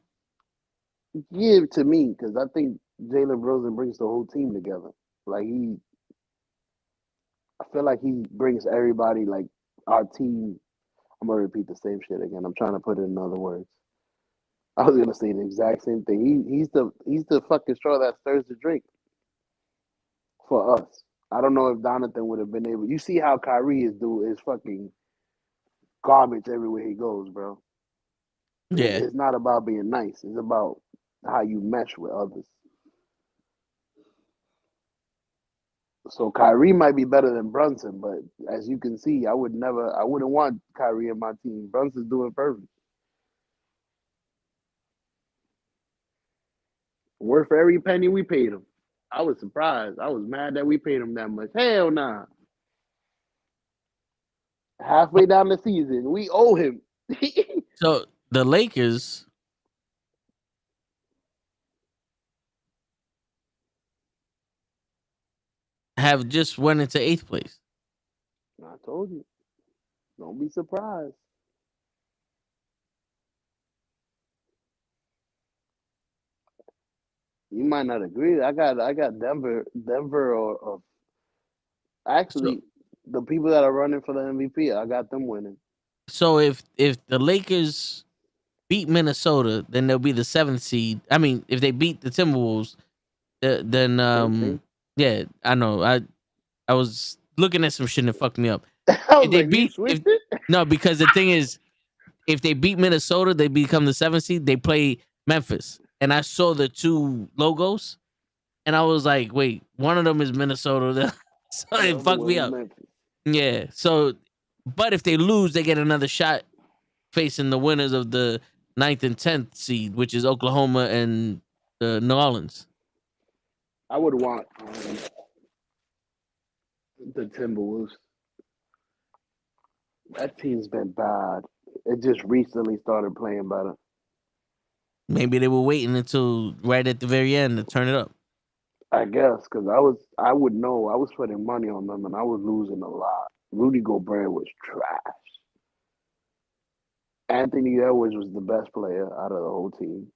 Yeah, to me, because I think Jalen Rosen brings the whole team together. Like I feel like he brings everybody. Like our team. I'm gonna repeat the same shit again. I'm trying to put it in other words. I was gonna say the exact same thing. He's the fucking straw that stirs the drink for us. I don't know if Donathan would have been able. You see how Kyrie is fucking garbage everywhere he goes, bro. Yeah. It's not about being nice. It's about how you mesh with others. So Kyrie might be better than Brunson, but as you can see, I wouldn't want Kyrie in my team. Brunson's doing perfect. Worth every penny we paid him. I was surprised. I was mad that we paid him that much. Hell nah. Halfway down the season, we owe him. So the Lakers have just went into 8th place. I told you. Don't be surprised. You might not agree. I got Denver or actually the people that are running for the MVP. I got them winning. So if the Lakers beat Minnesota, then they'll be the 7th seed. I mean, if they beat the Timberwolves, then yeah, I know. I was looking at some shit and it fucked me up. I was like, you switched it? No, because the thing is, if they beat Minnesota, they become the 7th seed. They play Memphis, and I saw the two logos, and I was like, wait, one of them is Minnesota, so it fucked me up. Memphis. Yeah. So, but if they lose, they get another shot facing the winners of the 9th and 10th seed, which is Oklahoma and New Orleans. I would want the Timberwolves. That team's been bad. It just recently started playing better. Maybe they were waiting until right at the very end to turn it up. I guess because I would know. I was putting money on them and I was losing a lot. Rudy Gobert was trash. Anthony Edwards was the best player out of the whole team.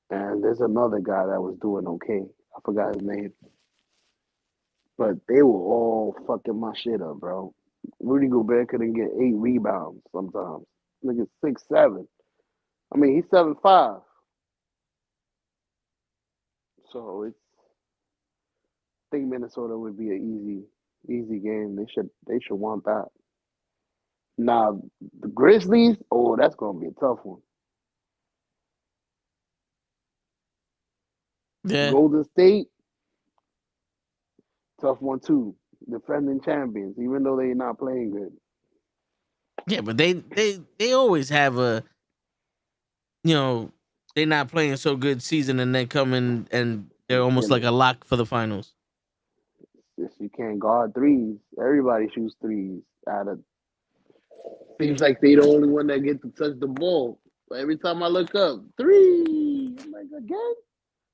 And there's another guy that was doing okay. I forgot his name. But they were all fucking my shit up, bro. Rudy Gobert couldn't get 8 rebounds sometimes. Nigga 6'7". I mean, he's 7'5". So I think Minnesota would be an easy game. They should want that. Now the Grizzlies, that's gonna be a tough one. Yeah. Golden State, tough one too. Defending champions, even though they're not playing good. Yeah, but they always have a, they're not playing so good season and then come in and they're almost like a lock for the finals. You can't guard threes. Everybody shoots threes out of. Seems like they the only one that get to touch the ball. But every time I look up, 3. I'm like, again?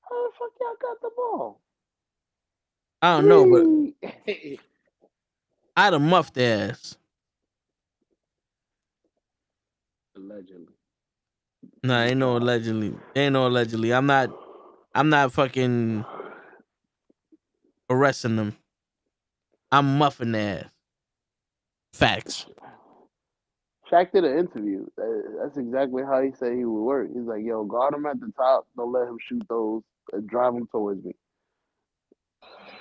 How the fuck y'all got the ball? I don't know, but I'd have muffed their ass. Allegedly. Nah, ain't no allegedly. I'm not fucking arresting them. I'm muffing their ass. Facts. Shaq did an interview. That's exactly how he said he would work. He's like, yo, guard him at the top. Don't let him shoot those. Drive him towards me.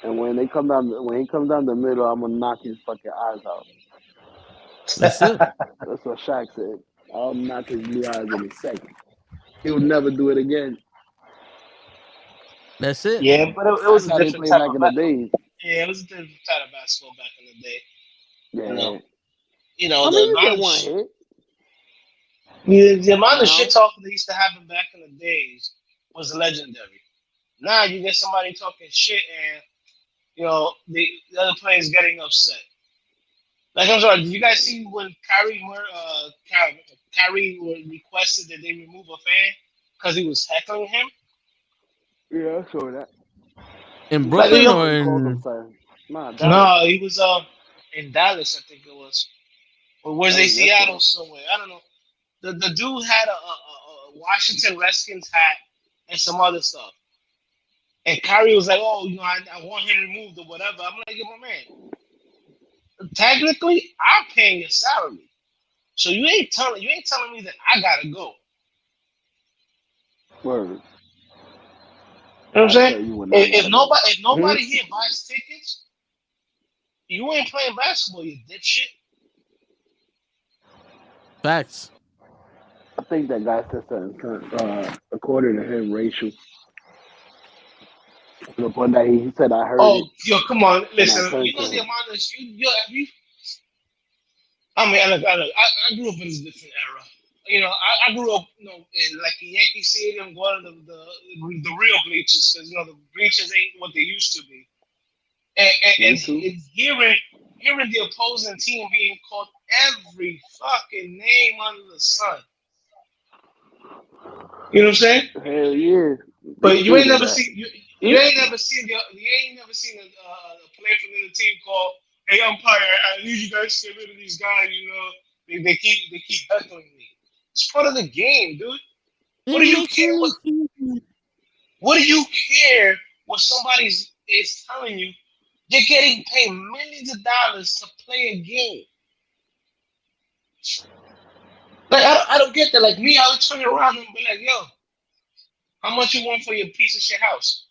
And when he comes down the middle, I'm gonna knock his fucking eyes out. That's it. That's what Shaq said. I'll knock his blue eyes in a second. He'll never do it again. That's it. Yeah, but it was a That's how they different played type back of in the battle. days. Yeah, it was a different type of basketball back in the day. Yeah. The you amount get of one hit. the amount of Now? shit talking that used to happen back in the days was legendary. Now you get somebody talking shit and the other players getting upset. Like I'm sorry, did you guys see when Kyrie requested that they remove a fan because he was heckling him? Yeah, I saw that. In Like Brooklyn or He called him in son. Nah, Dallas. no, he was in Dallas, I think it was, or was That it was Seattle yesterday. somewhere? I don't know. The dude had a Washington Redskins hat and some other stuff. And Kyrie was like, "Oh, I want him removed or whatever." I'm like, "My man, technically, I'm paying your salary, so you ain't telling me that I gotta go." Word. You know what I'm I saying? tell you when I gotta go. If nobody here buys tickets, you ain't playing basketball, you dipshit. facts. I think that guy said something, according to him, racial. To the point that he said, I heard Oh, it yo, come on, and I listen. You turned know to the him. amount of I mean, I grew up in this different era. I grew up, in like the Yankee Stadium, going to the real bleachers, because the bleachers ain't what they used to be. And Me too. hearing the opposing team being called every fucking name under the sun. You know what I'm saying? Hell yeah. They But you still ain't do never that. seen you ain't never seen a player from the team call, "Hey umpire, I need you guys to get rid of these guys." They keep heckling me. It's part of the game, dude. What You're do you care? making me What do you care what somebody is telling you? You're getting paid millions of dollars to play a game. Like I don't get that. Like me, I would turn around and be like, "Yo, how much you want for your piece of shit house?"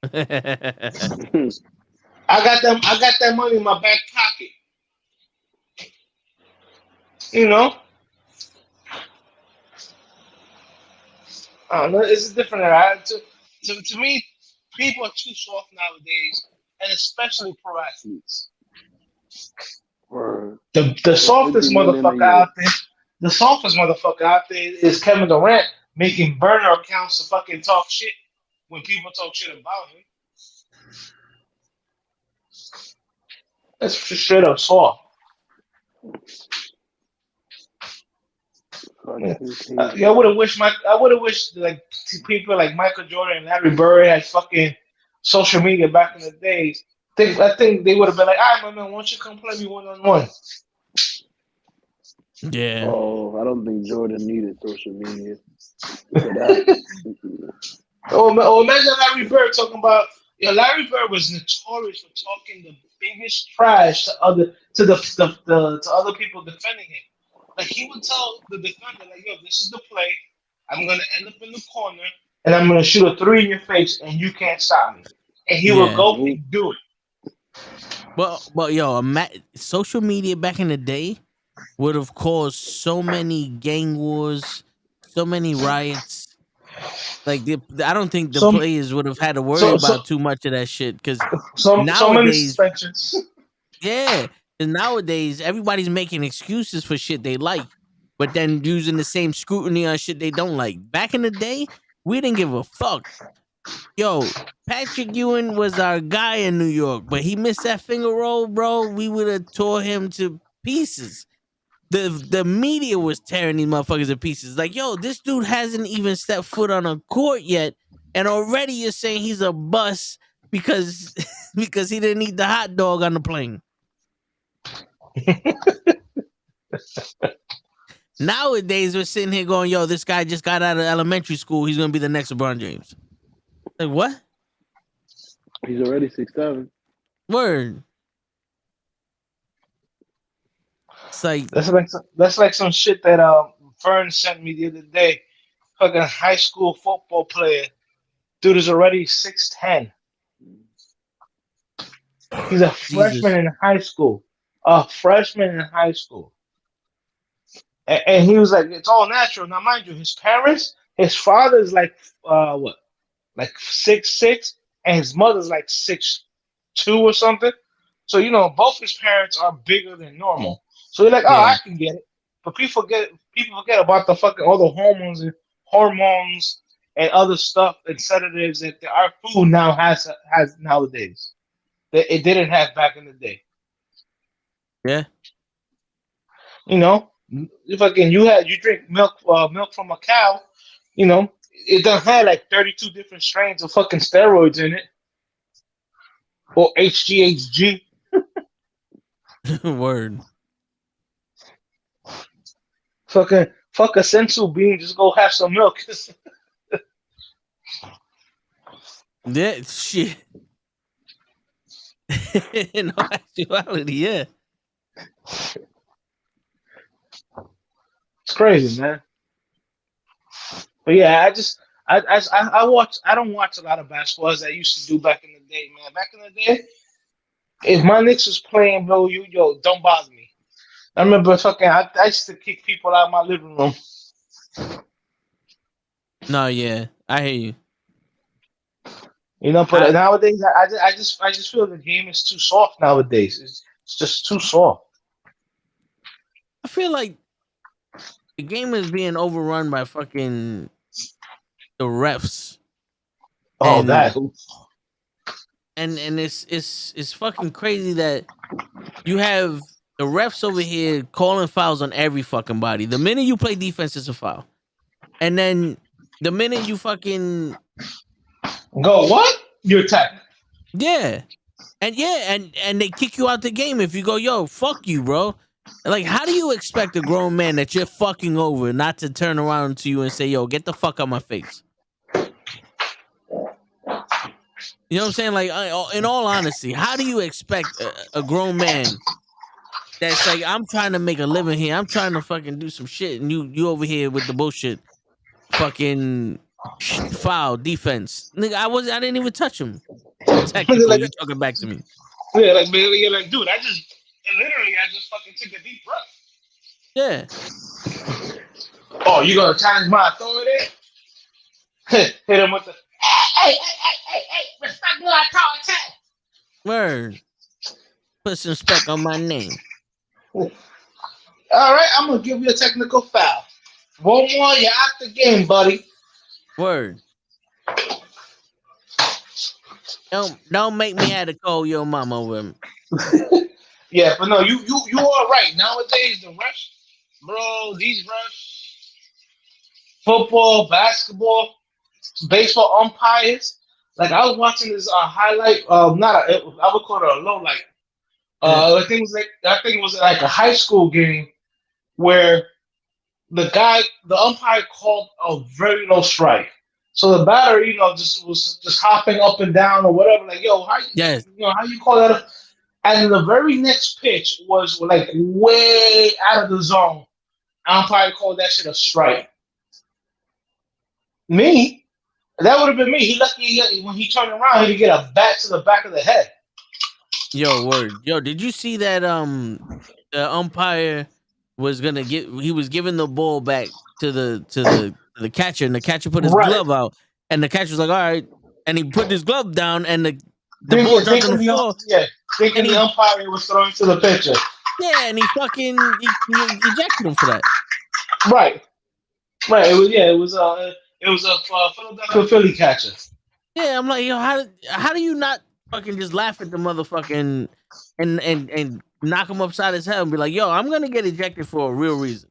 I got that money in my back pocket. You know, I don't know. It's a different era. To me, people are too soft nowadays, and especially pro athletes. Word. The For 50 softest million a motherfucker year. out there. The softest motherfucker out there is Kevin Durant making burner accounts to fucking talk shit when people talk shit about him. That's straight up soft. Yeah. Fucking crazy. I would have wished like people like Michael Jordan and Larry Bird had fucking social media back in the days. I think they would have been like, "All right, my man, why don't you come play me 1-on-1?" yeah. Oh, I don't think Jordan needed social media for that. Or imagine Larry Bird talking about. Larry Bird was notorious for talking the biggest trash to other people defending him. Like he would tell the defender, like, "Yo, this is the play. I'm gonna end up in the corner and I'm gonna shoot a three in your face and you can't stop me." And he would Yeah. go and do it. But yo, social media back in the day would have caused so many gang wars, so many riots. Like I don't think the So players would have had to worry so so about too much of that shit because so many nowadays, suspensions. yeah, 'cause nowadays everybody's making excuses for shit they like, but then using the same scrutiny on shit they don't like. Back in the day, we didn't give a fuck. Yo, Patrick Ewing was our guy in New York, but he missed that finger roll, bro. We would have tore him to pieces. The media was tearing these motherfuckers to pieces. Like, yo, this dude hasn't even stepped foot on a court yet, and already you're saying he's a bust because because he didn't eat the hot dog on the plane. Nowadays, we're sitting here going, yo, this guy just got out of elementary school. He's gonna be the next LeBron James. Like what? He's already 6'7". Word. It's like That's like some shit that Fern sent me the other day. Fucking high school football player. Dude is already 6'10". He's a freshman Jesus. in high school. A freshman in high school. And he was like, "It's all natural." Now, mind you, his father's like what? Like 6'6", and his mother's like 6'2". 2 or something. So both his parents are bigger than normal. So you're like, oh, Yeah. I can get it. But people forget about the fucking all the hormones and other stuff and sedatives that our food now has nowadays that it didn't have back in the day. Yeah. You know, if fucking you drink milk from a cow, it doesn't have like 32 different strains of fucking steroids in it or HGHG. Word. Fuck a sensu bean, just go have some milk. Yeah. Shit. In all actuality, yeah. It's crazy, man. But yeah, I don't watch a lot of basketball as I used to do back in the day, man. Back in the day, if my Knicks was playing, bro, don't bother me. I remember I used to kick people out of my living room. No, yeah. I hear you. But nowadays I just feel the game is too soft nowadays. It's just too soft. I feel like the game is being overrun by fucking the refs. Oh, And that. and it's fucking crazy that you have the refs over here calling fouls on every fucking body. The minute you play defense, it's a foul. And then the minute you fucking Go what? You attack. yeah. And they kick you out the game if you go, yo, fuck you, bro. Like, how do you expect a grown man that you're fucking over not to turn around to you and say, yo, get the fuck out my face? You know what I'm saying? Like, in all honesty, how do you expect a grown man that's like, I'm trying to make a living here, I'm trying to fucking do some shit, and you over here with the bullshit, fucking foul defense, nigga? I didn't even touch him. Technical, like, you talking back to me? yeah, like man, you're like, dude, I just fucking took a deep breath. Yeah. Oh, you gonna challenge my authority? Hit him with the hey, respect my authority. Word. Put some respect on my name. All right, I'm gonna give you a technical foul. One more, you're out the game, buddy. Word. Don't make me have to call your mama with me. Yeah, but no, you are right. Nowadays, the refs, bro, these refs, football, basketball, baseball umpires. Like I was watching this highlight. I would call it a low light. I think it was like a high school game where the umpire called a very low strike. So the batter, just was just hopping up and down or whatever. Like, yo, how you call that? And the very next pitch was like way out of the zone. Umpire called that shit a strike. Me, that would have been me. He lucky when he turned around, he didn't get a bat to the back of the head. Yo, word. Yo, did you see that the umpire was giving the ball back to the catcher, and the catcher put his glove out, and the catcher was like, all right, and he put his glove down, and the ball dropped on the floor. Thinking the umpire was throwing to the pitcher. Yeah, and he ejected him for that. Right. It was a Philadelphia Philly catcher. Yeah, I'm like, yo, how do you not fucking just laugh at the motherfucking and knock him upside his head and be like, yo, I'm gonna get ejected for a real reason.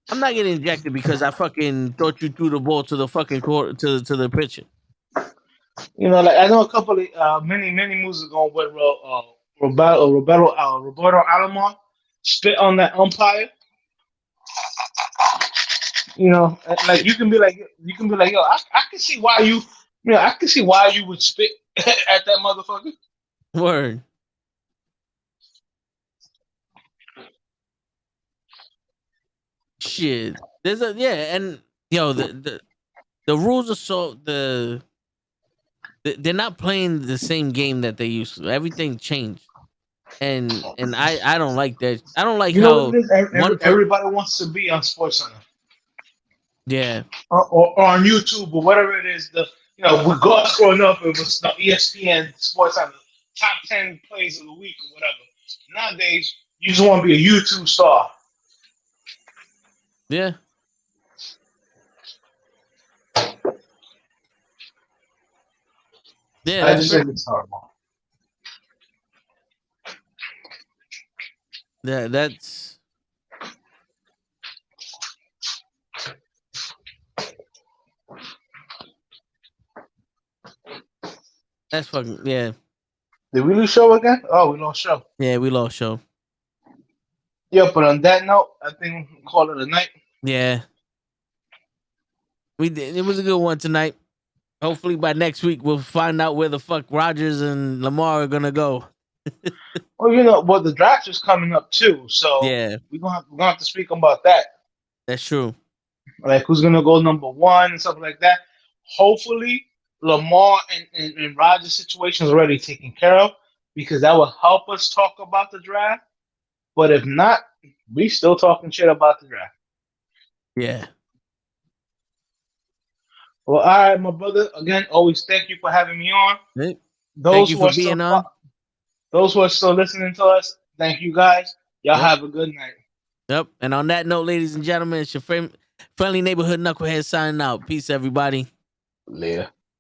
I'm not getting ejected because I fucking thought you threw the ball to the fucking court to the pitcher. Like I know a couple of many moves ago when Roberto Alomar spit on that umpire. Like you can be like, yo, I can see why you would spit at that motherfucker. Word. Shit. There's and yo, the rules are so they're not playing the same game that they used to. Everything changed. And I don't like that. I don't like how everybody wants to be on SportsCenter. Yeah. Or on YouTube or whatever it is. We got growing up, it was the ESPN SportsCenter. top 10 plays of the week or whatever. Nowadays, you just want to be a YouTube star. Yeah. Yeah, I just think it's horrible. Yeah, that's fucking yeah. Did we lose show again? Oh, we lost show. Yeah, we lost show. Yeah, but on that note, I think we'll call it a night. Yeah. We did. It was a good one tonight. Hopefully by next week we'll find out where the fuck Rodgers and Lamar are gonna go. Well, the draft is coming up too, so Yeah, we're gonna have to speak about that. that's true. Like who's gonna go number 1 and stuff like that. Hopefully, Lamar and Rodgers' situation is already taken care of because that will help us talk about the draft. But if not, we still talking shit about the draft. Yeah. Well, all right, my brother. Again, always thank you for having me on. Hey, Those thank you who are for being still, on. Those who are still listening to us, thank you guys. Y'all Yep. have a good night. Yep. And on that note, ladies and gentlemen, it's your friendly neighborhood knucklehead signing out. Peace, everybody. Later.